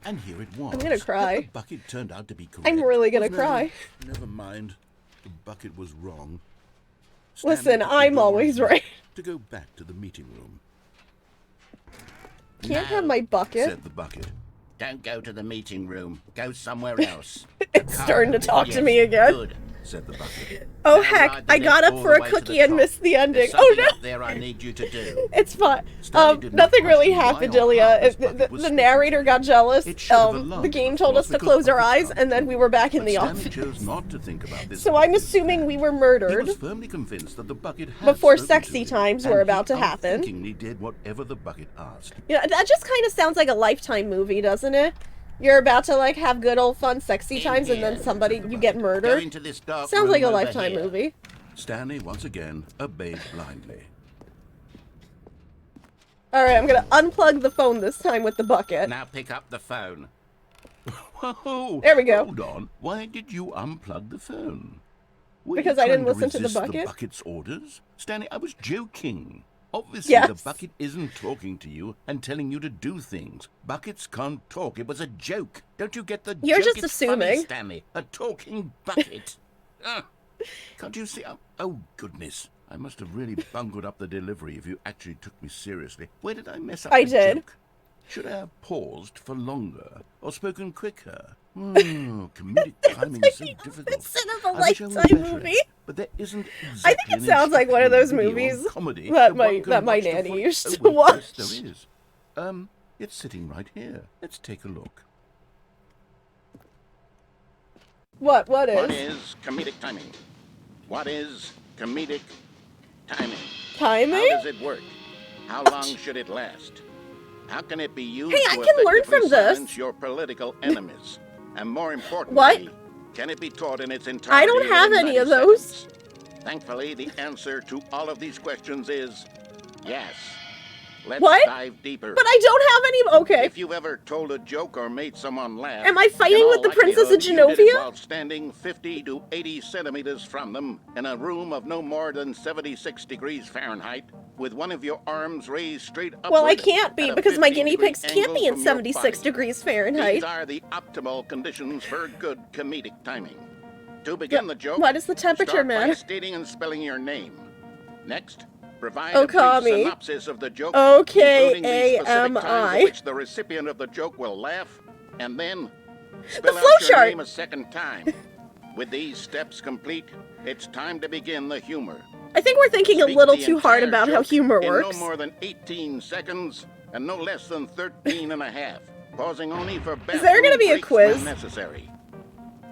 And here it was. I'm gonna cry. That the bucket turned out to be correct. I'm really gonna Was cry. Never mind. The bucket was wrong. Listen, Stanley took the I'm door on always his left right. To go back to the meeting room. Can't have my bucket. Said the bucket. Don't go to the meeting room. Go somewhere else. It's starting to talk to me again. Good. Said the bucket. Oh Now heck, ride the I got lift up all for the a way to the cookie and top. missed the ending. There's Oh something no! up there I need you to do. It's fine. Stanley did not Nothing really question why happened, or how Delia. this The bucket was narrator got jealous. It should have The alarmed game him, told of us to course, close our because eyes, bucket and then we were back in But the Stanley office. chose not to think about this. So I'm bucket. assuming we were He murdered was firmly convinced that the bucket had before spoken to sexy him, times and were he about to happen. unthinkingly did whatever the bucket asked. You know, that just kind of sounds like a Lifetime movie, doesn't it? You're about to like have good old fun sexy In times, and then here. somebody you get Go murdered. into this dark Sounds room like a over Lifetime here. movie. Stanley once again obeyed blindly. All right, I'm gonna unplug the phone this time with the bucket. Now pick up the phone. Whoa! There we go. Hold on. Why did you unplug the phone? Were Because you I didn't trying listen to the resist bucket? The bucket's orders? Stanley, I was joking. Obviously, Yes. the bucket isn't talking to you and telling you to do things. Buckets can't talk. It was a joke. Don't you get the You're joke? just It's funny, assuming. Stanley. A talking bucket. Can't you see? Oh, goodness. I must have really bungled up the delivery if you actually took me seriously. Where did I mess up I the did. joke? Should I have paused for longer or spoken quicker? Comedic timing is so difficult. Instead of a I wish I were Lifetime better at movie. it, but there isn't I think exactly it an sounds like one of those instructional video movies or comedy that one my- can that my watch to nanny follow- used Oh, to wait, watch. Yes, there is. It's sitting right here. Let's take a look. What What is? is comedic timing? What is comedic timing? Timing? How does it work? How long should it last? How can it be used Hey, I to can learn effectively from this. silence your political enemies? And more importantly, What? can it be taught in its entirety? I don't have within any of 90 those. seconds? Thankfully, the answer to all of these questions is yes. Let's What? dive deeper. But I don't have any. Okay. If you've ever told a joke or made someone laugh, Am I fighting in all with the Princess of likelihood, you did it Genovia? while standing 50 to 80 centimeters from them in a room of no more than 76 degrees Fahrenheit, with one of your arms raised straight upward. Well, I can't be at a because my 15 guinea degree pigs can't be angle in from your 76 body. degrees Fahrenheit. These are the optimal conditions for good comedic timing. To begin the joke, Why does the temperature start by matter? stating and spelling your name. Next, provide Oh, a brief Kami. synopsis of the joke, Okay, including the specific times AMI. at which the recipient of the joke will laugh, and then spell The out your flowchart. name a second time. With these steps complete, it's time to begin the humor. I think we're thinking a Speak little the too hard entire about how joke humor in works. no more than 18 seconds and no less than 13 and a half, pausing only for Is there gonna be a bathroom breaks quiz? when necessary.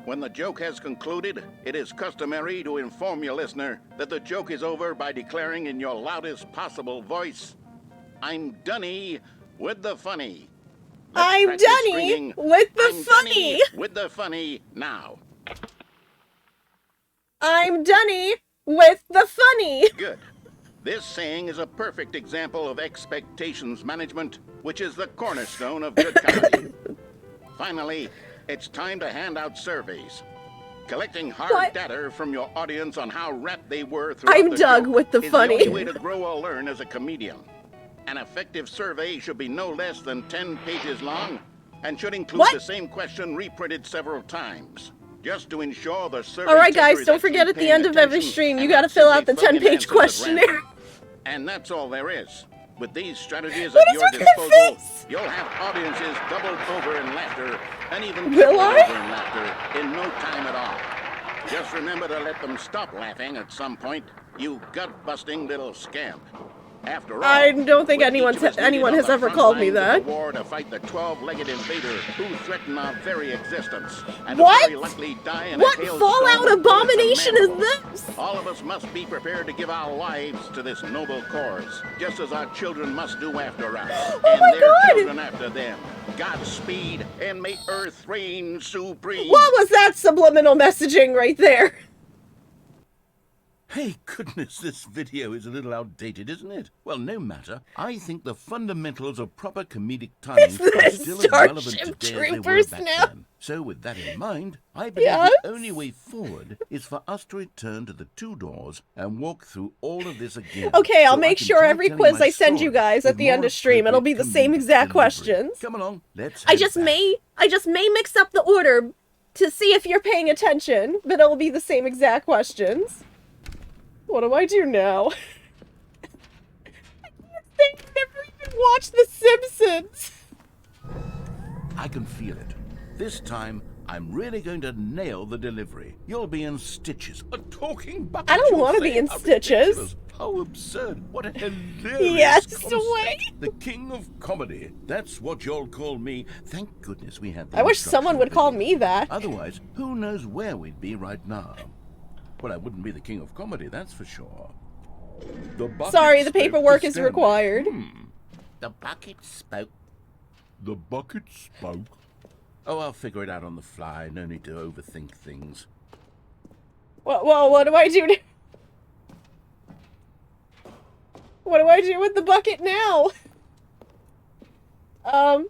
When the joke has concluded, it is customary to inform your listener that the joke is over by declaring in your loudest possible voice, "I'm Dunny with the funny." Let's I'm practice Dunny screaming, with the "I'm funny." Dunny with the funny now. I'm Dunny with the funny. Good. This saying is a perfect example of expectations management, which is the cornerstone of good comedy. Finally, it's time to hand out surveys. Collecting hard What? data from your audience on how rapt they were throughout I'm the Doug joke with the is funny. the only way to grow or learn as a comedian. An effective survey should be no less than 10 pages long and should include What? the same question reprinted several times. Just to ensure the survey All right, taker guys, is don't actually forget at the paying end of every attention stream, you and gotta not fill out the simply filling in 10-page answers at random. questionnaire. And that's all there is. With these strategies What at is your with your disposal, face? you'll have audiences doubled over in laughter and even Will tripled I? over in laughter in no time at all. Just remember to let them stop laughing at some point, you gut-busting little scamp. After all, I don't think with anyone each of us needed anyone on has the ever front called me lines of that. the war to fight the 12-legged invader who threatened our very existence and What? to very likely die in What a hailstorm Fallout of bullets and abomination is mandibles. this? All of us must be prepared to give our lives to this noble cause, just as our children must do after us, and my their God! children after them. Godspeed, and may Earth reign supreme. What was that subliminal messaging right there? Hey, goodness, this video is a little outdated, isn't it? Well, no matter. I think the fundamentals of proper comedic timing It's the are still as relevant Starship today as they were Troopers back now. then. So with that in mind, I believe Yes? the only way forward is for us to return to the two doors and walk through all of this again. Okay, I'll so make I can sure try every telling quiz my I send you story guys at with the end more of stream, it'll be the appropriate same exact comedic delivery. questions. Come along, let's I head just back. may mix up the order to see if you're paying attention, but it'll be the same exact questions. What do I do now? I can't think I've never even watched The Simpsons. I can feel it. This time, I'm really going to nail the delivery. You'll be in stitches. A talking bucket. I don't you'll wanna say. be in How stitches. ridiculous. How absurd. What a hilarious Yes, concept. wait. The king of comedy. That's what you'll call me. Thank goodness we had the I wish someone would call me that. Otherwise, who knows where we'd be right now. Well, I wouldn't be the king of comedy, that's for sure. The bucket Sorry, the spoke to paperwork is Stanley. required. The bucket spoke. The bucket spoke. Oh, I'll figure it out on the fly. No need to overthink things. Well, what do I do now? What do I do with the bucket now? I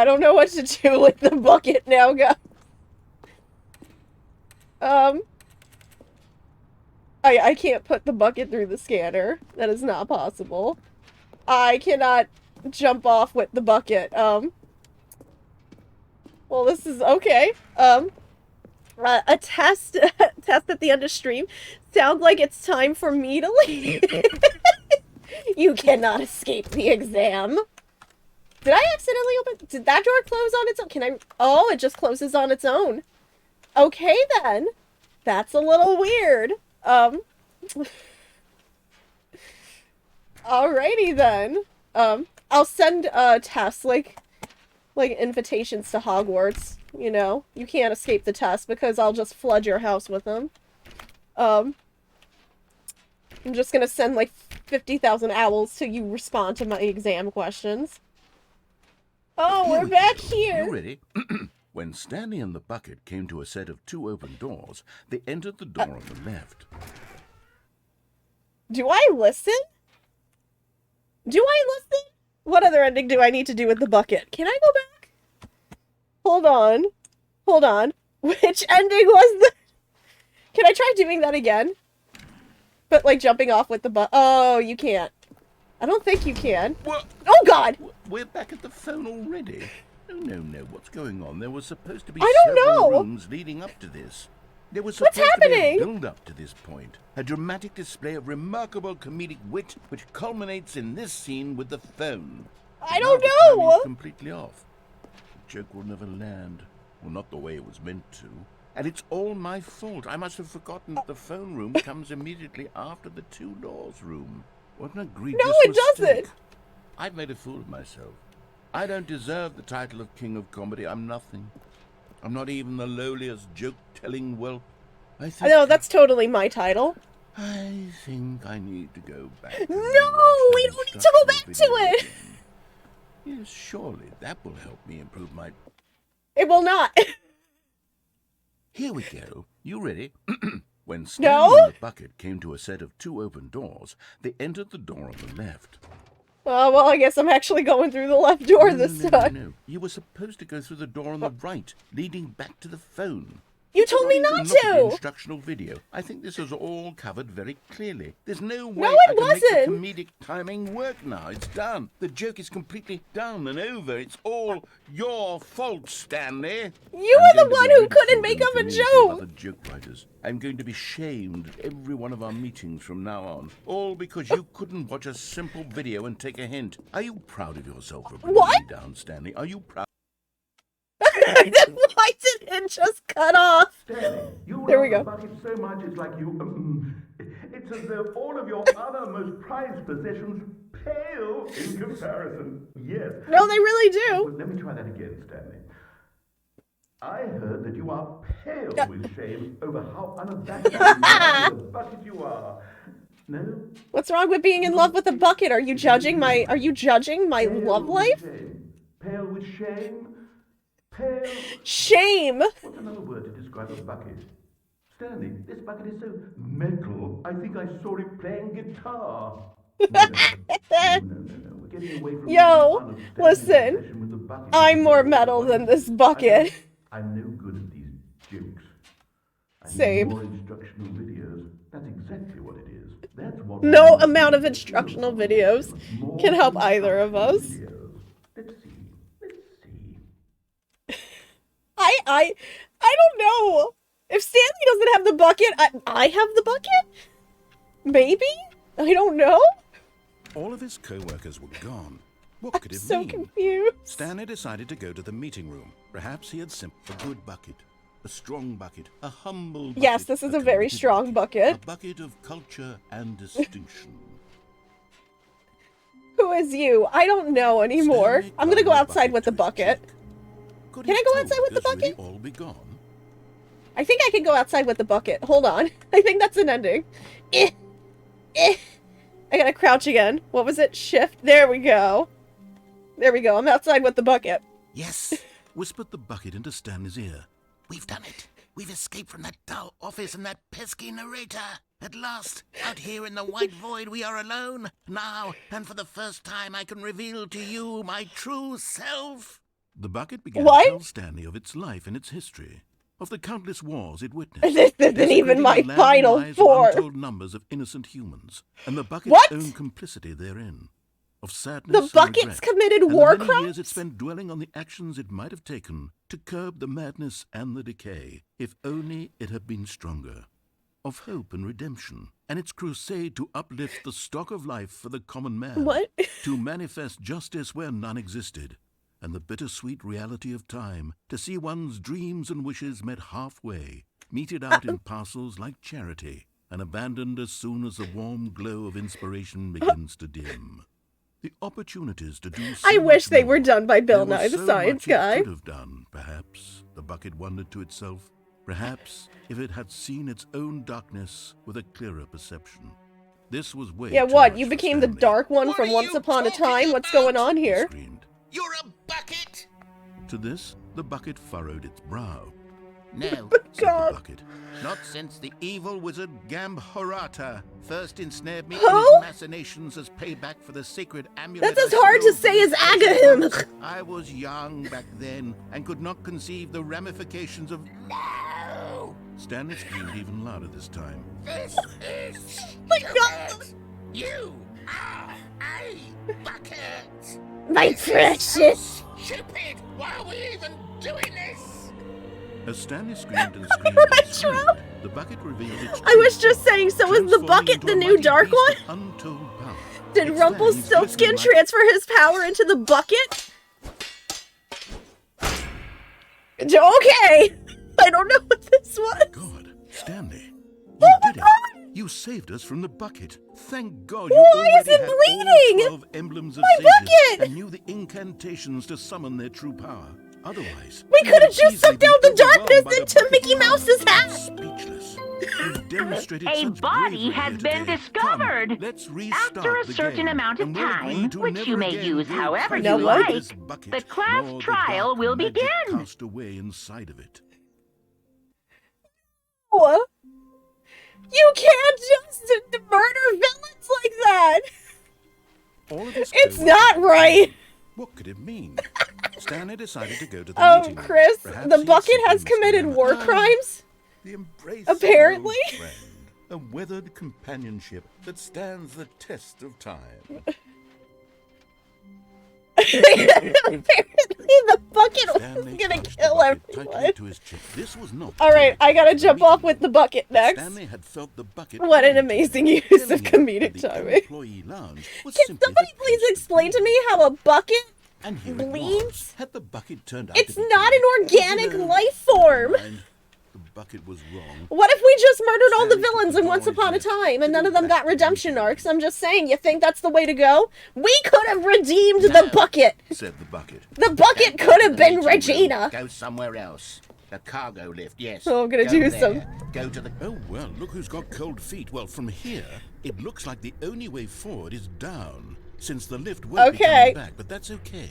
don't know what to do with the bucket now, guys. I can't put the bucket through the scanner. That is not possible. I cannot jump off with the bucket. Well, this is okay. A test at the end of stream. Sounds like it's time for me to leave. You cannot escape the exam. Did I accidentally open? Did that door close on its own? Can I? Oh, it just closes on its own. Okay then. That's a little weird. Alrighty then. I'll send tests like invitations to Hogwarts. You know, you can't escape the test because I'll just flood your house with them. I'm just gonna send like 50,000 owls till you respond to my exam questions. Oh, we're back here. You ready? When Stanley and the bucket came to a set of two open doors, they entered the door on the left. Do I listen? Do I listen? What other ending do I need to do with the bucket? Can I go back? Hold on. Hold on. Which ending was the... Can I try doing that again? But, like, jumping off with the Oh, you can't. I don't think you can. What? Oh, God! We're back at the phone already. No. What's going on? There was supposed to be I don't several know. rooms leading up to this. There was What's supposed to be happening? a build-up to this point. A dramatic display of remarkable comedic wit, which culminates in this scene with the phone. I Now don't the timing know! is completely off. The joke will never land. Well, not the way it was meant to. And it's all my fault. I must have forgotten that the phone room comes immediately after the two doors room. What an egregious No, it mistake. doesn't! I've made a fool of myself. I don't deserve the title of King of Comedy. I'm nothing. I'm not even the lowliest joke-telling whelp. I No, that's totally my title. think I need to go back. No, we don't need to go back to it! Yes, surely that will help me improve my... It will not. Here we go. You ready? When Stanley No? and the bucket came to a set of two open doors, they entered the door on the left. Oh, well, I guess I'm actually going through the left door this time. No. You were supposed to go through the door on the right, leading back to the phone. You told me not Look at the to! instructional video. I think this is all covered very clearly. There's no way No, it I can make the wasn't. comedic timing work now. It's done. The joke is completely done and over. It's all your fault, Stanley. You were the one who couldn't make up a joke! Other joke writers. I'm going to be shamed at every one of our meetings from now on. All because you couldn't watch a simple video and take a hint. Are you proud of yourself for bringing What? me down, Stanley? Are you proud? Why did it just cut off? You There we love go. the bucket so much, it's like you... it's as though all of your other most prized possessions pale in comparison. Yes. No, they really Well, do. let me try that again, Stanley. I heard that you are pale with shame over how unabashed the bucket you are. No? What's wrong with being in love with a bucket? Are you judging my love life? Shame. Pale with shame? Pale... Shame! What's another word to describe a bucket? Stanley, this bucket is so metal. I think I saw it playing guitar. No. We're getting away from Yo, the fun of listen. standing in possession with the bucket. I'm more metal than this bucket. I'm no good at these jokes. I need Same. more instructional videos. That's exactly what it is. That's what No amount of instructional videos can help either of us. videos. Let's see. I don't know. If Stanley doesn't have the bucket, I have the bucket? Maybe? I don't know. All of his co-workers were gone. What could I'm it so mean? confused. Stanley decided to go to the meeting room. Perhaps he had simply a good bucket, a strong bucket, a humble bucket. Yes, this is a very committed strong bucket. A bucket of culture and distinction. Who is you? I don't know anymore. Stanley I'm gonna go climbed outside with to the his bucket. cheek. Could Can his I go outside with the co-workers really bucket? all be gone? I think I can go outside with the bucket. Hold on. I think that's an ending. I gotta crouch again. What was it? Shift. There we go. There we go. I'm outside with the bucket. Yes, whispered the bucket into Stanley's ear. We've done it. We've escaped from that dull office and that pesky narrator. At last, out here in the white void, we are alone. Now, and for the first time, I can reveal to you my true self. The bucket began What? to tell Stanley of its life and its history, of the countless wars it witnessed. This isn't even desecrating my the land final and lives of form. untold numbers of innocent humans, and the bucket's What? own complicity therein. Of sadness The and bucket's regret, committed and war the many years it crimes? spent dwelling on the actions it might have taken to curb the madness and the decay, if only it had been stronger. Of hope and redemption, and its crusade to uplift the stock of life for the common man. What? To manifest justice where none existed, and the bittersweet reality of time, to see one's dreams and wishes met halfway, meted out in parcels like charity, and abandoned as soon as the warm glow of inspiration begins to dim. The opportunities to do so I wish much they more. were done by Bill There Nye, was the so Science much it Guy. could have done, perhaps, the bucket wondered to itself. Perhaps if it had seen its own darkness with a clearer perception. This was way Yeah, too what? much You for became the Stanley. dark one What from are Once you Upon a talking Time? What's about? going on He here? screamed. You're a bucket! To this, the bucket furrowed its brow. No, said God. the bucket. Not since the evil wizard Gambhorata first ensnared me in Who? his machinations as payback for the sacred amulet. That's as I hard to stole say from as his Agahim. box. I was young back then and could not conceive the ramifications of. No! Stanley screamed even louder this time. This is My God. You are a bucket! My precious. Stupid! Why are we even doing this? As Stanley screamed and screamed, Retro. the bucket revealed its I was true just saying, so is the transforming bucket into the a new mighty dark beast one? of untold power. Did Its Rumpelstiltskin fangs glistening transfer his power into the bucket? Okay. I don't know what this was. like God, Stanley, you did it. You saved us from the bucket. Thank God you Why already is it had bleeding? all 12 emblems of My sages bucket! and knew the incantations to summon their true power. Otherwise, We you could have would just easily sucked be out the overwhelmed darkness by the into bucket's Mickey power. Mouse's I'm hat. speechless. You've demonstrated A such body bravery has here been today. discovered. Come, let's restart After a the certain game, amount of and we'll time, agree to which never you may again use go however crazy you with like, this bucket, the class nor the trial dark will magic begin. cast away inside of it. What? You can't just murder villains like that. All of this It's code- not right. What could it mean? Stanley decided to go to the Oh, meeting room. Chris, Perhaps the he bucket simply has committed misremembered. war crimes. The embrace Apparently. of an old friend, a weathered companionship that stands the test of time. Apparently, the bucket was Stanley gonna clutched the kill bucket tightly everyone. to his chest. This was not. All right, I gotta jump meeting off with the bucket next. Stanley had felt the bucket. What an calling to amazing him, use of telling him comedic that the timing. employee lounge was Can simply somebody the please place to explain be. to me how a bucket? And here it bleeds? was. Had the bucket turned out It's to be not good? an organic No, life form. never mind. The bucket was wrong. What if we just murdered all the Stanley took villains the in Once boys Upon a left Time to and none go of them back got to the redemption meeting. arcs? I'm just saying, you think that's the way to go? We could have redeemed the bucket. Said the bucket. The bucket could have been Regina. Go somewhere else. The cargo lift, yes. Oh, I'm gonna Go do there. some. Go to the. Oh, well, look who's got cold feet. Well, from here, it looks like the only way forward is down, since the lift won't be Okay. coming back, but that's okay.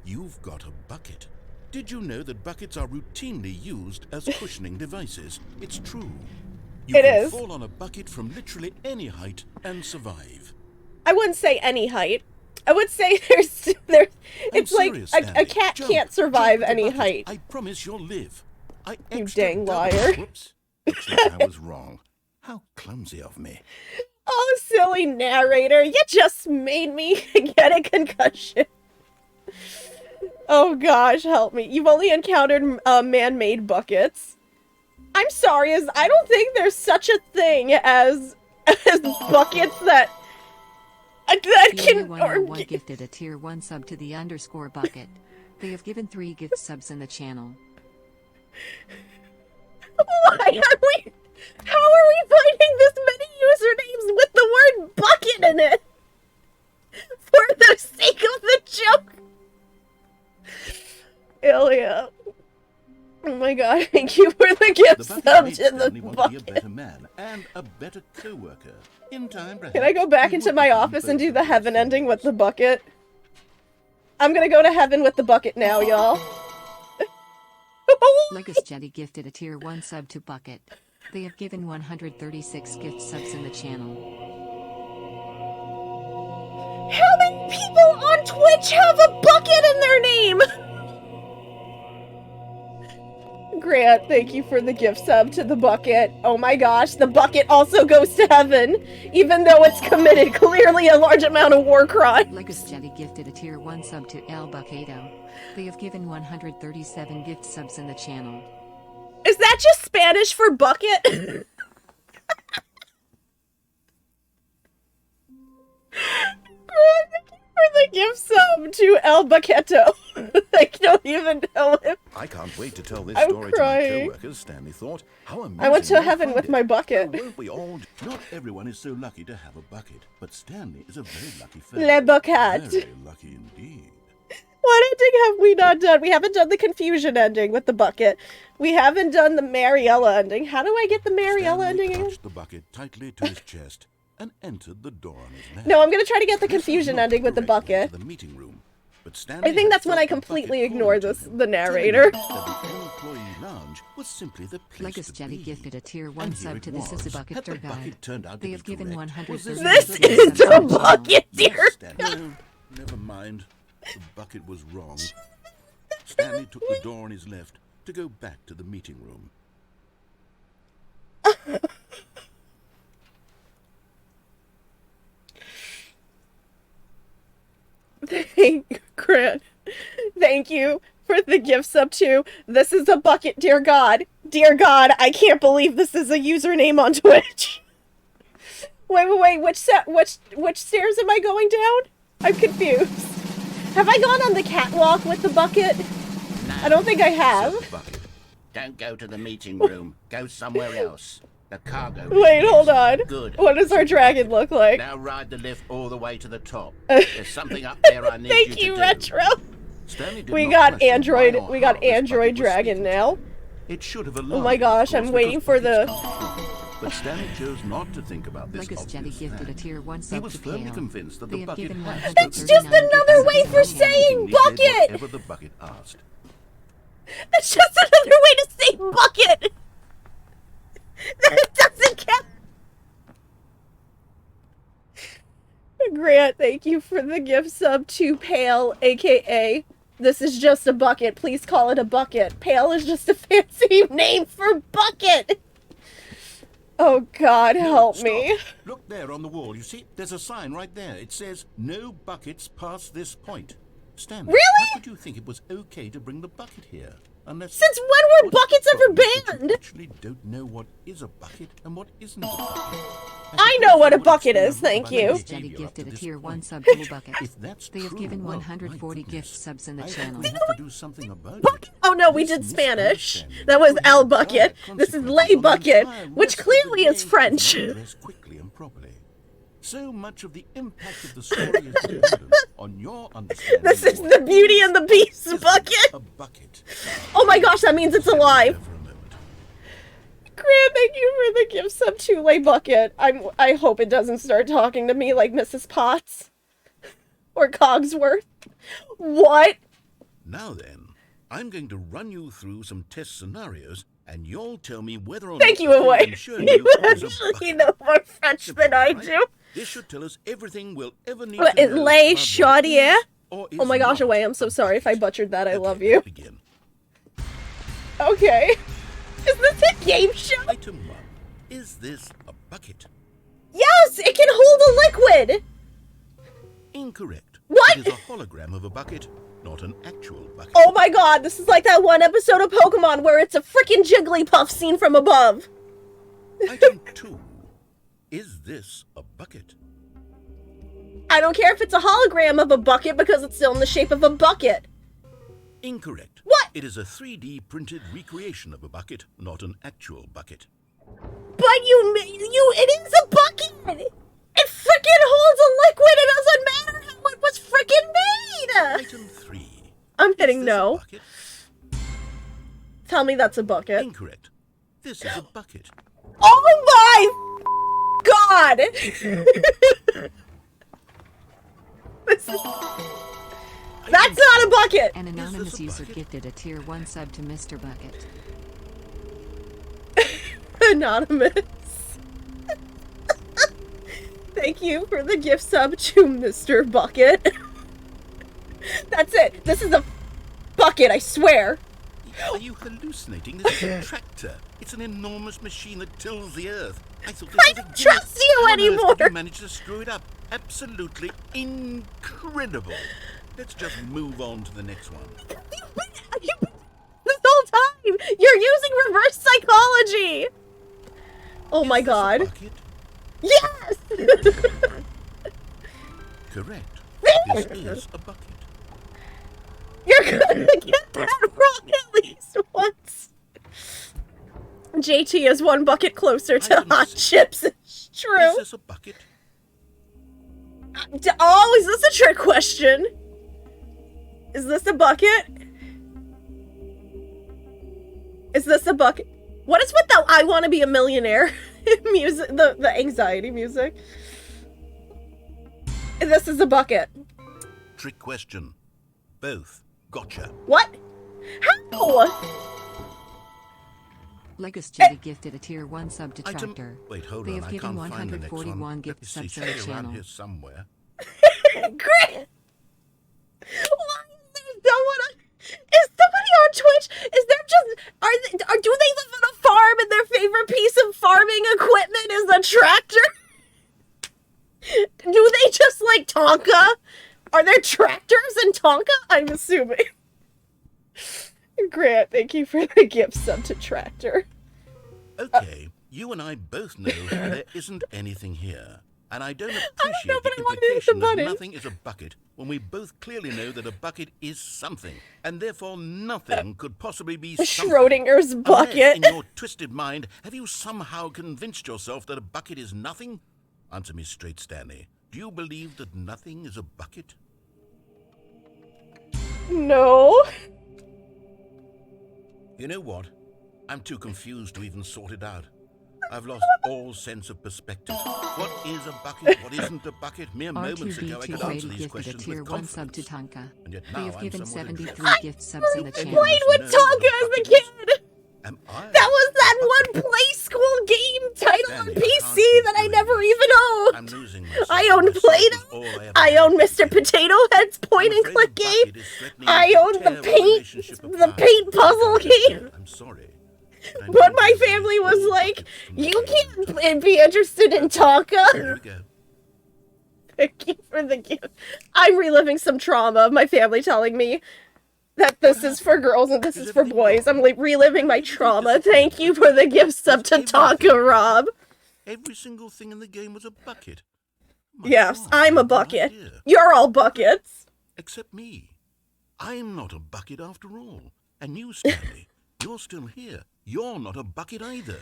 You've got a bucket. Did you know that buckets are routinely used as cushioning devices? It's true. You It can is. fall on a bucket from literally any height and survive. I wouldn't say any height. I would say it's like serious, a Stanley. cat Jump, can't survive jump the any bucket. height. I promise you'll live. I You extra dang double- liar. Whoops. Looks like I was wrong. How clumsy of me. Oh, silly narrator, you just made me get a concussion. Oh gosh, help me. You've only encountered man-made buckets. I'm sorry, I don't think there's such a thing as buckets that can... One gifted a tier 1 sub to the _ bucket. They have given 3 gift subs in the channel. Why are we... How are we finding this many usernames with the word bucket in it? For the sake of the joke. Ilya. Oh my god, thank you for the The gift bucket sub made to the Stanley want to be a bucket. better man and a better co-worker. In time, perhaps, Can I go back he into would my become office and both do of the those heaven ending with things. the bucket? I'm gonna go to heaven with the bucket now, y'all. Legus Jetty gifted a tier 1 sub to Bucket. They have given 136 gift subs in the channel. How many people on Twitch have a bucket in their name? Grant, thank you for the gift sub to the bucket. Oh my gosh, the bucket also goes to heaven, even though it's committed clearly a large amount of war crime. Legus Jetty gifted a tier 1 sub to El Bucado. They have given 137 gift subs in the channel. Is that just Spanish for bucket? Thank you for the gift sub to El Bucketo. I don't even know him. I can't wait to tell this I'm story crying. to my co-workers, Stanley thought. How amazing I went to they'll heaven find with it. my bucket. Oh, won't we all? Not everyone is so lucky to have a bucket, but Stanley is a very lucky fellow. Le bucket. Very lucky indeed. What ending have we not done? We haven't done the confusion ending with the bucket. We haven't done the Mariella ending. How do I get the Mariella Stanley ending again? clutched the bucket tightly to his chest and entered the door on his left. No, I'm gonna try to get the This was confusion not ending with the correct way bucket. to the meeting room, but Stanley I think had that's when felt I the bucket completely calling ignore to this, him, the telling narrator. him that the employee lounge lounge was simply the place Legus to Jetty be. gifted a tier 1 And here sub it to This Is a was. Bucket Had the Tour Guide. bucket turned out to They be have given correct, 130 This subs is on the a channel. bucket, dear Yes, Stanley. No, never mind. The bucket was wrong. Stanley took the door on his left to go back to the meeting room. Thank you, Grant. Thank you for the gift sub too. This is a bucket, dear God. Dear God, I can't believe this is a username on Twitch. Wait. Which stairs am I going down? I'm confused. Have I gone on the catwalk with the bucket? No, I don't think I have. said the bucket. Don't go to the meeting room. Go somewhere else. The cargo. Wait, lift. hold on. Good. What does our dragon look like? Now ride the lift all the way to the top. There's something up there I need Thank you you, to Retro. Stanley did We not got question Android. why or We how got this Android bucket was Dragon speaking. now. It should have Oh alarmed my him, of gosh, course, I'm waiting because for the. buckets talk. But Stanley chose not to think about this Legus Jetty obvious gifted a fact. tier 1 He sub was to firmly Pale. convinced that They the have bucket given had That's to just be another way for He saying did bucket. whatever the bucket asked. That's just another way to say bucket. That doesn't count. Grant, thank you for the gift sub to Pale, aka this is just a bucket. Please call it a bucket. Pale is just a fancy name for bucket. Oh God, help Stop. me. Look there on the wall. You see, there's a sign right there. It says, "No buckets past this point." Stanley, Really? how could you think it was okay to bring the bucket here? Unless... Since when were What's buckets the ever problem is that you banned? actually don't know what is a bucket and what isn't a bucket. I know what a bucket is, thank you. Legus Jetty gifted a tier 1 sub to Bucket. If that's They have true, given well, 140 my gift goodness. subs in the I think channel. we have to do something about it. Oh no, we This did Spanish. misunderstanding That was could El have Bucket. dire This is consequences Lay on the Bucket, entire which rest of the clearly is game if French. not addressed quickly and properly. So much of the impact of the story is dependent on your understanding. This is of the what Beauty and the Beast is bucket. a bucket. Oh my gosh, that means it's alive. For a moment. Grant, thank you for the gift sub to Lay Bucket. I hope it doesn't start talking to me like Mrs. Potts or Cogsworth. What? Now then, I'm going to run you through some test scenarios, and you'll tell me whether or Thank not you, the thing Away. I'm showing You you is a actually bucket. know more French than I Right? do. This should tell us everything we'll ever need What, to is know Lay about what Chaudier? is or is Oh my gosh, not Away, I'm so a sorry if I bucket. butchered that. I Okay, love you. let's begin. Okay. Is this a game show? Item 1. Is this a bucket? Yes, it can hold a liquid. Incorrect. What? It is a hologram of a bucket, not an actual bucket. Oh my god, this is like that one episode of Pokemon where it's a freaking Jigglypuff seen from above. Item 2. Is this a bucket? I don't care if it's a hologram of a bucket because it's still in the shape of a bucket. Incorrect. What? It is a 3D printed recreation of a bucket, not an actual bucket. But it is a bucket! It freaking holds a liquid! It doesn't matter how it was freaking made! Item 3. I'm Is hitting this no. a bucket? Tell me that's a bucket. Incorrect. This is a bucket. Oh my god! This is... That's not a bucket! An anonymous Is this a user bucket? gifted a tier 1 sub to Mr. Bucket. Anonymous. Thank you for the gift sub to Mr. Bucket. That's it. This is a bucket, I swear. Are you hallucinating? This is a tractor. It's an enormous machine that tills the earth. I thought this I was a don't trust you How on earth anymore. did you manage to screw it up? Absolutely incredible. Let's just move on to the next one. This whole time, you're using reverse psychology. Oh my Is this a god. bucket? Yes! Correct. This is a bucket. You're gonna get that wrong at least once. JT is one bucket closer to Item hot 6. chips. It's true. Is this a bucket? Oh, is this a trick question? Is this a bucket? Is this a bucket? What is with the I want to be a millionaire music, the anxiety music? This is a bucket. Trick question. Both. Gotcha. What? How? Legacy Judy gifted a tier 1 sub to Item. Tractor. Wait, hold They on. have I given can't find the next one. 141 Let gift me see. subs Should on the be around channel. here somewhere. Grant! Why is there someone on... Is somebody on Twitch? Is there just... do they live on a farm and their favorite piece of farming equipment is a tractor? Do they just like Tonka? Are there tractors in Tonka? I'm assuming. Grant, thank you for the gift sub to Tractor. Okay, you and I both know there isn't anything here. And I don't appreciate know, but the I wanted to hit the implication that button. nothing is a bucket when we both clearly know that a bucket is something, and therefore nothing could possibly be something. Schrodinger's Unless, bucket. in your twisted mind, have you somehow convinced yourself that a bucket is nothing? Answer me straight, Stanley. Do you believe that nothing is a bucket? No. You know what? I'm too confused to even sort it out. I've lost all sense of perspective. What is a bucket? What isn't a bucket? Mere moments ago, I could R2B2 answer Brady these gifted a questions tier with 1 sub to confidence. Tonka. And yet They now have I'm given somewhat 73 gift subs in the Anyone channel. Played with know what a Tonka as a bucket kid. is? Am I? That was that one Play School game title on Stanley, I PC can't keep that I doing never this. even owned. I'm losing myself. I own Myself Play-Doh. is all I ever I had own to Mr. give. Potato Head's point I'm and afraid click the game. bucket is threatening I to own the tear our paint, relationship the apart. paint puzzle game. I'm sorry. But my family was like, you can't be interested in Tonka. Here we go. Thank you for the gift. I'm reliving some trauma of my family telling me that this is for girls and this is for boys. I'm like reliving my trauma. Thank you for the gift sub to Tonka, Rob. Every single thing in the game was a bucket. My Yes, God, I'm I a had no bucket. idea. You're all buckets. Except me. I'm not a bucket after all. And you, Stanley, you're still here. You're not a bucket either.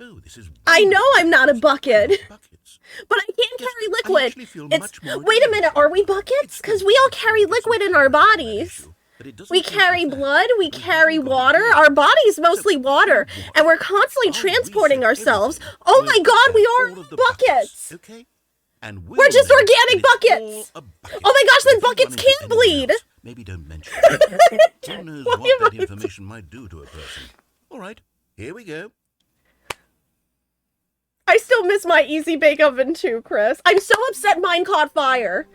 Oh, this is... I know I'm not a bucket, Buckets. but I can't Yes, carry I liquid. actually feel It's much more wait a minute, are we It's buckets? the Because we all carry bucket liquid that's in our not that bodies. issue, but it doesn't We change the carry fact blood, we that carry haven't got water. it. Our body's mostly So, water, what? and we're constantly I'll transporting reset ourselves. everything. Oh We'll my God, we set are all of the buckets. Okay? And We're just know organic that it's buckets. all a bucket. Oh my gosh, But then if you buckets run into can anyone bleed. else, maybe don't mention it. Who knows Why what am that I information might do to a person. All right, here we go. I still miss my easy bake oven too, Chris. I'm so upset mine caught fire.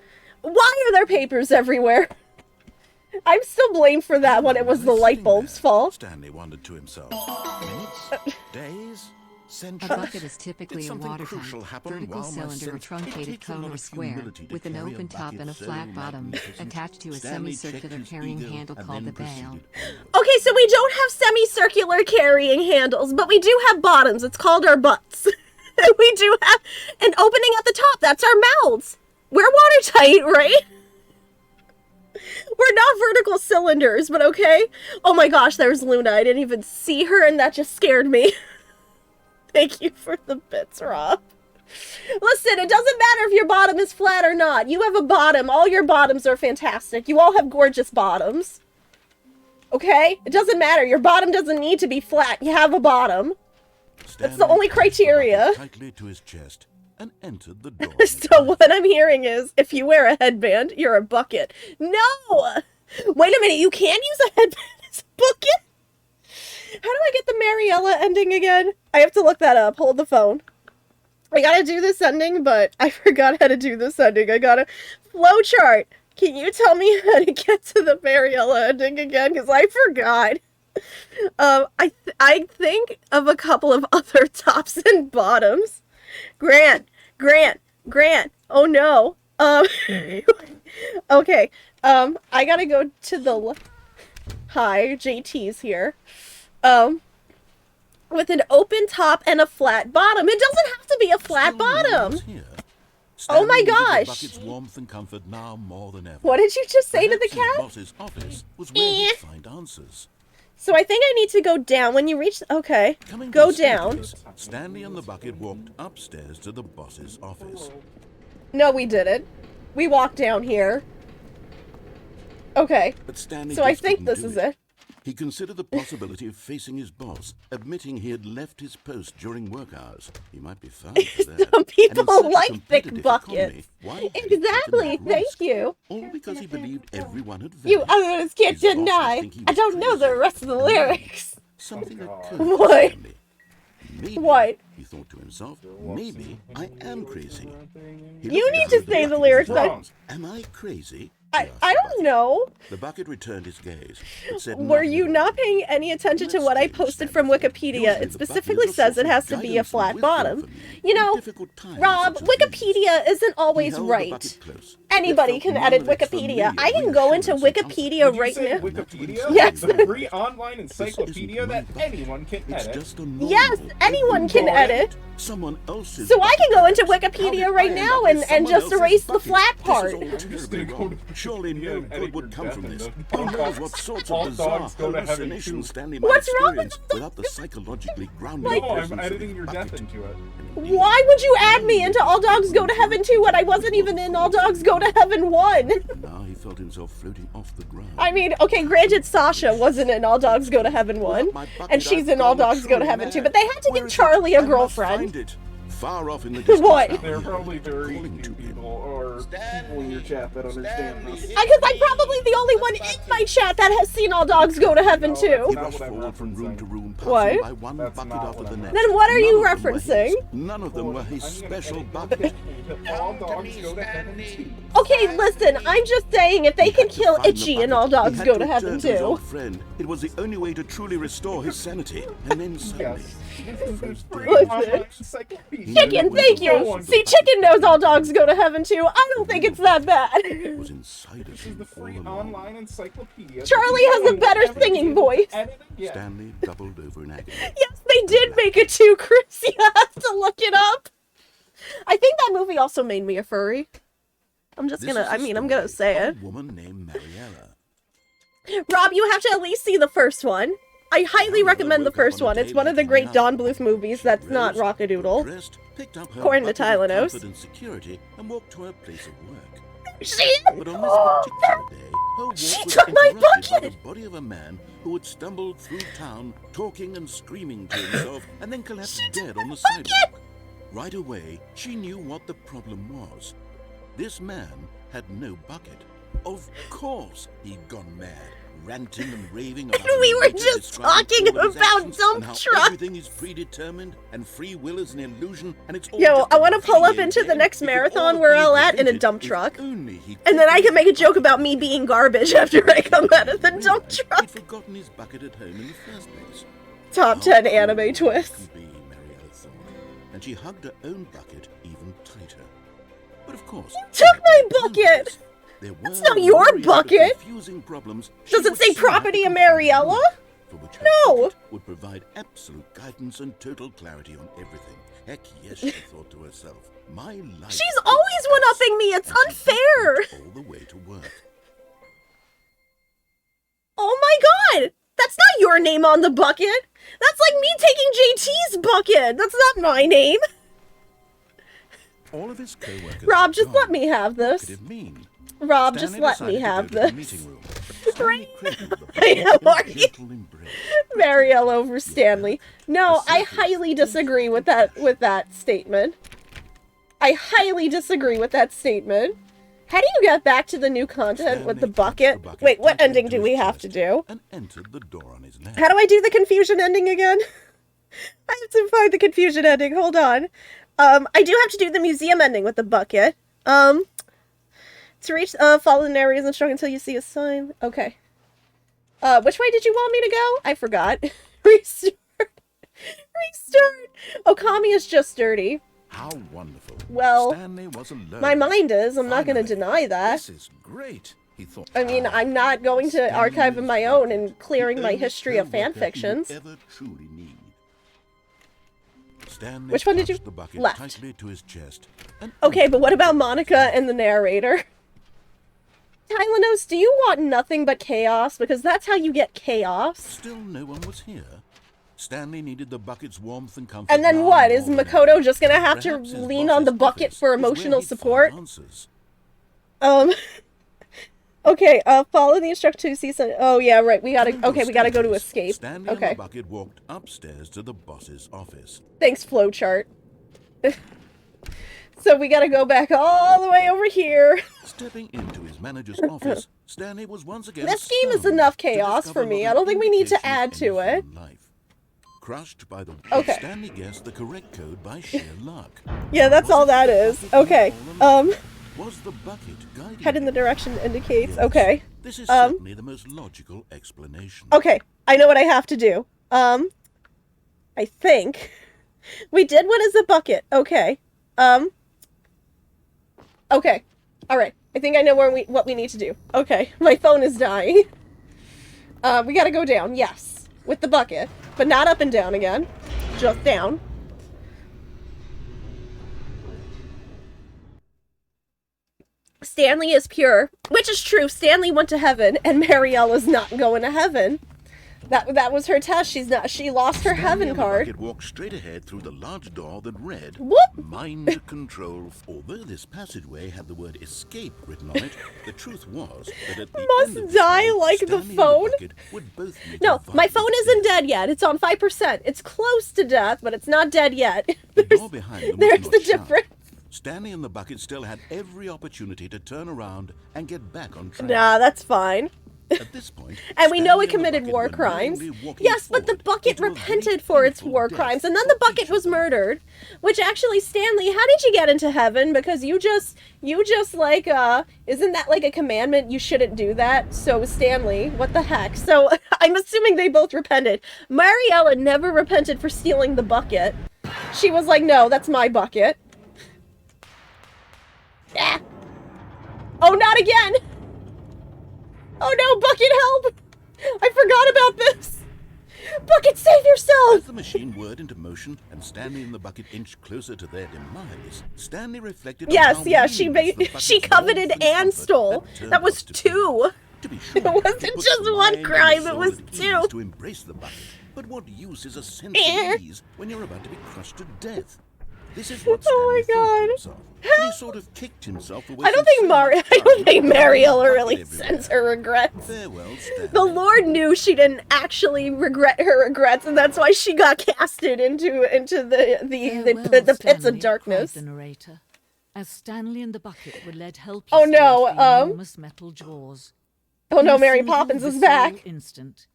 Why are there papers everywhere? I'm still blamed for that when it was the light bulb's fault. Stanley wondered to himself. Minutes? Days? A Centuries? bucket is typically Did a something watertight, crucial happen vertical while my cylinder or sense- It truncated takes a cone lot or of square, humility to with an carry a open top bucket and a so flat bottom, magnificent. attached to a Stanley semicircular checked his carrying ego handle and called the then bail. proceeded onward. Okay, so we don't have semicircular carrying handles, but we do have bottoms. It's called our butts. We do have an opening at the top. That's our mouths. We're watertight, right? We're not vertical cylinders, but okay. Oh my gosh, there's Luna. I didn't even see her, and that just scared me. Thank you for the bits, Rob. Listen, it doesn't matter if your bottom is flat or not. You have a bottom. All your bottoms are fantastic. You all have gorgeous bottoms. Okay? It doesn't matter. Your bottom doesn't need to be flat. You have a bottom. That's the Stanley only pressed the criteria. bucket tightly to his chest and entered the door. So what I'm hearing is, if you wear a headband, you're a bucket. No! Wait a minute, you can use a headband as a bucket? How do I get the Mariella ending again? I have to look that up. Hold the phone. I gotta do this ending, but I forgot how to do this ending. I gotta... Flowchart! Can you tell me how to get to the Mariella ending again? Because I forgot. I think of a couple of other tops and bottoms. Grant. Oh no. Okay. I gotta go to the. Hi, JT's here. With an open top and a flat bottom. It doesn't have to be a flat Still no one bottom. was here. Oh my Stanley needed the gosh. bucket's warmth and comfort now more than ever. What did you just say to the Perhaps his cat? boss's office was where he'd find answers. So I think I need to go down. When you reach, okay, Coming go to the down. staircase, Stanley and the bucket walked upstairs to the boss's office. No, we didn't. We walked down here. Okay, But Stanley so I just think couldn't this do is it. He considered the possibility of facing his boss, admitting he had left his post during work hours. He might be fired for that. Some people And in such a like thick competitive buckets. economy, why hesitate to Exactly, take thank risk? you. All because he believed everyone had You vanished. others can't His boss would deny. think he I was don't know the crazy. rest of the And lyrics. something occurred What? to Stanley. Maybe, What? he thought to himself, maybe I am crazy. He You looked need down to at the say the bucket lyrics. and thought, am I crazy? I don't know. The bucket returned his gaze, but said Were nothing you at all. not paying any attention to what I posted from Wikipedia? It specifically says it has to be a flat bottom. You know, Rob, Wikipedia isn't always right. Anybody can edit Wikipedia. I can go into Wikipedia right now. Wikipedia? Yes. The free online encyclopedia that anyone can edit. Yes, anyone can edit. Someone else's So I can go into bucket. Wikipedia How right did I now end up and with just someone erase else's the bucket? flat This part. is all terribly wrong. Surely no good would come from this. Who Who knows what sorts of bizarre hallucinations Stanley might What's wrong with experience without the psychologically grounded No, presence I'm of editing the your death bucket. into it. Why would you add me into All Dogs Go to Heaven 2 when I wasn't even in All Dogs Go to Heaven 1? Now he felt himself floating off the ground. I mean, okay, granted, Sasha wasn't in All Dogs Go to Heaven 1, and she's in All Dogs Go to Heaven 2, but they had to give Charlie a girlfriend. Far off in the distance. What? now, There are he probably heard very calling few to him. people or people in your chat that understand this. Because I'm probably the only one in my chat that has seen All Dogs Go to Heaven He 2. rushed forward from room to room, What? passing by one That's bucket not after what the I next. meant. Then what are you None of them were referencing? his. None of them were his I'm gonna special edit bucket. All dogs go to heaven too. Okay, listen, I'm just saying if they He can had to kill find the Itchy in bucket. All He Dogs had Go to Heaven return his 2. old friend. It was the only way to truly restore his sanity. And then suddenly, Yes. This is free Listen. online encyclopedia. Chicken, thank you! See, Chicken knows All Dogs Go to Heaven 2. I don't think it's that bad. it was inside of This is him the all free along. online encyclopedia. Charlie has a better singing voice. Yeah. Stanley doubled over in agony. Yes, they did make it too, Chris. You have to look it up. I think that movie also made me a furry. I'm just This gonna, is the I'm gonna story say of it. a woman named Mariella. Rob, you have to at least see the first one. I highly recommend the first one. It's one of the great Don Bluth movies that's not Rockadoodle. Dressed, picked up her According to bucket of Tylenol. comfort and security, and walked to her place of work. She, But on this particular day, her walk She was took my interrupted by bucket! the body of a man who had stumbled through town, talking and screaming to himself, and then collapsed dead on the sidewalk. Right away, she knew what the problem was. This man had no bucket. Of course, he'd gone mad, ranting and raving about We a were writer just describing talking all of his about actions dump and how trucks. everything is predetermined and free will is an illusion and it's all Yo, just I a want to pull up video into the game. next It could marathon all where be I'll at in a prevented dump if truck. only he And then I could can make a joke about me being garbage after I come out of the dump truck. He'd forgotten his bucket at home in the first place. Top 10 anime twists. Be Mariella thought, and she hugged her own bucket even tighter. But of course, Took my bucket! there That's were not your myriad of bucket. confusing problems she Does it would say soon have property to of contend Mariella? with, for which her No. bucket would provide absolute guidance and total clarity on everything. Heck yes, she thought to herself. My life. She's always one-upping me. It's unfair. All the way to work. Oh my god! That's not your name on the bucket. That's like me taking JT's bucket. That's not my name. All of his co-workers. Rob, just gone. let me have What this. could it mean? Rob, just Stanley let me decided to have go to the this. meeting room. Stanley cradled the I bucket know, in a are you? gentle embrace. Marielle over Stanley. No, I highly disagree with that statement. I highly disagree with that statement. How do you get back to the new content with the Stanley bucket? clutched the Wait, what tightly ending to do his we have chest to do? And entered the door on his neck. How do I do the confusion ending again? I have to find the confusion ending. Hold on. I do have to do the museum ending with the bucket. To reach, follow the narrator's instruction until you see a sign. Okay. Which way did you want me to go? I forgot. Restart. Restart. Okami is just dirty. How wonderful. Well, Stanley was alone. my mind is. I'm not going to Finally, deny that. This is great, he thought. I mean, I'm not going to archive of my own and clearing my history of fan fictions. Ever truly need. Stanley Which one did you- clutched the bucket left? tightly to his chest and Okay, but what about Monica and the narrator? Tylenos, do you want nothing but chaos? Because that's how you get chaos. still no one was here. Stanley needed the bucket's warmth and comfort. And then now what? more Is than Makoto ever. just gonna have to Perhaps his lean on the boss's bucket office for is where emotional he'd find support? answers. Okay, follow the instruction to see some. Oh, yeah, right. We gotta go to escape. Stanley Okay. and the bucket walked upstairs to the boss's office. Thanks, flowchart. So we gotta go back all the way over here. Stepping into his manager's office, Stanley was once again This game is stunned enough to chaos discover for me. not I don't an think we need to indication of add to it. anything in life. crushed by the... Okay. Stanley guessed the correct code by sheer luck. Yeah, that's all that is. Okay. Was the bucket guiding Head in the him? direction indicates. Yes. Okay. This is certainly the most logical explanation. Okay. I know what I have to do. I think we did what is a bucket. Okay. Okay. All right. I think I know what we need to do. Okay. My phone is dying. We gotta go down. Yes, with the bucket, but not up and down again. Just down. Stanley is pure, which is true. Stanley went to heaven, and Marielle is not going to heaven. That was her test. She lost her heaven card. Bucket walked straight ahead through the large door that read, Whoop! Mind Control. Although this passageway had the word escape written on it, the truth was that at the Must end of die the like the Stanley and phone? bucket would both meet No, a my violent phone isn't death. dead yet. It's on 5%. It's close to death, but it's not dead yet. The door behind them was There's not the shut. difference. Stanley and the bucket still had every opportunity to turn around and get back on track. Nah, that's fine. At this point, And we know Stanley it committed and the war bucket were crimes. knowingly walking Yes, but the forward bucket into a repented very for its painful war death crimes, and then the for bucket each was of them. murdered. Which actually, Stanley, how did you get into heaven? Because you just like, isn't that like a commandment? You shouldn't do that. So Stanley, what the heck? So I'm assuming they both repented. Mariella never repented for stealing the bucket. She was like, no, that's my bucket. Ah. Oh, not again! Oh no, Bucket, help! I forgot about this! Bucket, save As yourself! the machine whirred into motion and Stanley and the bucket inched closer to their demise, Stanley reflected on Yes, how yeah, she meaningless the she bucket's coveted warmth and comfort stole. had turned That was out to be. 2. To be sure, It wasn't puts just the one mind and the crime, it soul was at 2. ease to embrace the bucket. But what use is a sense Eh. of ease when you're about to be crushed to death? This is what Oh Stanley my thought to God. himself. And he sort of kicked himself away. I don't from think so much I don't fun think with Mariella bucket really everywhere. sends her regrets. Farewell, Stanley. The Lord knew she didn't actually regret her regrets, and that's why she got casted into the pits of darkness. The narrator, as Stanley and the bucket were led helplessly Oh, no, into the enormous metal jaws. Oh no, In a Mary single Poppins is visceral back. Instant,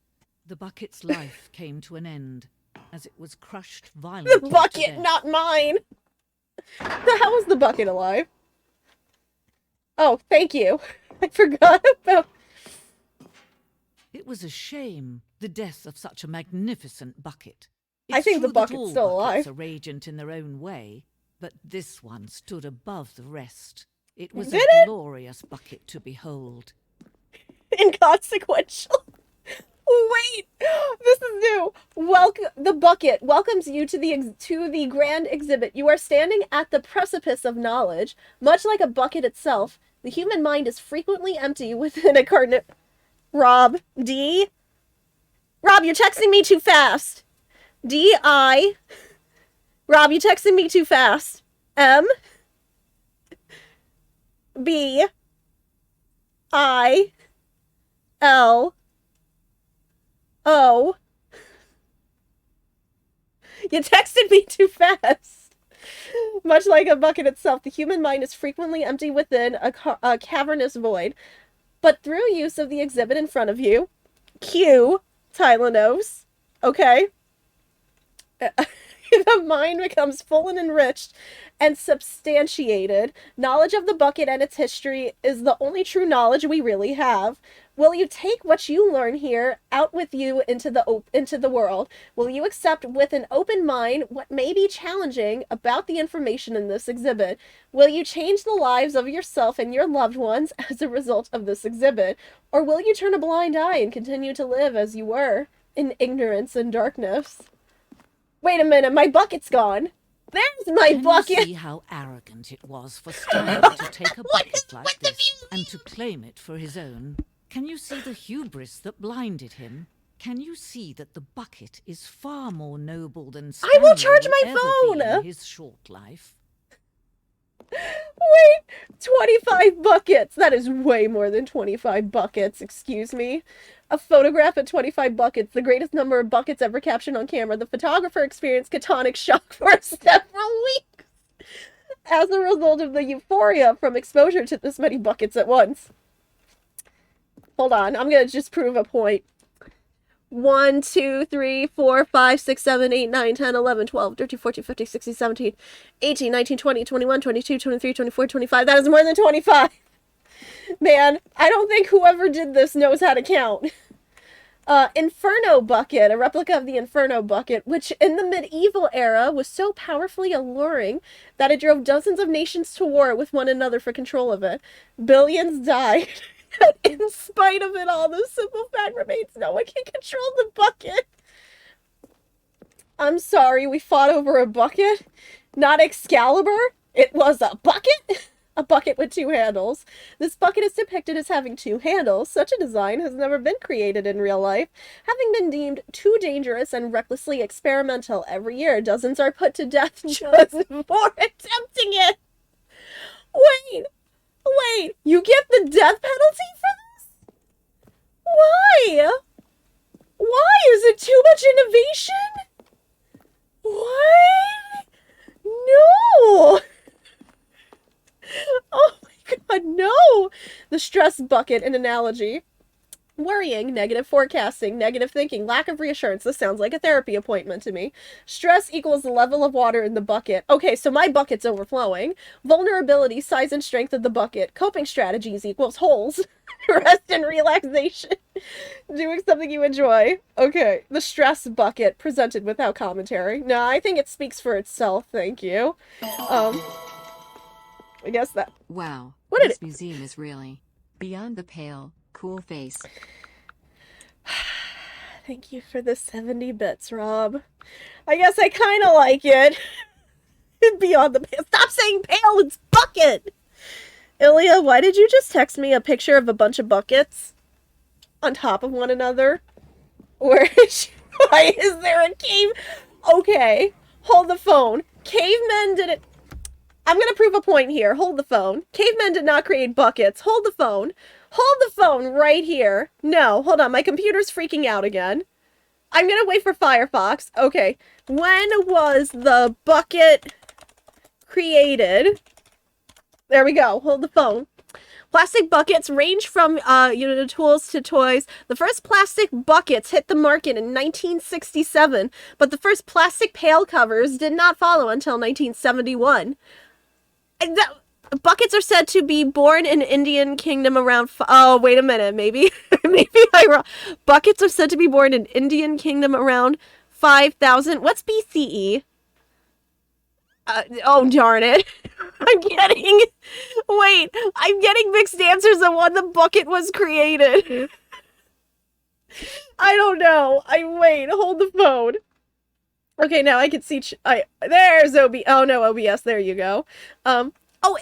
the bucket's life came to an end as it was crushed violently. The to bucket, death. not mine. The hell is the bucket alive? Oh, thank you. I forgot about. It was a shame, the death of such a magnificent bucket. I think the true that bucket's all still buckets alive. are ragent in their own way, but this one stood above the rest. It was Did a it? glorious bucket to behold. Inconsequential. Wait, this is new. Welcome, the bucket welcomes you to the grand exhibit. You are standing at the precipice of knowledge. Much like a bucket itself, the human mind is frequently empty within a carton. Rob, you're texting me too fast. Rob, you texting me too fast. M. B. I. L. O. You texted me too fast. Much like a bucket itself, the human mind is frequently empty within a cavernous void. But through use of the exhibit in front of you, Q, Tylenose, okay? The mind becomes full and enriched and substantiated. Knowledge of the bucket and its history is the only true knowledge we really have. Will you take what you learn here out with you into the world? Will you accept with an open mind what may be challenging about the information in this exhibit? Will you change the lives of yourself and your loved ones as a result of this exhibit? Or will you turn a blind eye and continue to live as you were, in ignorance and darkness? Wait a minute, my bucket's gone. There's my Can bucket. you see how arrogant it was for Stanley to take a bucket like this and to claim it for his own? Can you see the hubris that blinded him? Can you see that the bucket is far more noble than Stanley I will charge my ever phone. be in his short life? Wait, 25 buckets. That is way more than 25 buckets, excuse me. A photograph of 25 buckets, the greatest number of buckets ever captured on camera. The photographer experienced catonic shock for several weeks as a result of the euphoria from exposure to this many buckets at once. Hold on, I'm gonna just prove a point. 1, 2, 3, 4, 5, 6, 7, 8, 9, 10, 11, 12, 13, 14, 15, 16, 17, 18, 19, 20, 21, 22, 23, 24, 25. That is more than 25. Man, I don't think whoever did this knows how to count. Inferno Bucket, a replica of the Inferno Bucket, which in the medieval era was so powerfully alluring that it drove dozens of nations to war with one another for control of it. Billions died. In spite of it all, the simple fact remains no one can control the bucket. I'm sorry, we fought over a bucket. Not Excalibur. It was a bucket. A bucket with 2 handles. This bucket is depicted as having 2 handles. Such a design has never been created in real life, having been deemed too dangerous and recklessly experimental. Every year, dozens are put to death just for attempting it. Wait, you get the death penalty for this? Why? Why? Is it too much innovation? What? No! Oh my god, no! The stress bucket, an analogy. Worrying, negative forecasting, negative thinking, lack of reassurance. This sounds like a therapy appointment to me. Stress equals the level of water in the bucket. Okay, so my bucket's overflowing. Vulnerability, size and strength of the bucket. Coping strategies equals holes. Rest and relaxation. Doing something you enjoy. Okay, the stress bucket presented without commentary. No, I think it speaks for itself, thank you. I guess that... Wow, What did this museum is really beyond the pale. Cool face. Thank you for the 70 bits, Rob. I guess I kind of like it. Beyond the pale. Stop saying pale, it's bucket! Ilya, why did you just text me a picture of a bunch of buckets on top of one another? Why is there a cave? Okay, hold the phone. Cavemen didn't... I'm gonna prove a point here. Hold the phone. Cavemen did not create buckets. Hold the phone. Hold the phone right here. No, hold on. My computer's freaking out again. I'm gonna wait for Firefox. Okay. When was the bucket created? There we go. Hold the phone. Plastic buckets range from tools to toys. The first plastic buckets hit the market in 1967, but the first plastic pail covers did not follow until 1971. Buckets are said to be born in Indian Kingdom around... Oh, wait a minute. Maybe I'm wrong. Buckets are said to be born in Indian Kingdom around 5,000... What's BCE? Oh, darn it. I'm getting mixed answers on when the bucket was created. I don't know. Wait, hold the phone. Okay, now I can see... There's OBS. Oh, no, OBS. There you go. Oh,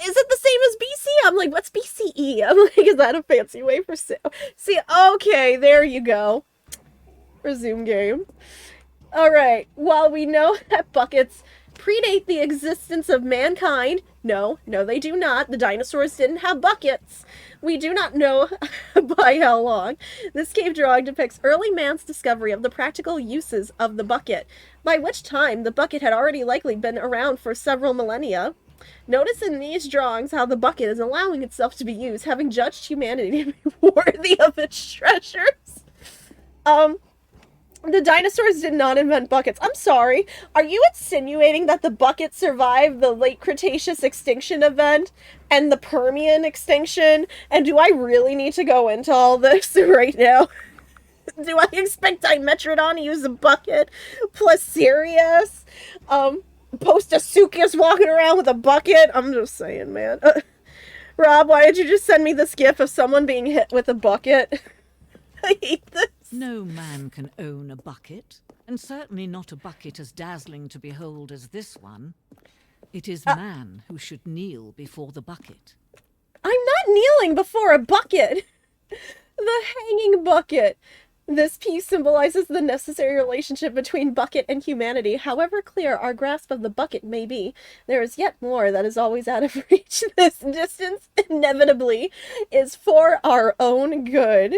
is it the same as BC? I'm like, what's BCE? I'm like, is that a fancy way for... See, okay, there you go. Resume game. Alright, while we know that buckets predate the existence of mankind... No, they do not. The dinosaurs didn't have buckets. We do not know by how long. This cave drawing depicts early man's discovery of the practical uses of the bucket, by which time the bucket had already likely been around for several millennia. Notice in these drawings how the bucket is allowing itself to be used, having judged humanity to be worthy of its treasures. The dinosaurs did not invent buckets. I'm sorry. Are you insinuating that the bucket survived the late Cretaceous extinction event and the Permian extinction? And do I really need to go into all this right now? Do I expect Dimetrodon to use a bucket? Plus Sirius? Postosuchus walking around with a bucket? I'm just saying, man. Rob, why did you just send me this gif of someone being hit with a bucket? I hate this. No man can own a bucket, and certainly not a bucket as dazzling to behold as this one. It is man who should kneel before the bucket. I'm not kneeling before a bucket. The hanging bucket. This piece symbolizes the necessary relationship between bucket and humanity. However clear our grasp of the bucket may be, there is yet more that is always out of reach. This distance, inevitably, is for our own good.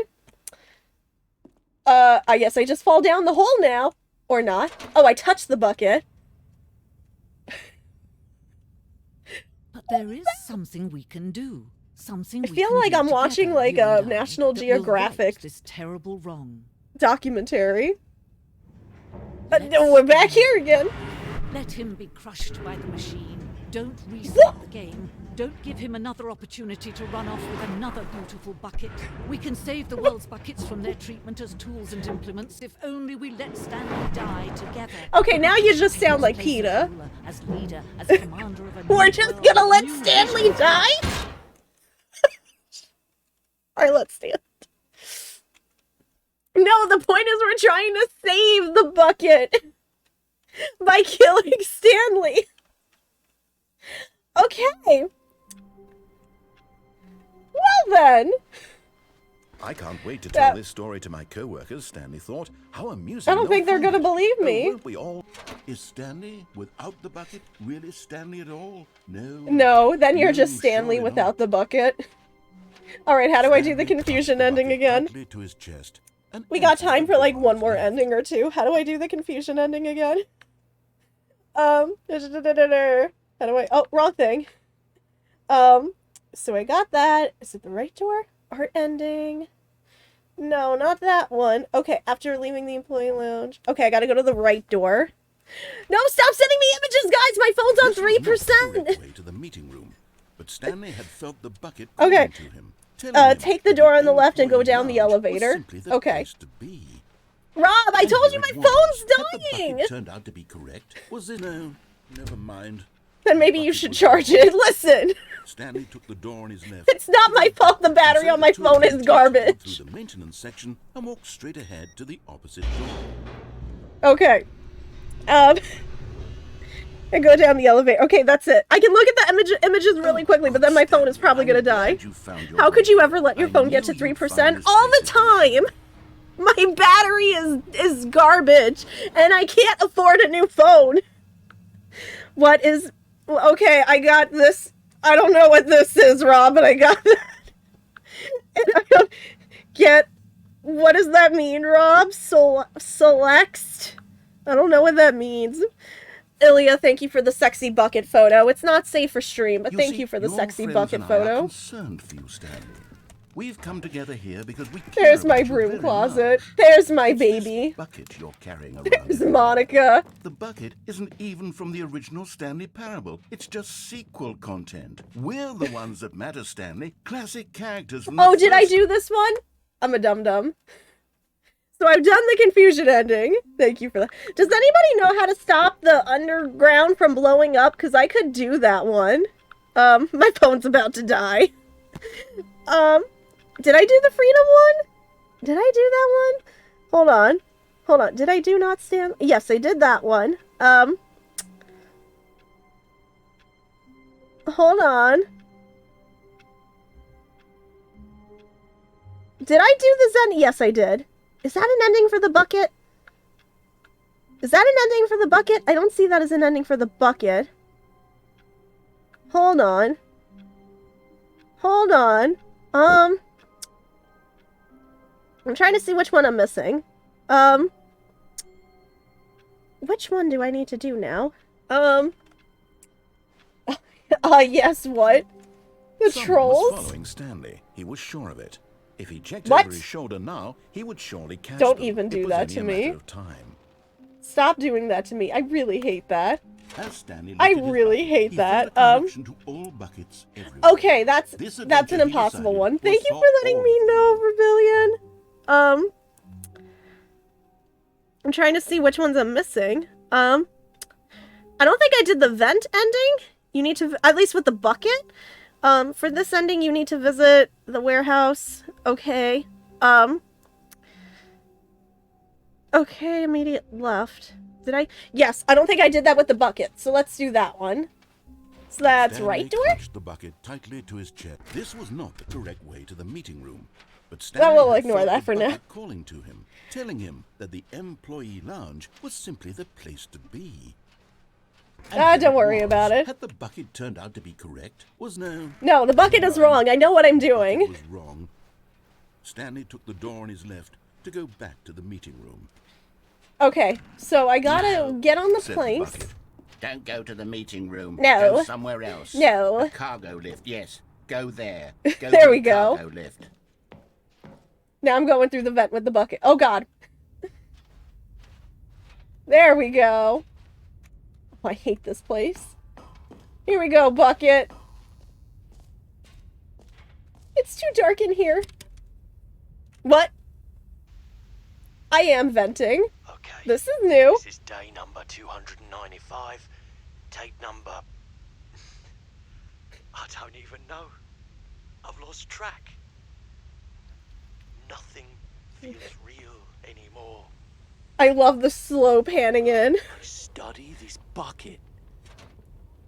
I guess I just fall down the hole now. Or not. Oh, I touched the bucket. But there is something we can do. Something I feel like I'm watching like a National Geographic. This terrible wrong. documentary. We're back here again. Let him be crushed by the machine. Don't reset the game. Don't give him another opportunity to run off with another beautiful bucket. We can save the world's buckets from their treatment as tools and implements if only we let Stanley die together. Okay, now you just sound like PETA. As leader, as commander of a We're just gonna let Stanley die? Alright, let's stand. No, the point is we're trying to save the bucket by killing Stanley. Okay. Well then. I can't wait to tell this story to my co-workers, Stanley thought. How amusing. I don't think they're gonna believe me. Won't we all? Is Stanley without the bucket really Stanley at all? No. No, then you're just Stanley without the bucket. Alright, how do I do the confusion ending again? To his chest. We got time for like one more ending or two. How do I do the confusion ending again? How do I... Oh, wrong thing. So I got that. Is it the right door? Art ending. No, not that one. Okay, after leaving the employee lounge. Okay, I gotta go to the right door. No, stop sending me images, guys! My phone's on 3%! Way to the meeting room, but Stanley had felt the bucket okay. To him, take the door on the left and go down the elevator. Okay. Rob, I told you my phone's dying! The turned out to be correct. Was it? No, never mind. Then maybe you should charge it. Listen! Stanley took the door on his left. It's not my fault the battery on my phone is garbage. Through the maintenance section and walked straight ahead to the opposite door. Okay. And go down the elevator. Okay, that's it. I can look at the images really quickly, but then my phone is probably gonna die. How could you ever let your phone get to 3% all the time? My battery is garbage, and I can't afford a new phone. What is... Okay, I got this. I don't know what this is, Rob, but I got that. And I don't get... What does that mean, Rob? Select? I don't know what that means. Ilya, thank you for the sexy bucket photo. It's not safe for stream, but thank you for the sexy bucket photo. Concerned for you, Stanley. We've come together here because we care. There's my broom closet. There's my baby. Bucket you're carrying around. There's Monica. The bucket isn't even from the original Stanley Parable. It's just sequel content. We're the ones that matter, Stanley. Classic characters from the Oh, did I do this one? I'm a dum-dum. So I've done the confusion ending. Thank you for that. Does anybody know how to stop the underground from blowing up? Because I could do that one. My phone's about to die. Did I do the freedom one? Did I do that one? Hold on. Hold on. Did I do not stand? Yes, I did that one. Hold on. Did I do the Zen? Yes, I did. Is that an ending for the bucket? Is that an ending for the bucket? I don't see that as an ending for the bucket. Hold on. Hold on. I'm trying to see which one I'm missing. Which one do I need to do now? Yes, what? The Someone trolls? was following Stanley. He was sure of it. If he checked What? over his shoulder now, he would surely catch Don't them. even do It was that only to a me. matter of time. Stop doing that to me. I really hate that. As Stanley I lifted his really bucket, hate he that. felt a connection to all buckets everywhere. Okay, that's This an adventure, he impossible decided, one. was Thank you for for letting all me of them. know, Verbillion. I'm trying to see which ones I'm missing. I don't think I did the vent ending. You need to, at least with the bucket. For this ending, you need to visit the warehouse. Okay. Okay, immediate left. Did I? Yes, I don't think I did that with the bucket. So let's do that one. So that's Stanley right door? clutched the bucket tightly to his chest. This was not the correct way to the meeting room. But Well, Stanley we'll had ignore felt that the for now. bucket calling to him, telling him that the employee lounge was simply the place to be. And there Don't worry was. about it. Had the bucket turned out to be correct? Was no. No, the bucket is wrong. I know what I'm It doing. was wrong. Stanley took the door on his left to go back to the meeting room. Okay, so I gotta get on the Said the planks. bucket. Don't go to the meeting room. No. Go somewhere else. No. The cargo lift, yes. Go there. Go There to we the go. cargo lift. Now I'm going through the vent with the bucket. Oh god. There we go. Oh, I hate this place. Here we go, bucket. It's too dark in here. What? I am venting. Okay. This is new. This is day number 295. Take number... I don't even know. I've lost track. Nothing feels real anymore. I love the slow panning in. The more I study this bucket,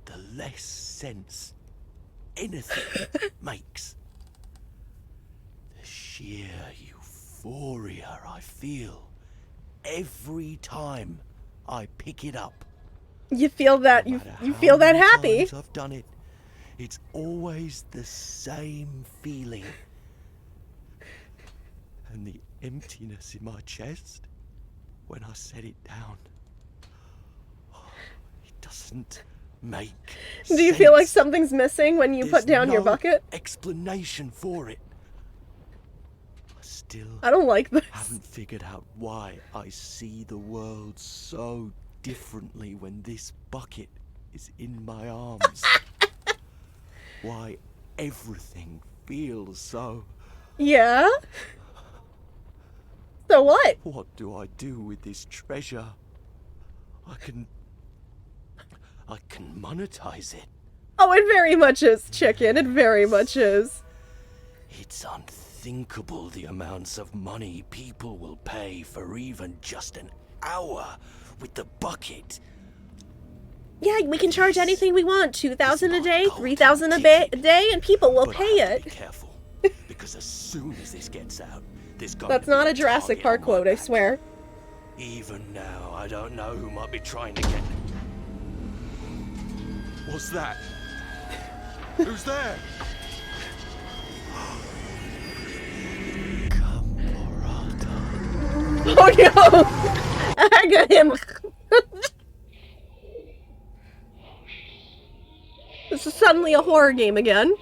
the less sense anything makes. The sheer euphoria I feel every time I pick it up. You feel that No you matter feel how that many happy. times I've done it. It's always the same feeling. And the emptiness in my chest when I set it down. It doesn't make Do you feel like sense. something's missing when you There's put down your no bucket? explanation for it. I still I don't like this. haven't figured out why I see the world so differently when this bucket is in my arms. Why everything feels so... Yeah? So what? What do I do with this treasure? I can monetize it. Oh, it very much is, chicken. It very much is. It's unthinkable the amounts of money people will pay for even just an hour with the bucket. Yeah, we can charge anything we want. 2,000 a day, 3,000 a day, and people will But pay I have it. to be careful, because as soon as this gets out, there's going That's to be not a Jurassic target Park on my quote, I back. swear. Even now, I don't know who might be trying to get... What's that? Who's there? Oh no! I got him! This is suddenly a horror game again.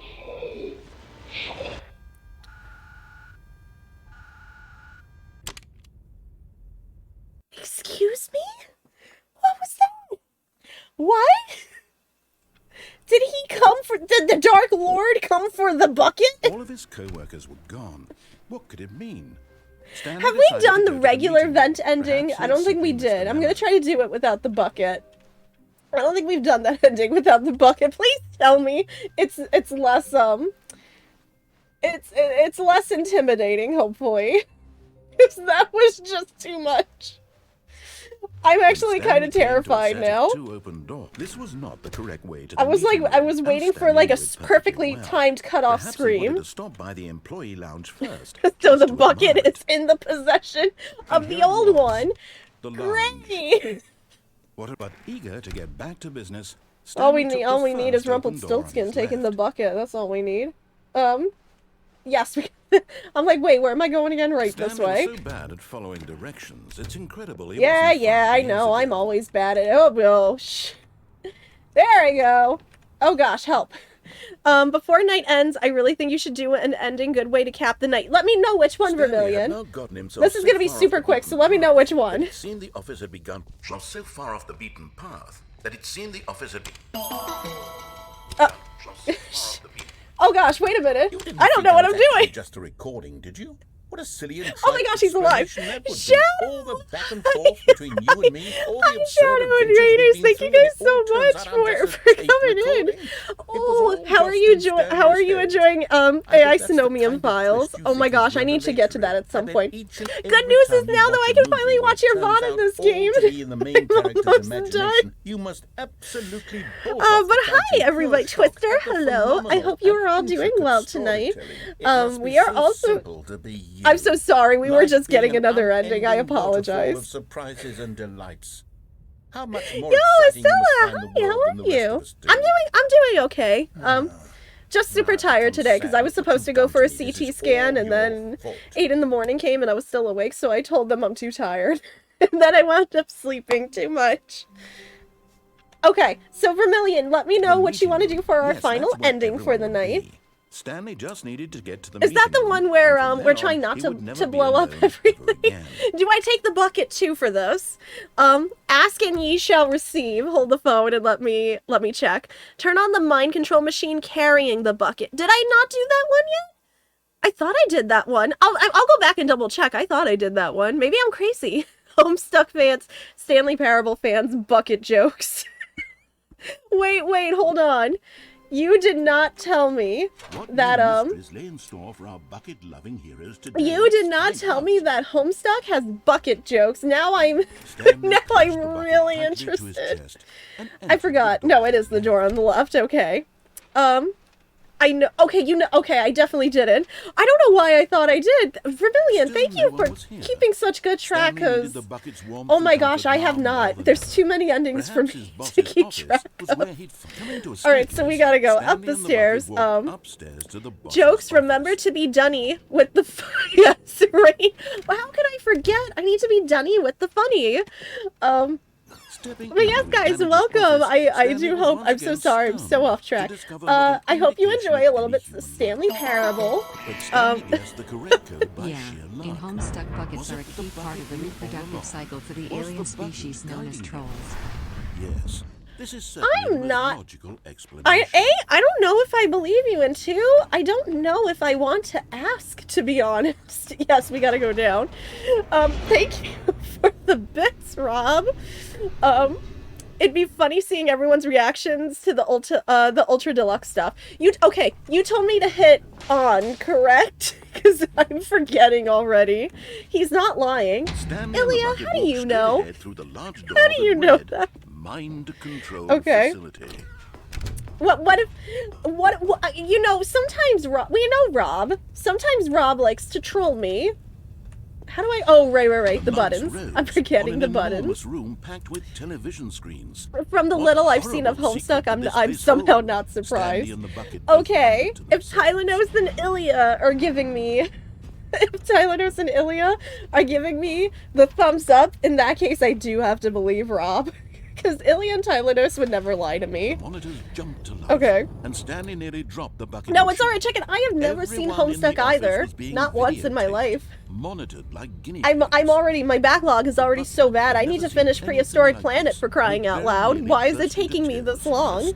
Excuse me? What was that? What? Did he come for... Did the Dark Lord come for the bucket? All of his co-workers were gone. What could it mean? Stanley Have we decided done to the go to regular meeting. vent ending? Perhaps I don't think we something did. I'm gonna misremembered. try to do it without the bucket. I don't think we've done that ending without the bucket. Please tell me it's less it's less intimidating, hopefully. Because that was just too much. I'm actually Stanley kind of came to a terrified set of now. 2 open doors. This was not the correct way to I the was like, meeting I room, was and waiting for Stanley like a knew it perfectly well. timed cutoff Perhaps he wanted scream. to stop by the employee lounge first. So just the to bucket admire it. is in the possession of And the here it old was, one. The lounge. Great! What about eager to get back to business? All we Stanley need, took all the we need is first open door on Rumpelstiltskin his taking the left. bucket. That's all we need. Yes. I'm like, wait, where am I going again? Right this way. Stanley was so bad at following directions. It's incredible. He Yeah, wasn't yeah, 5 I years know. I'm ago. always bad at it. Oh, well, shh. There I go. Oh gosh, help. Before night ends, I really think you should do an ending good way to cap the night. Let me know which one, Stanley had Vermilion. now gotten himself This is so gonna be far off super the quick, beaten so let me know path which that one. It seemed the office had begun from so far off the beaten path that it seemed the office had Oh gosh, wait a minute. You didn't I don't think know what I I'm was actually doing. just a recording, did you? What a silly and Oh my gosh, he's alive. explanation that would be. Shadow! All the back and forth between you and me, all the absurd Shadow and adventures we've Raiders, been thank you through, and guys it so all turns much out I'm just a for tape coming in. recording. It Oh, was all how are just you in enjoying? How Stanley's are you head. enjoying I bet AI that's the Synomium kind of files? twist you Oh my think is gosh, I need to get to that revelatory. at some I bet point. each and Good every news time is you now that watch I a can movie finally where watch it your turns VOD in out this all game. to be in the main character's I'm so imagination, you must absolutely bolt But off the couch hi in everybody, pure shock Twister, at the hello. I phenomenal hope you are all and doing intricate well tonight. storytelling. It must We be are so also. simple to be you. I'm so sorry. We were Life just being getting an another ending. I unending waterfall apologize. of surprises and delights. How much more Yo, exciting you must Estella, find the hi. world How than are the rest you? of us do. I'm doing okay. Just super tired today because I was supposed to go for a CT scan and then 8 in the morning came and I was still awake, so I told them I'm too tired. And then I wound up sleeping too much. Okay, so Vermilion, let me know what you want to do for our Yes, final that's where ending for the everyone will night. be. Stanley just needed to get to the Is that the meeting one room, where and from we're then trying on, not he to would never be blow up alone ever everything? again. Do I take the bucket too for this? Ask and ye shall receive. Hold the phone and let me check. Turn on the mind control machine carrying the bucket. Did I not do that one yet? I thought I did that one. I'll go back and double check. I thought I did that one. Maybe I'm crazy. Homestuck fans, Stanley Parable fans, bucket jokes. Wait, hold on. You did not tell me that lay in store for our bucket-loving heroes today. you did not tell me that Homestuck has bucket jokes. Now I'm really interested. I forgot. No, it is the door on the left. Okay. I know. Okay, okay, I definitely didn't. I don't know why I thought I did. Vermilion, thank you for keeping such good track, because, oh my gosh, I have not. There's too many endings for me to keep track of. Alright, so we gotta go up the stairs. Jokes, remember to be Dunny with the yes, right? Well, how could I forget? I need to be Dunny with the funny. But yes, guys, welcome. I do hope. I'm so sorry. I'm so off track. I hope you enjoy a little bit of Stanley Parable. Yeah, in Homestuck buckets are a key part of the reproductive cycle for the alien species known as trolls. Yes. This is I'm not. I don't know if I believe you, and two, I don't know if I want to ask, to be honest. Yes, we gotta go down. Thank you for the bits, Rob. It'd be funny seeing everyone's reactions to the Ultra Deluxe stuff. You told me to hit on, correct? Because I'm forgetting already. He's not lying. Ilya, how do you know? How do you know that? Mind control facility. What you know, sometimes Rob, sometimes Rob likes to troll me. How do I, oh, right, the buttons. I'm forgetting the buttons. Room packed with television screens. From the little I've seen of Homestuck, I'm somehow not surprised. Okay, if Tylenose and Ilya are giving me, the thumbs up, in that case I do have to believe Rob. Because Ilya and Tylenose would never lie to me. Monitors jumped to life, okay. And Stanley nearly dropped the bucket. No, it's alright, check it. I have never seen Homestuck either. Not once in my life. Monitored like guinea I'm already, my backlog is already so bad. I need to finish Prehistoric Planet, for crying out loud. Why is it taking me this long?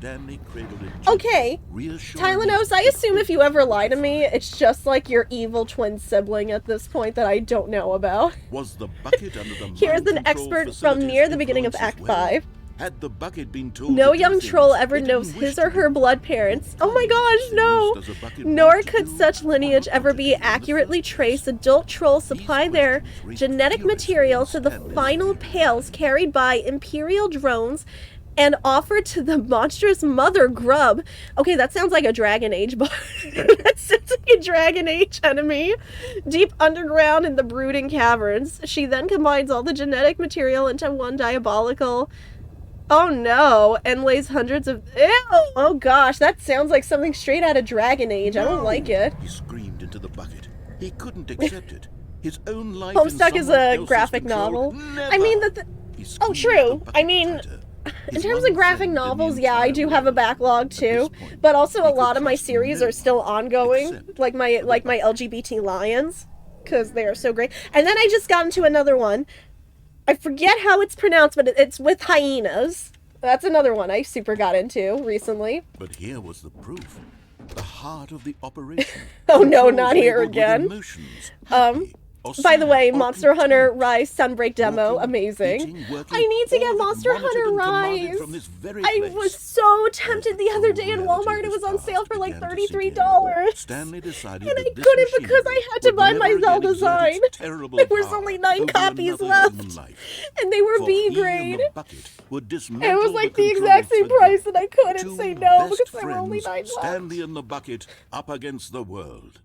Okay, Tylenose, I assume if you ever lie to me, it's just like your evil twin sibling at this point that I don't know about. Was the bucket under the Here's an expert from near the beginning of Act 5. Had the bucket been told no young troll ever knows his or her blood parents. Oh my gosh, no! Nor could such lineage ever be accurately traced. Adult trolls supply their genetic material to the final pails carried by Imperial drones and offered to the monstrous mother grub. Okay, that sounds like a Dragon Age bar. That sounds like a Dragon Age enemy. Deep underground in the brooding caverns. She then combines all the genetic material into one diabolical... Oh no, and lays hundreds of... Ew! Oh gosh, that sounds like something straight out of Dragon Age. I don't like it. He screamed into the bucket. He couldn't accept it. His own life Homestuck is a graphic novel. I mean, oh, true. I mean, in terms of graphic novels, yeah, I do have a backlog too. But also a lot of my series are still ongoing. Like my LGBT Lions. Because they are so great. And then I just got into another one. I forget how it's pronounced, but it's with hyenas. That's another one I super got into recently. But here was the proof. The heart of the operation. Oh no, not here again. By the way, Monster Hunter Rise Sunbreak demo, amazing. I need to get Monster Hunter Rise. I was so tempted the other day in Walmart. It was on sale for like $33. And I couldn't because I had to buy my Zelda sign. There was only 9 copies left. And they were B grade. And it was like the exact same price and I couldn't say no because there were only 9 left. Stanley and the bucket up against the world.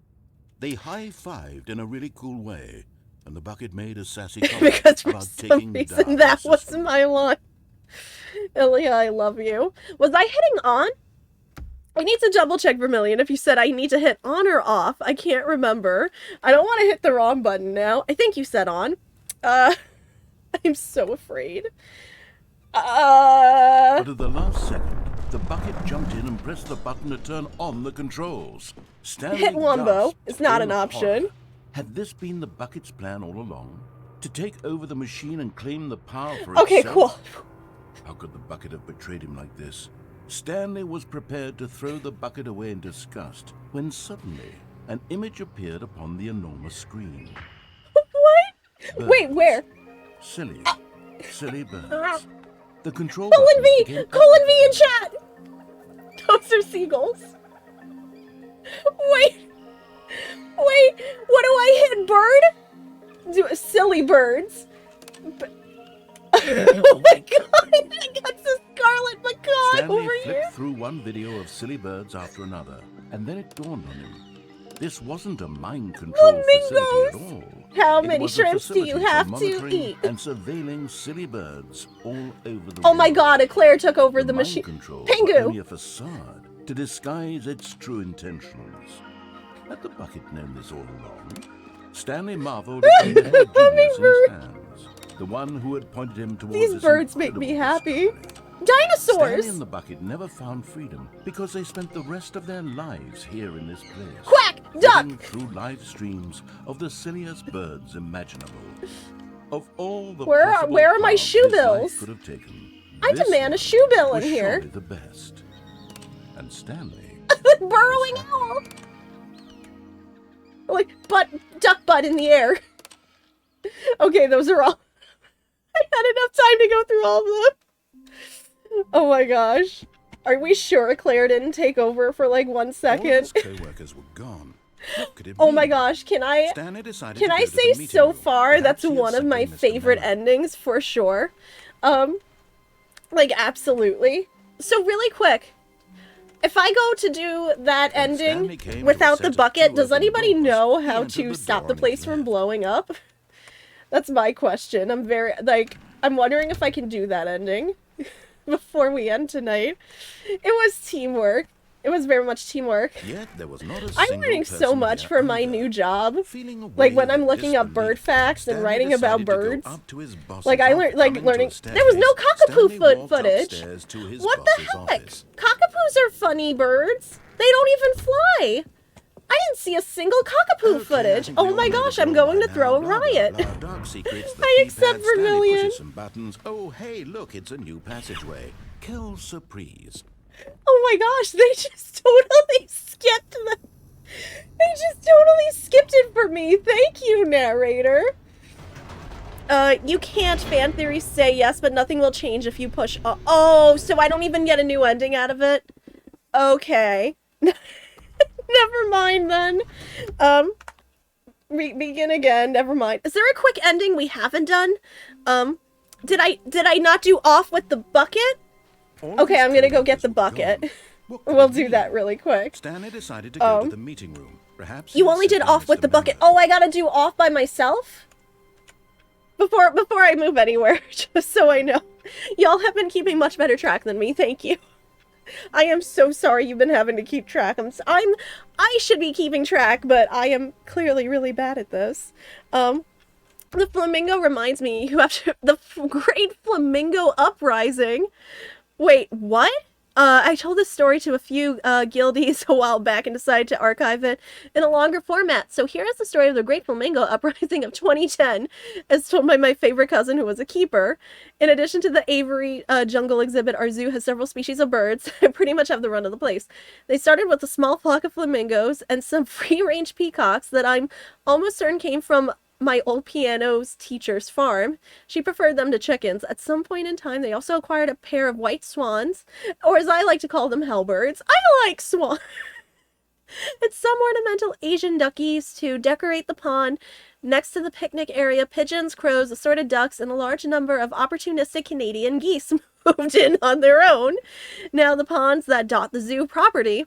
They high-fived in a really cool way, and the bucket made a sassy comment because for about some taking reason that was my line. Ilya, I love you. Was I hitting on? I need to double check, Vermilion, if you said I need to hit on or off. I can't remember. I don't want to hit the wrong button now. I think you said on. I'm so afraid. But at the last second, the bucket jumped in and pressed the button to turn on the controls. Stanley Hit Wumbo. gasped It's not in an option. horror. Had this been the bucket's plan all along? To take over the machine and claim the power for Okay, itself? cool. How could the bucket have betrayed him like this? Stanley was prepared to throw the bucket away in disgust when suddenly an image appeared upon the enormous screen. What? Birds. Wait, where? Silly birds. The control Colin button V! became Colin V in chat! Those are seagulls. Wait, what do I hit? Bird? Silly birds. Oh my god, I got the scarlet macaw Stanley over flipped here. through one video of silly birds after another, and then it dawned on him. This wasn't a mind control facility at all. How It many was a shrimps do you facility for have to monitoring eat? and surveilling silly birds all over the Oh world. my god, Eclair took over the mind machine. controls were only Pingu! a facade to disguise its true intentions. Had the bucket known this all along? Stanley marveled at the mad genius in his hands, the one who had pointed him towards These this birds make me incredible happy. discovery. Dinosaurs! Stanley and the bucket never found freedom because they spent the rest of their lives here in this place. Quack! Duck! Living through live streams of the silliest birds imaginable. Of all the Where possible are my paths shoe this life bills? could have taken, I this demand a one shoe bill in was here. surely the best. And Stanley, Burrowing owl! Like, duck butt in the air. Okay, those are all. I had enough time to go through all of them. Oh my gosh. Are we sure Claire didn't take over for like 1 all second? his co-workers were gone. What could it Oh be? my gosh, can I Stanley decided can to I go to the say meeting so room. far Perhaps that's he had one of my simply missed favorite memo. endings for sure. Like absolutely. So really quick, if I go to do that When Stanley ending came to a without set the of bucket, two does open anybody doors, know he how entered to the stop door the on his place from left. blowing up? That's my question. I'm wondering if I can do that ending before we end tonight. It was teamwork. It was very much teamwork. Yet there was not a I'm single learning so person much there for my either. new job. Feeling a Like when wave I'm of looking up bird disbelief, facts and Stanley writing about decided to go birds. up to his boss's Like I learned, office. like Coming to learning. the There was no staircase, cockapoo Stanley walked footage. upstairs to his What the boss's heck? office. Cockatoos are funny birds. They don't even fly. I didn't see a single cockapoo Okay, footage. I think Oh we all my know the gosh, I'm drill going by to throw a now. Blah, blah, riot. blah. Dark secrets, the I accept keypad, Stanley Vermilion. pushes some buttons. Oh, hey, look, it's a new passageway. Quelle surprise. Oh my gosh, they just totally skipped the... They just totally skipped it for me. Thank you, narrator. You can't, fan theory, say yes, but nothing will change if you push... Oh, so I don't even get a new ending out of it? Okay. Never mind, then. Begin again. Never mind. Is there a quick ending we haven't done? Did I not do off with the bucket? All Okay, his I'm gonna go get co-workers the were bucket. gone. What could We'll it do be? that really quick. Stanley decided to go to the meeting room. Perhaps he You had only did simply off with missed the a bucket. memo. Oh, I gotta do off by myself? Before I move anywhere, just so I know. Y'all have been keeping much better track than me, thank you. I am so sorry you've been having to keep track. I should be keeping track, but I am clearly really bad at this. The flamingo reminds me you have to, the Great Flamingo Uprising. Wait, what? I told this story to a few guildies a while back and decided to archive it in a longer format. So here is the story of the Great Flamingo Uprising of 2010, as told by my favorite cousin who was a keeper. In addition to the Avery Jungle exhibit, our zoo has several species of birds that pretty much have the run of the place. They started with a small flock of flamingos and some free-range peacocks that I'm almost certain came from my old piano's teacher's farm. She preferred them to chickens. At some point in time, they also acquired a pair of white swans, or as I like to call them, hellbirds. I like swans. And some ornamental Asian duckies to decorate the pond. Next to the picnic area, pigeons, crows, assorted ducks, and a large number of opportunistic Canadian geese moved in on their own. Now, the ponds that dot the zoo property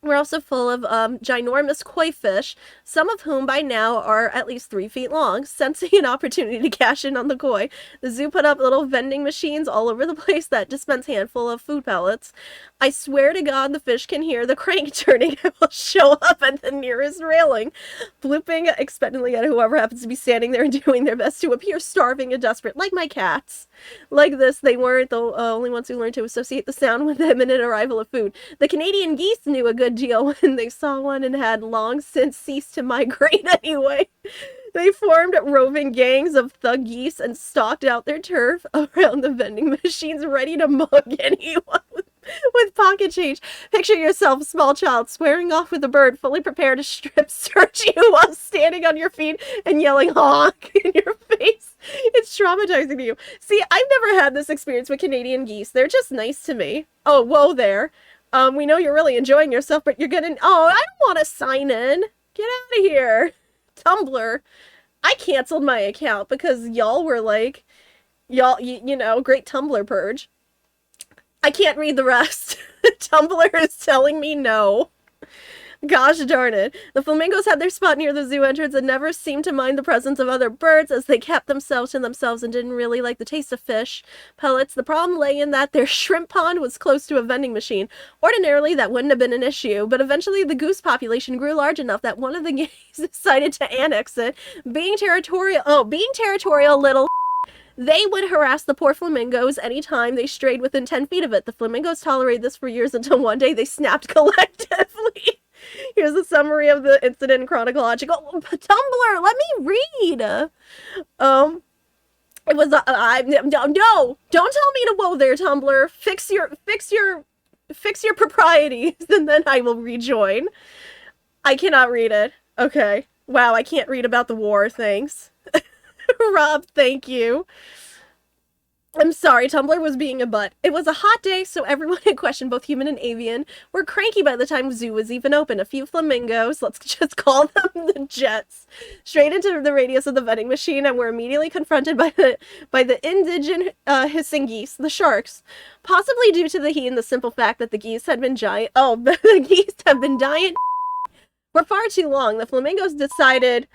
We're also full of ginormous koi fish, some of whom by now are at least 3 feet long. Sensing an opportunity to cash in on the koi, the zoo put up little vending machines all over the place that dispense handful of food pellets. I swear to God the fish can hear the crank turning and will show up at the nearest railing, blooping expectantly at whoever happens to be standing there and doing their best to appear starving and desperate, like my cats. Like this, they weren't the only ones who learned to associate the sound with the imminent arrival of food. The Canadian geese knew a good deal when they saw one and had long since ceased to migrate anyway. They formed roving gangs of thug geese and stalked out their turf around the vending machines, ready to mug anyone with pocket change. Picture yourself, small child, squaring off with a bird, fully prepared to strip search you while standing on your feet and yelling honk in your face. It's traumatizing to you. See, I've never had this experience with Canadian geese. They're just nice to me. Oh, whoa there. We know you're really enjoying yourself, but you're getting... Oh, I don't want to sign in. Get out of here. Tumblr. I canceled my account because y'all were like... Y'all, you know, great Tumblr purge. I can't read the rest. Tumblr is telling me no. Gosh darn it. The flamingos had their spot near the zoo entrance and never seemed to mind the presence of other birds, as they kept themselves to themselves and didn't really like the taste of fish pellets. The problem lay in that their shrimp pond was close to a vending machine. Ordinarily, that wouldn't have been an issue, but eventually the goose population grew large enough that one of the gays decided to annex it. Being territorial little they would harass the poor flamingos anytime they strayed within 10 feet of it. The flamingos tolerated this for years until one day they snapped collectively. Here's a summary of the incident in chronological. Tumblr, let me read. It was no, don't tell me to whoa there, Tumblr. Fix your proprieties, and then I will rejoin. I cannot read it. Okay. Wow, I can't read about the war. Thanks. Rob, thank you. I'm sorry, Tumblr was being a butt. It was a hot day, so everyone in question, both human and avian, were cranky by the time the zoo was even open. A few flamingos, let's just call them the Jets, straight into the radius of the vending machine and were immediately confronted by the indigent hissing geese, the sharks. Possibly due to the heat and the simple fact that the geese had been giant... Oh, the geese have been giant for far too long. The flamingos decided...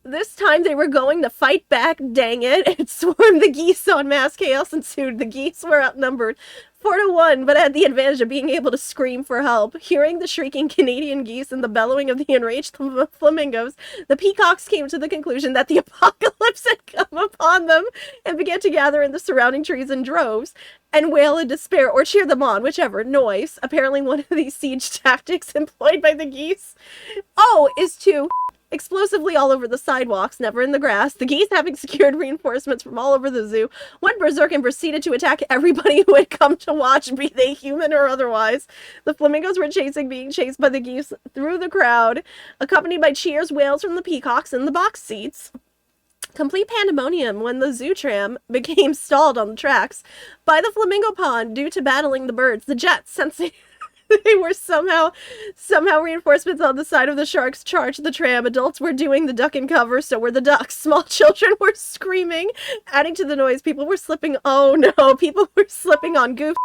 This time they were going to fight back, dang it. It swarmed the geese on mass chaos ensued. The geese were outnumbered 4-1, but had the advantage of being able to scream for help. Hearing the shrieking Canadian geese and the bellowing of the enraged flamingos, the peacocks came to the conclusion that the apocalypse had come upon them and began to gather in the surrounding trees in droves and wail in despair or cheer them on, whichever noise. Apparently one of these siege tactics employed by the geese, is to... explosively all over the sidewalks, never in the grass. The geese, having secured reinforcements from all over the zoo, went berserk and proceeded to attack everybody who had come to watch, be they human or otherwise. The flamingos were being chased by the geese through the crowd, accompanied by cheers, wails from the peacocks in the box seats. Complete pandemonium when the zoo tram became stalled on the tracks by the flamingo pond due to battling the birds. The Jets, sensing they were somehow reinforcements on the side of the sharks, charged the tram. Adults were doing the duck and cover, so were the ducks. Small children were screaming, adding to the noise. People were slipping on goof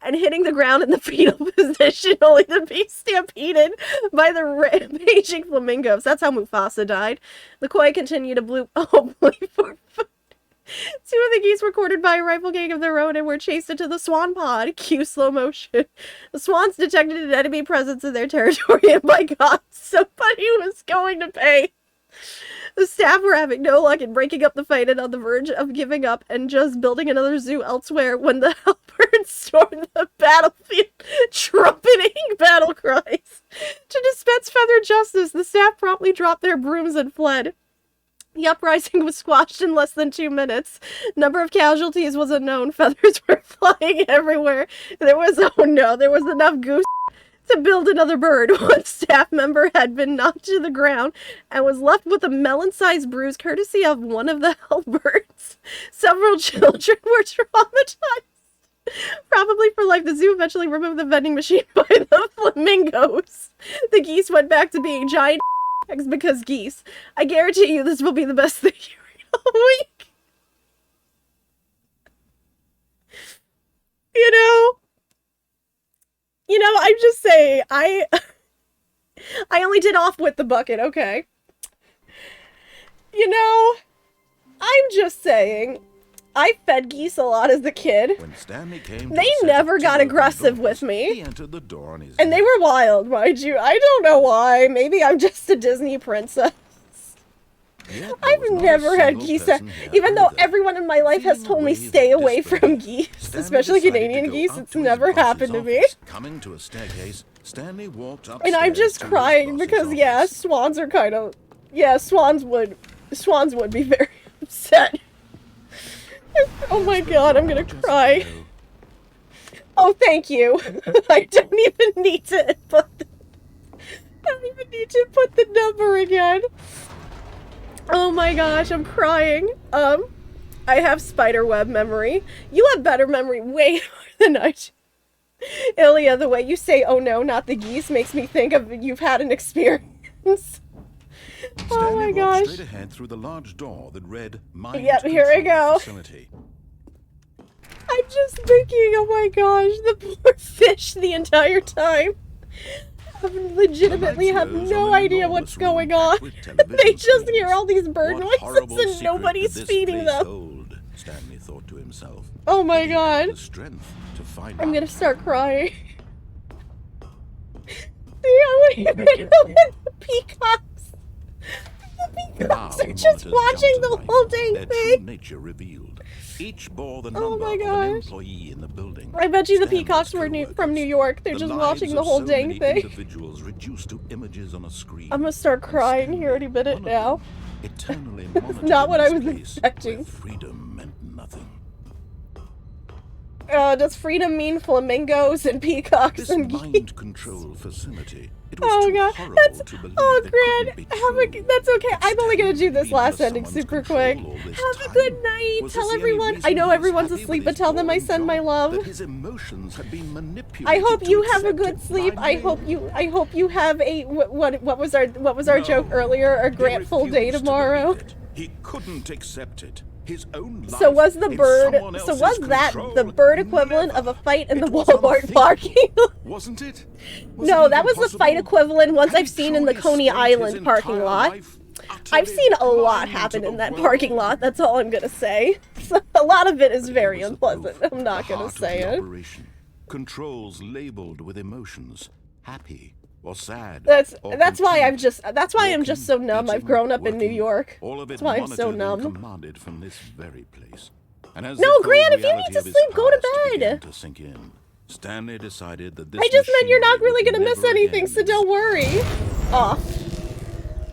and hitting the ground in the fetal position, only to be stampeded by the rampaging flamingos. That's how Mufasa died. The koi continued to bleep for food. Two of the geese were cornered by a rifle gang of their own and were chased into the swan pod. Cue slow motion. The swans detected an enemy presence in their territory, and my God, somebody was going to pay. The staff were having no luck in breaking up the fight and on the verge of giving up and just building another zoo elsewhere when the helpers stormed the battlefield, trumpeting battle cries. To dispense feather justice, the staff promptly dropped their brooms and fled. The uprising was squashed in less than 2 minutes. Number of casualties was unknown. Feathers were flying everywhere. There was enough goose to build another bird. One staff member had been knocked to the ground and was left with a melon-sized bruise courtesy of one of the helpers. Several children were traumatized, probably for life. The zoo eventually removed the vending machine by the flamingos. The geese went back to being giant because geese. I guarantee you this will be the best thing you read all week. You know? You know, I'm just saying, I only did off with the bucket, okay? You know, I'm just saying, I fed geese a lot as a kid. When Stanley came They never got aggressive with me. He entered the door on his And they were wild, mind you. I don't know why. Maybe I'm just a Disney princess. I've never had geese, even though everyone in my life has told me stay away from geese, especially Canadian geese. It's never happened to me. Coming to a staircase, Stanley walked up. And I'm just crying because, yeah, swans are kind of, yeah, swans would be very upset. Oh my god, I'm gonna cry. Oh, thank you. I don't even need to put the number again. Oh my gosh, I'm crying. I have spiderweb memory. You have better memory way more than I do. Ilya, the way you say "oh no, not the geese" makes me think of you've had an experience. Oh my gosh. Straight ahead through the large door that read Mind Yep, here we go. Facility. I'm just thinking, oh my gosh, the poor fish the entire time. I legitimately have no idea what's going on. They just hear all these bird noises and nobody's feeding them. Hold, Stanley thought to himself. Oh my god. The strength to find I'm out. gonna start crying. See, the peacocks. The peacocks are just watching the whole dang their thing. True nature revealed. Each bore the number Oh my of an gosh. employee in the building. I bet you the peacocks were from New York. They're The just lives watching the of whole so dang many thing. individuals reduced to images on a screen. I'm gonna start crying here any minute now. Eternally It's not what I was monitored in this place expecting. where freedom meant nothing. Does freedom mean flamingos and peacocks This and geese? mind control facility. It was Oh too god, horrible that's to believe oh it Gran, couldn't be that's okay. I'm only gonna do this Being last under ending someone's super control quick. all this Have a time. good night. Was Tell this the only everyone. I reason know he was everyone's happy asleep, with but his tell them I boring send my job? love. That his emotions had been manipulated I hope to you have a accept good it sleep. I blindly. hope you have a what was our joke earlier? A grateful day refused to tomorrow. believe it. He couldn't accept it. His own So life was the in bird? someone So else's was that control. the bird equivalent Never. of a fight in the It was Walmart unthinkable, parking lot? wasn't it? Was No, it that even was the fight possible? equivalent ones Had I've he seen in the truly Coney spent his Island parking entire lot. life I've utterly seen a lot blind happen to in the that world? parking lot. That's all I'm gonna say. So, a lot of it is very was the unpleasant. proof, I'm not the gonna heart of say the it. operation. Controls labeled with emotions, happy or sad. That's or why I'm content. just I'm just so numb. I've Eating, grown up in New working, York. all of it That's why I'm so monitored and numb. commanded from this very place. And as No, the cold Gran, if you reality need to of his sleep, go to past began bed. to sink in, Stanley decided that this I just meant you're not machinery really would gonna miss never anything, again so don't worry. Aw.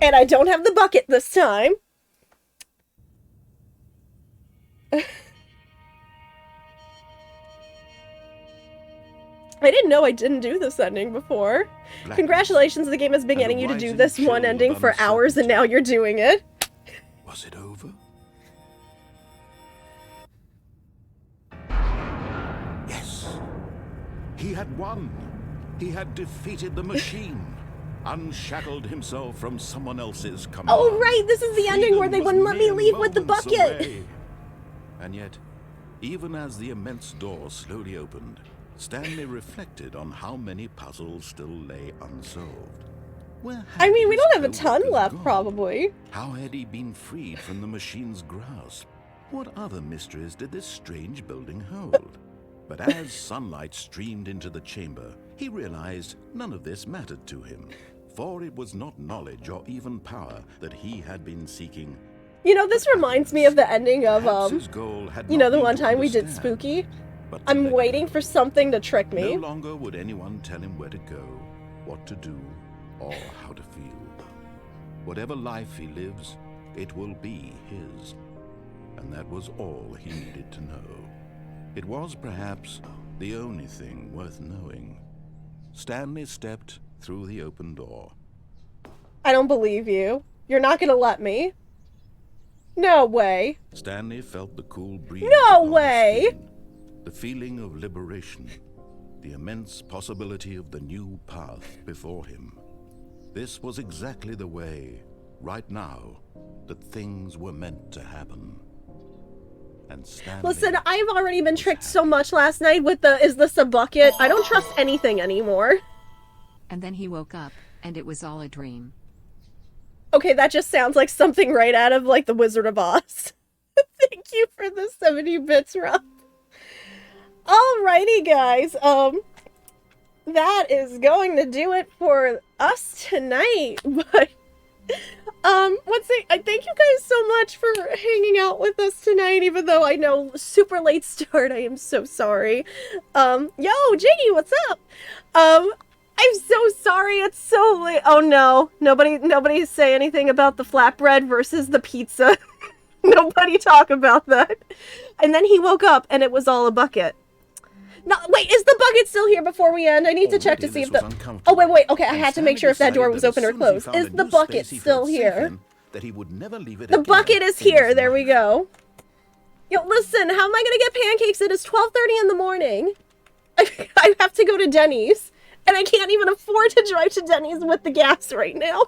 And I don't have the bucket this time. I didn't know I didn't do this ending before. Blackness. Congratulations, the game has been And a getting you to do rising this one chill ending of for hours, and now you're doing it. Was it over? Yes. He had won. He had defeated the machine. Unshackled himself from someone else's command. Oh, right, this is the ending where they Freedom wouldn't let was me mere leave with the moments bucket. away. And yet, even as the immense door slowly opened, Stanley reflected on how many puzzles still lay unsolved. Where I had mean, we his don't have a co-workers ton left, gone? probably. How had he been freed from the machine's grasp? What other mysteries did this strange building hold? But as sunlight streamed into the chamber, he realized none of this mattered to him, for it was not knowledge or even power that he had been seeking. You know, this reminds me of the ending of, Perhaps his goal had you not know, the been one to time we did understand, Spooky? but to I'm let waiting go. for something to trick me. No longer would anyone tell him where to go, what to do, or how to feel. Whatever life he lives, it will be his. And that was all he needed to know. It was perhaps the only thing worth knowing. Stanley stepped through the open door. I don't believe you. You're not gonna let me. No way. Stanley felt the cool breeze. No upon his way. skin, the feeling of liberation, the immense possibility of the new path before him. This was exactly the way, right now, that things were meant to happen. And Stanley... Listen, I've already been tricked so much last night with the, is this a bucket? I don't trust anything anymore. And then he woke up, and it was all a dream. Okay, that just sounds like something right out of, like, The Wizard of Oz. Thank you for the 70 bits, Rob. Alrighty, guys. That is going to do it for us tonight. But, I thank you guys so much for hanging out with us tonight, even though I know super late start. I am so sorry. Yo, Jiggy, what's up? I'm so sorry, it's so late. Oh no, nobody say anything about the flatbread versus the pizza. Nobody talk about that. And then he woke up and it was all a bucket. No, wait, is the bucket still here before we end? I need to check to see if the... Oh, wait, okay, I had to make sure if that door was open or closed. Is the bucket still here? The bucket is here, there we go. Yo, listen, how am I gonna get pancakes? It is 12:30 in the morning. I have to go to Denny's. And I can't even afford to drive to Denny's with the gas right now.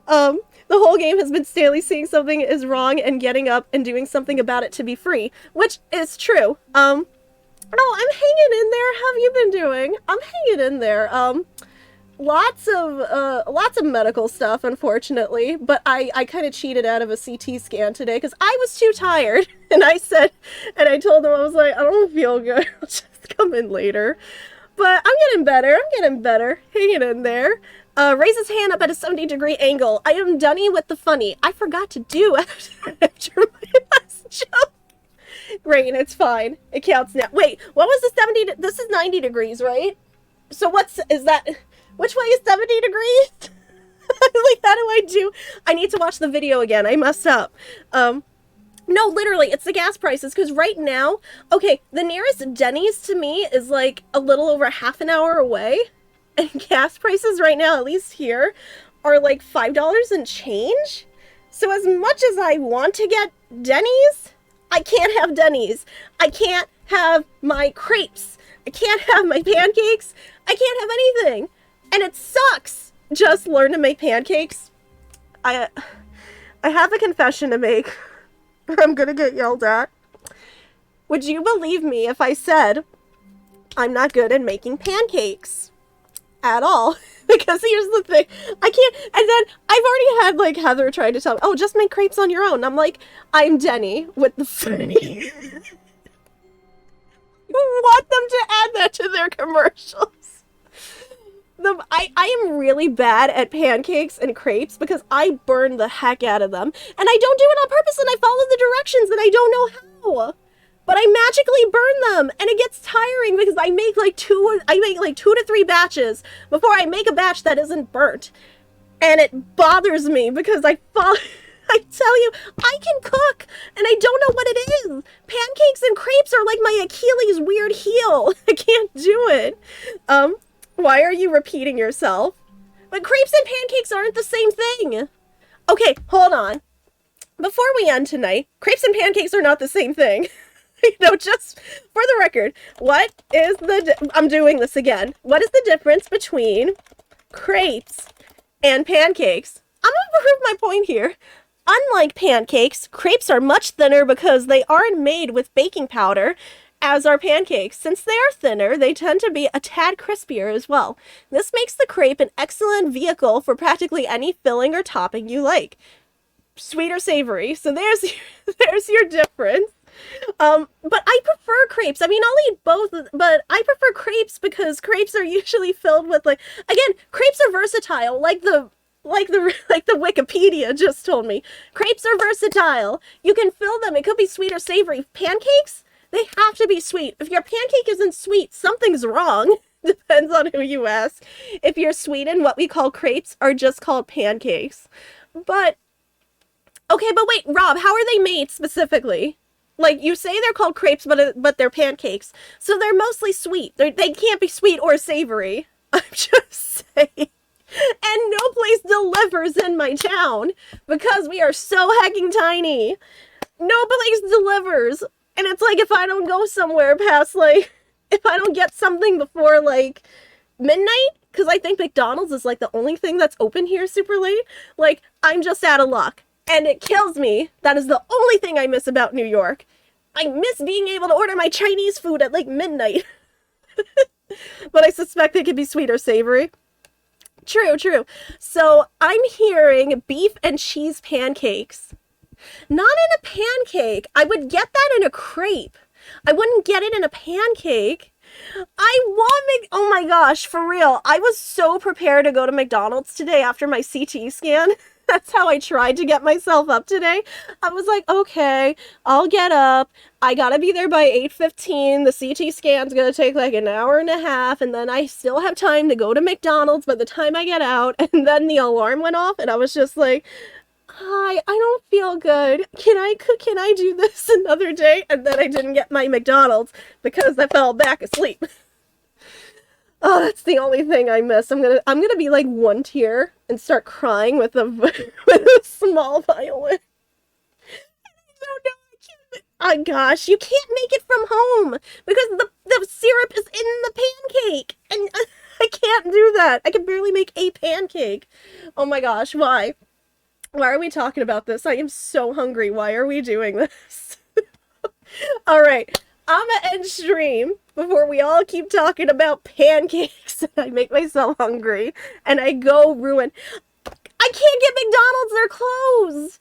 The whole game has been Stanley seeing something is wrong and getting up and doing something about it to be free. Which is true. No, I'm hanging in there. How have you been doing? I'm hanging in there. Lots of medical stuff, unfortunately. But I kind of cheated out of a CT scan today because I was too tired. And I told them, I was like, I don't feel good. I'll just come in later. But I'm getting better. Hanging in there. Raise his hand up at a 70-degree angle. I am Dunny with the funny. I forgot to do after my last joke. Great, it's fine. It counts now. Wait, what was the 70? This is 90 degrees, right? So is that? Which way is 70 degrees? Like, how do I do? I need to watch the video again. I messed up. No, literally, it's the gas prices, because right now, okay, the nearest Denny's to me is like a little over half an hour away, and gas prices right now, at least here, are like $5 and change. So as much as I want to get Denny's, I can't have Denny's. I can't have my crepes. I can't have my pancakes. I can't have anything. And it sucks. Just learn to make pancakes. I have a confession to make. I'm gonna get yelled at. Would you believe me if I said I'm not good at making pancakes at all? Because here's the thing, I can't. And then I've already had like Heather trying to tell me, oh, just make crepes on your own. I'm like, I'm Denny with the funny. Want them to add that to their commercials. I am really bad at pancakes and crepes because I burn the heck out of them. And I don't do it on purpose, and I follow the directions and I don't know how. But I magically burn them, and it gets tiring because I make like 2 to 3 batches before I make a batch that isn't burnt. And it bothers me because I tell you, I can cook, and I don't know what it is. Pancakes and crepes are like my Achilles weird heel. I can't do it. Why are you repeating yourself? But crepes and pancakes aren't the same thing. Okay, hold on. Before we end tonight, crepes and pancakes are not the same thing. Just for the record, I'm doing this again. What is the difference between crepes and pancakes? I'm gonna prove my point here. Unlike pancakes, crepes are much thinner because they aren't made with baking powder, as are pancakes. Since they are thinner, they tend to be a tad crispier as well. This makes the crepe an excellent vehicle for practically any filling or topping you like. Sweet or savory. So there's your difference. But I prefer crepes. I mean, I'll eat both, but I prefer crepes because crepes are usually filled with again, crepes are versatile, like the Wikipedia just told me. Crepes are versatile. You can fill them. It could be sweet or savory. Pancakes, they have to be sweet. If your pancake isn't sweet, something's wrong. Depends on who you ask. If you're Sweden, what we call crepes are just called pancakes. But, okay, but wait, Rob, how are they made specifically? You say they're called crepes, but they're pancakes. So they're mostly sweet. They can't be sweet or savory. I'm just saying. And no place delivers in my town because we are so hecking tiny. No place delivers. And it's if I don't go somewhere past, if I don't get something before, midnight, because I think McDonald's is, the only thing that's open here super late, I'm just out of luck. And it kills me. That is the only thing I miss about New York. I miss being able to order my Chinese food at like midnight. But I suspect it could be sweet or savory. True, true. So I'm hearing beef and cheese pancakes. Not in a pancake. I would get that in a crepe. I wouldn't get it in a pancake. Oh my gosh, for real. I was so prepared to go to McDonald's today after my CT scan. That's how I tried to get myself up today. I was like, okay, I'll get up. I gotta be there by 8:15. The CT scan's gonna take like an hour and a half, and then I still have time to go to McDonald's by the time I get out. And then the alarm went off, and I was just like, hi, I don't feel good. Can I do this another day? And then I didn't get my McDonald's because I fell back asleep. Oh, that's the only thing I miss. I'm gonna be like one tear and start crying with a with a small violin. I don't know. Oh gosh, you can't make it from home because the syrup is in the pancake, and I can't do that. I can barely make a pancake. Oh my gosh, why? Why are we talking about this? I am so hungry. Why are we doing this? All right, I'm gonna end stream before we all keep talking about pancakes and I make myself hungry and I go ruin. I can't get McDonald's. They're closed.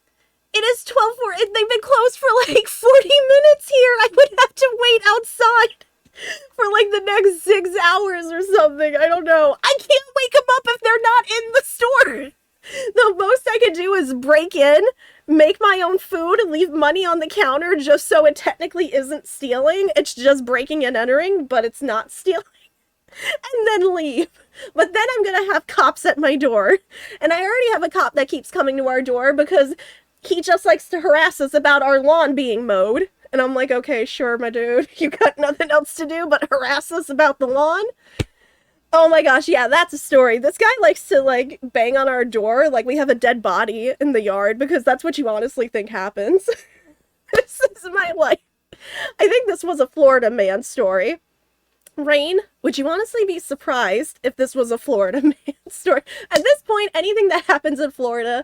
It is 12:04. They've been closed for like 40 minutes here. I would have to wait outside for like the next 6 hours or something. I don't know. I can't wake them up if they're not in the store. The most I could do is break in, make my own food, and leave money on the counter just so it technically isn't stealing. It's just breaking and entering, but it's not stealing. And then leave. But then I'm gonna have cops at my door. And I already have a cop that keeps coming to our door because he just likes to harass us about our lawn being mowed. And I'm like, okay, sure, my dude. You got nothing else to do but harass us about the lawn? Oh my gosh, yeah, that's a story. This guy likes to, like, bang on our door like we have a dead body in the yard because that's what you honestly think happens. This is my life. I think this was a Florida man story. Rain, would you honestly be surprised if this was a Florida man story? At this point, anything that happens in Florida,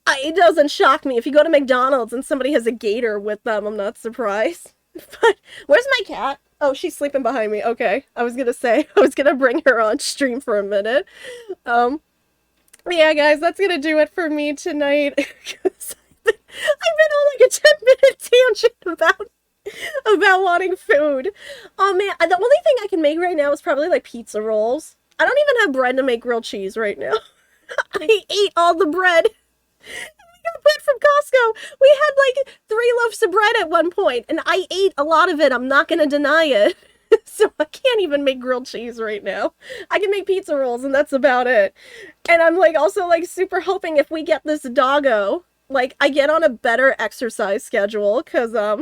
it doesn't shock me. If you go to McDonald's and somebody has a gator with them, I'm not surprised. But where's my cat? Oh, she's sleeping behind me. Okay. I was gonna bring her on stream for a minute. Yeah, guys, that's gonna do it for me tonight. I've been on like a 10-minute tangent about wanting food. Oh man, the only thing I can make right now is probably like pizza rolls. I don't even have bread to make grilled cheese right now. I ate all the bread. Bread from Costco. We had like 3 loaves of bread at one point, and I ate a lot of it. I'm not gonna deny it. So I can't even make grilled cheese right now. I can make pizza rolls, and that's about it. And I'm like also like super hoping if we get this doggo, like I get on a better exercise schedule, because for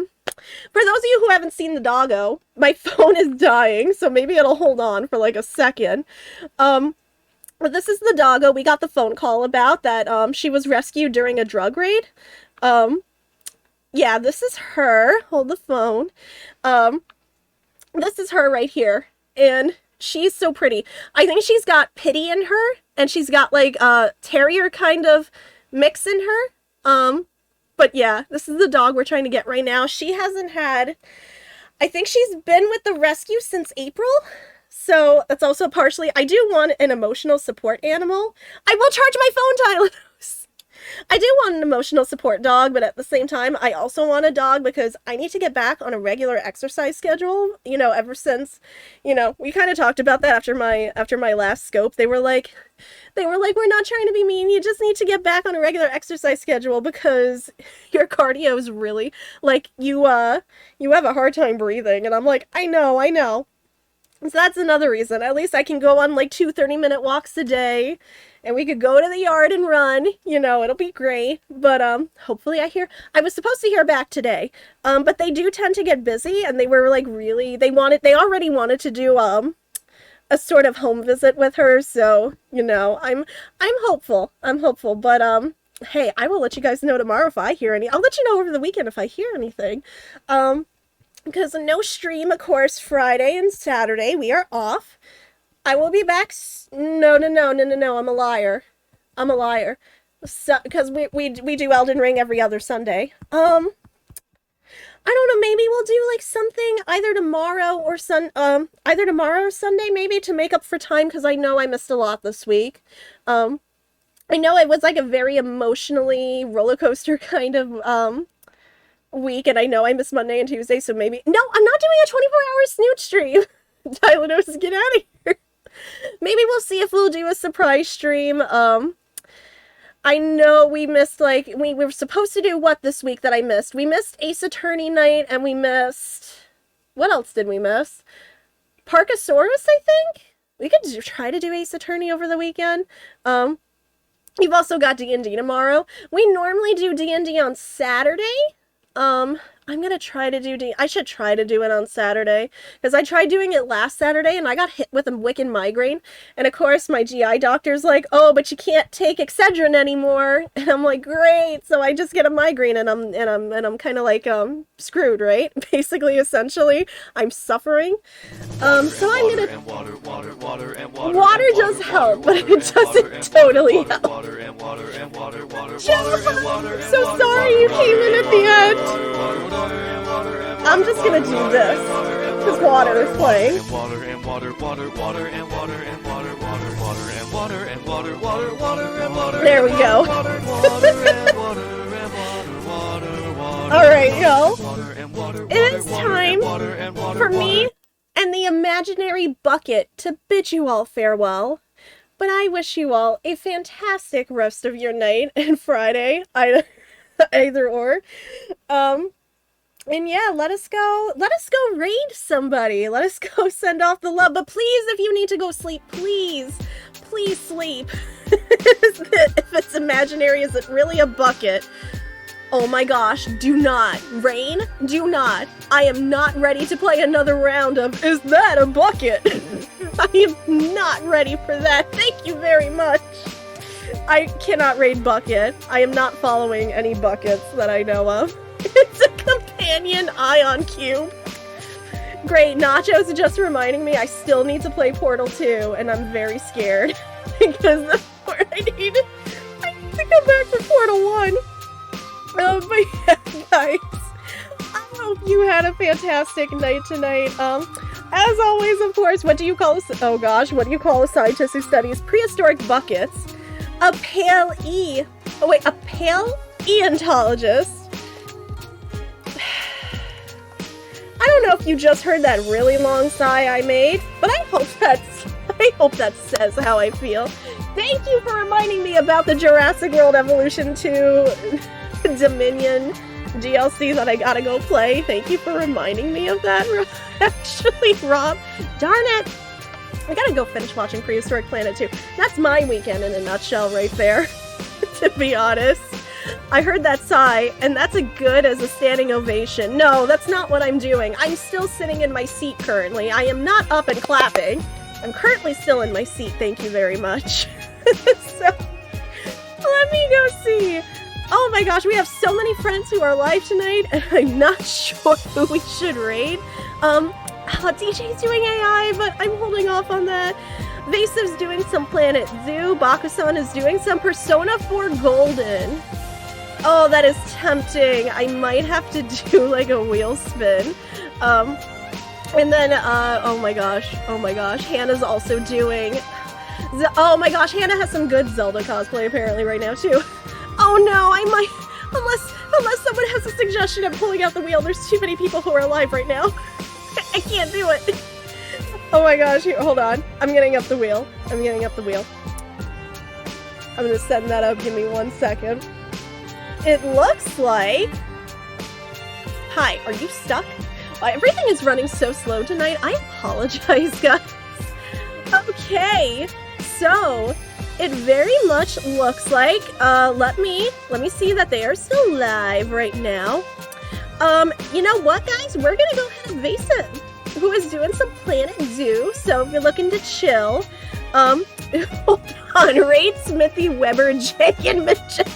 those of you who haven't seen the doggo, my phone is dying, so maybe it'll hold on for like a second. But this is the doggo we got the phone call about that she was rescued during a drug raid. Yeah, this is her. Hold the phone. This is her right here. And she's so pretty. I think she's got pity in her, and she's got like a terrier kind of mix in her. But yeah, this is the dog we're trying to get right now. She hasn't had, I think she's been with the rescue since April. So that's also partially, I do want an emotional support animal. I will charge my phone, Tyler. I do want an emotional support dog, but at the same time, I also want a dog because I need to get back on a regular exercise schedule. You know, ever since, you know, we kind of talked about that after my last scope. They were like, we're not trying to be mean. You just need to get back on a regular exercise schedule because your cardio is really, like, you have a hard time breathing. And I'm like, I know. So that's another reason. At least I can go on like 2 30-minute walks a day, and we could go to the yard and run. You know, it'll be great. But hopefully I was supposed to hear back today. But they do tend to get busy, and they were like really, they already wanted to do a sort of home visit with her. So, you know, I'm hopeful. But hey, I will let you guys know tomorrow if I hear any. I'll let you know over the weekend if I hear anything. Because no stream, of course, Friday and Saturday. We are off. I will be back. No, I'm a liar. So, because we do Elden Ring every other Sunday. I don't know, maybe we'll do like something either tomorrow or Sunday maybe to make up for time, because I know I missed a lot this week. I know it was like a very emotionally roller coaster kind of week, and I know I missed Monday and Tuesday, so maybe no, I'm not doing a 24-hour snoot stream. Tyler knows to get out of here. Maybe we'll see if we'll do a surprise stream. I know we missed, like, we were supposed to do what this week that I missed? We missed Ace Attorney night, and we missed... What else did we miss? Parkasaurus, I think? We could try to do Ace Attorney over the weekend. You've also got D&D tomorrow. We normally do D&D on Saturday. I'm gonna try to do I should try to do it on Saturday, because I tried doing it last Saturday and I got hit with a wicked migraine, and of course my GI doctor's like, oh, but you can't take Excedrin anymore, and I'm like, great, so I just get a migraine, and I'm kind of like screwed, right? Basically, essentially, I'm suffering. So I'm gonna water does help, but it doesn't totally help. Jennifer, I'm so sorry you came in at the end. I'm just gonna do this, because water is playing. There we go. Alright, y'all. It is time for me and the imaginary bucket to bid you all farewell. But I wish you all a fantastic rest of your night and Friday, either or. And yeah, let us go raid somebody. Let us go send off the love. But please, if you need to go sleep, please sleep. If it's imaginary, is it really a bucket? Oh my gosh, do not. Rain, do not. I am not ready to play another round of, is that a bucket? I am not ready for that. Thank you very much. I cannot raid bucket. I am not following any buckets that I know of. It's a companion ion cube. Great, Nacho's just reminding me I still need to play Portal 2, and I'm very scared. Because the more I need to come back for Portal 1. But yeah, guys, I hope you had a fantastic night tonight. As always, of course, what do you call a scientist who studies prehistoric buckets? A paleontologist. I don't know if you just heard that really long sigh I made, but I hope that says how I feel. Thank you for reminding me about the Jurassic World Evolution 2 Dominion DLC that I gotta go play. Thank you for reminding me of that, actually, Rob. Darn it! I gotta go finish watching Prehistoric Planet 2. That's my weekend in a nutshell right there, to be honest. I heard that sigh, and that's as good as a standing ovation. No, that's not what I'm doing. I'm still sitting in my seat currently. I am not up and clapping. I'm currently still in my seat, thank you very much. So, let me go see. Oh my gosh, we have so many friends who are live tonight, and I'm not sure who we should raid. DJ's doing AI, but I'm holding off on that. Vasiv's doing some Planet Zoo. Bakusan is doing some Persona 4 Golden. Oh, that is tempting. I might have to do like a wheel spin. And then, oh my gosh, Hannah's also doing... Oh my gosh, Hannah has some good Zelda cosplay apparently right now too. Oh no, I might... Unless someone has a suggestion of pulling out the wheel, there's too many people who are alive right now. I can't do it. Oh my gosh, here, hold on. I'm getting up the wheel. I'm gonna send that up, give me 1 second. It looks like... Hi, are you stuck? Everything is running so slow tonight. I apologize, guys. Okay, so it very much looks like, let me see that they are still live right now. You know what, guys? We're gonna go ahead and face it. Who is doing some Planet Zoo, so if you're looking to chill, hold on, raid Smithy, Weber, Jake, and Mitchell.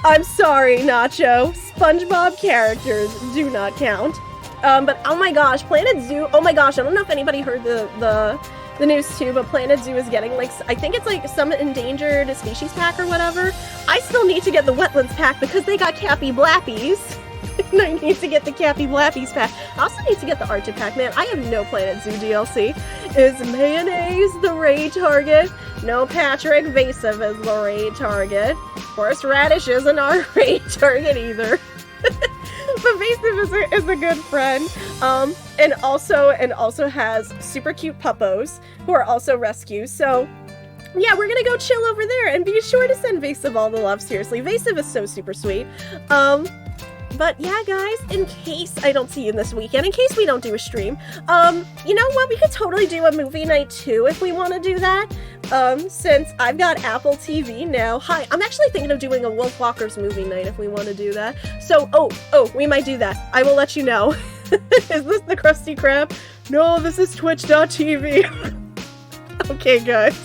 I'm sorry, Nacho. SpongeBob characters do not count. But oh my gosh, Planet Zoo, oh my gosh, I don't know if anybody heard the news too, but Planet Zoo is getting, like, I think it's like some endangered species pack or whatever. I still need to get the wetlands pack because they got Cappy Blappies. And I need to get the Cappy Blappies pack. I also need to get the Arctic pack. Man, I have no Planet Zoo DLC. Is mayonnaise the raid target? No, Patrick. Vasov is the raid target. Horseradish isn't our raid target either. But Vasov is a good friend. And also has super cute puppos who are also rescues. So yeah, we're gonna go chill over there, and be sure to send Vasov all the love. Seriously, Vasov is so super sweet. But yeah, guys, in case I don't see you this weekend, in case we don't do a stream, you know what? We could totally do a movie night too if we want to do that. Since I've got Apple TV now. Hi, I'm actually thinking of doing a Wolf Walkers movie night if we want to do that. So, oh, we might do that. I will let you know. Is this the Krusty Krab? No, this is Twitch.tv. Okay, guys.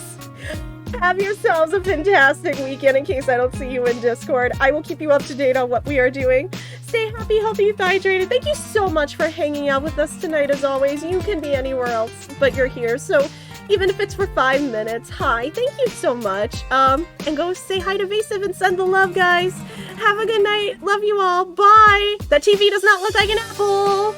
Have yourselves a fantastic weekend in case I don't see you in Discord. I will keep you up to date on what we are doing. Stay happy, healthy, hydrated. Thank you so much for hanging out with us tonight as always. You can be anywhere else, but you're here. So even if it's for 5 minutes, hi, thank you so much. And go say hi to Vasov and send the love, guys. Have a good night. Love you all. Bye. That TV does not look like an apple.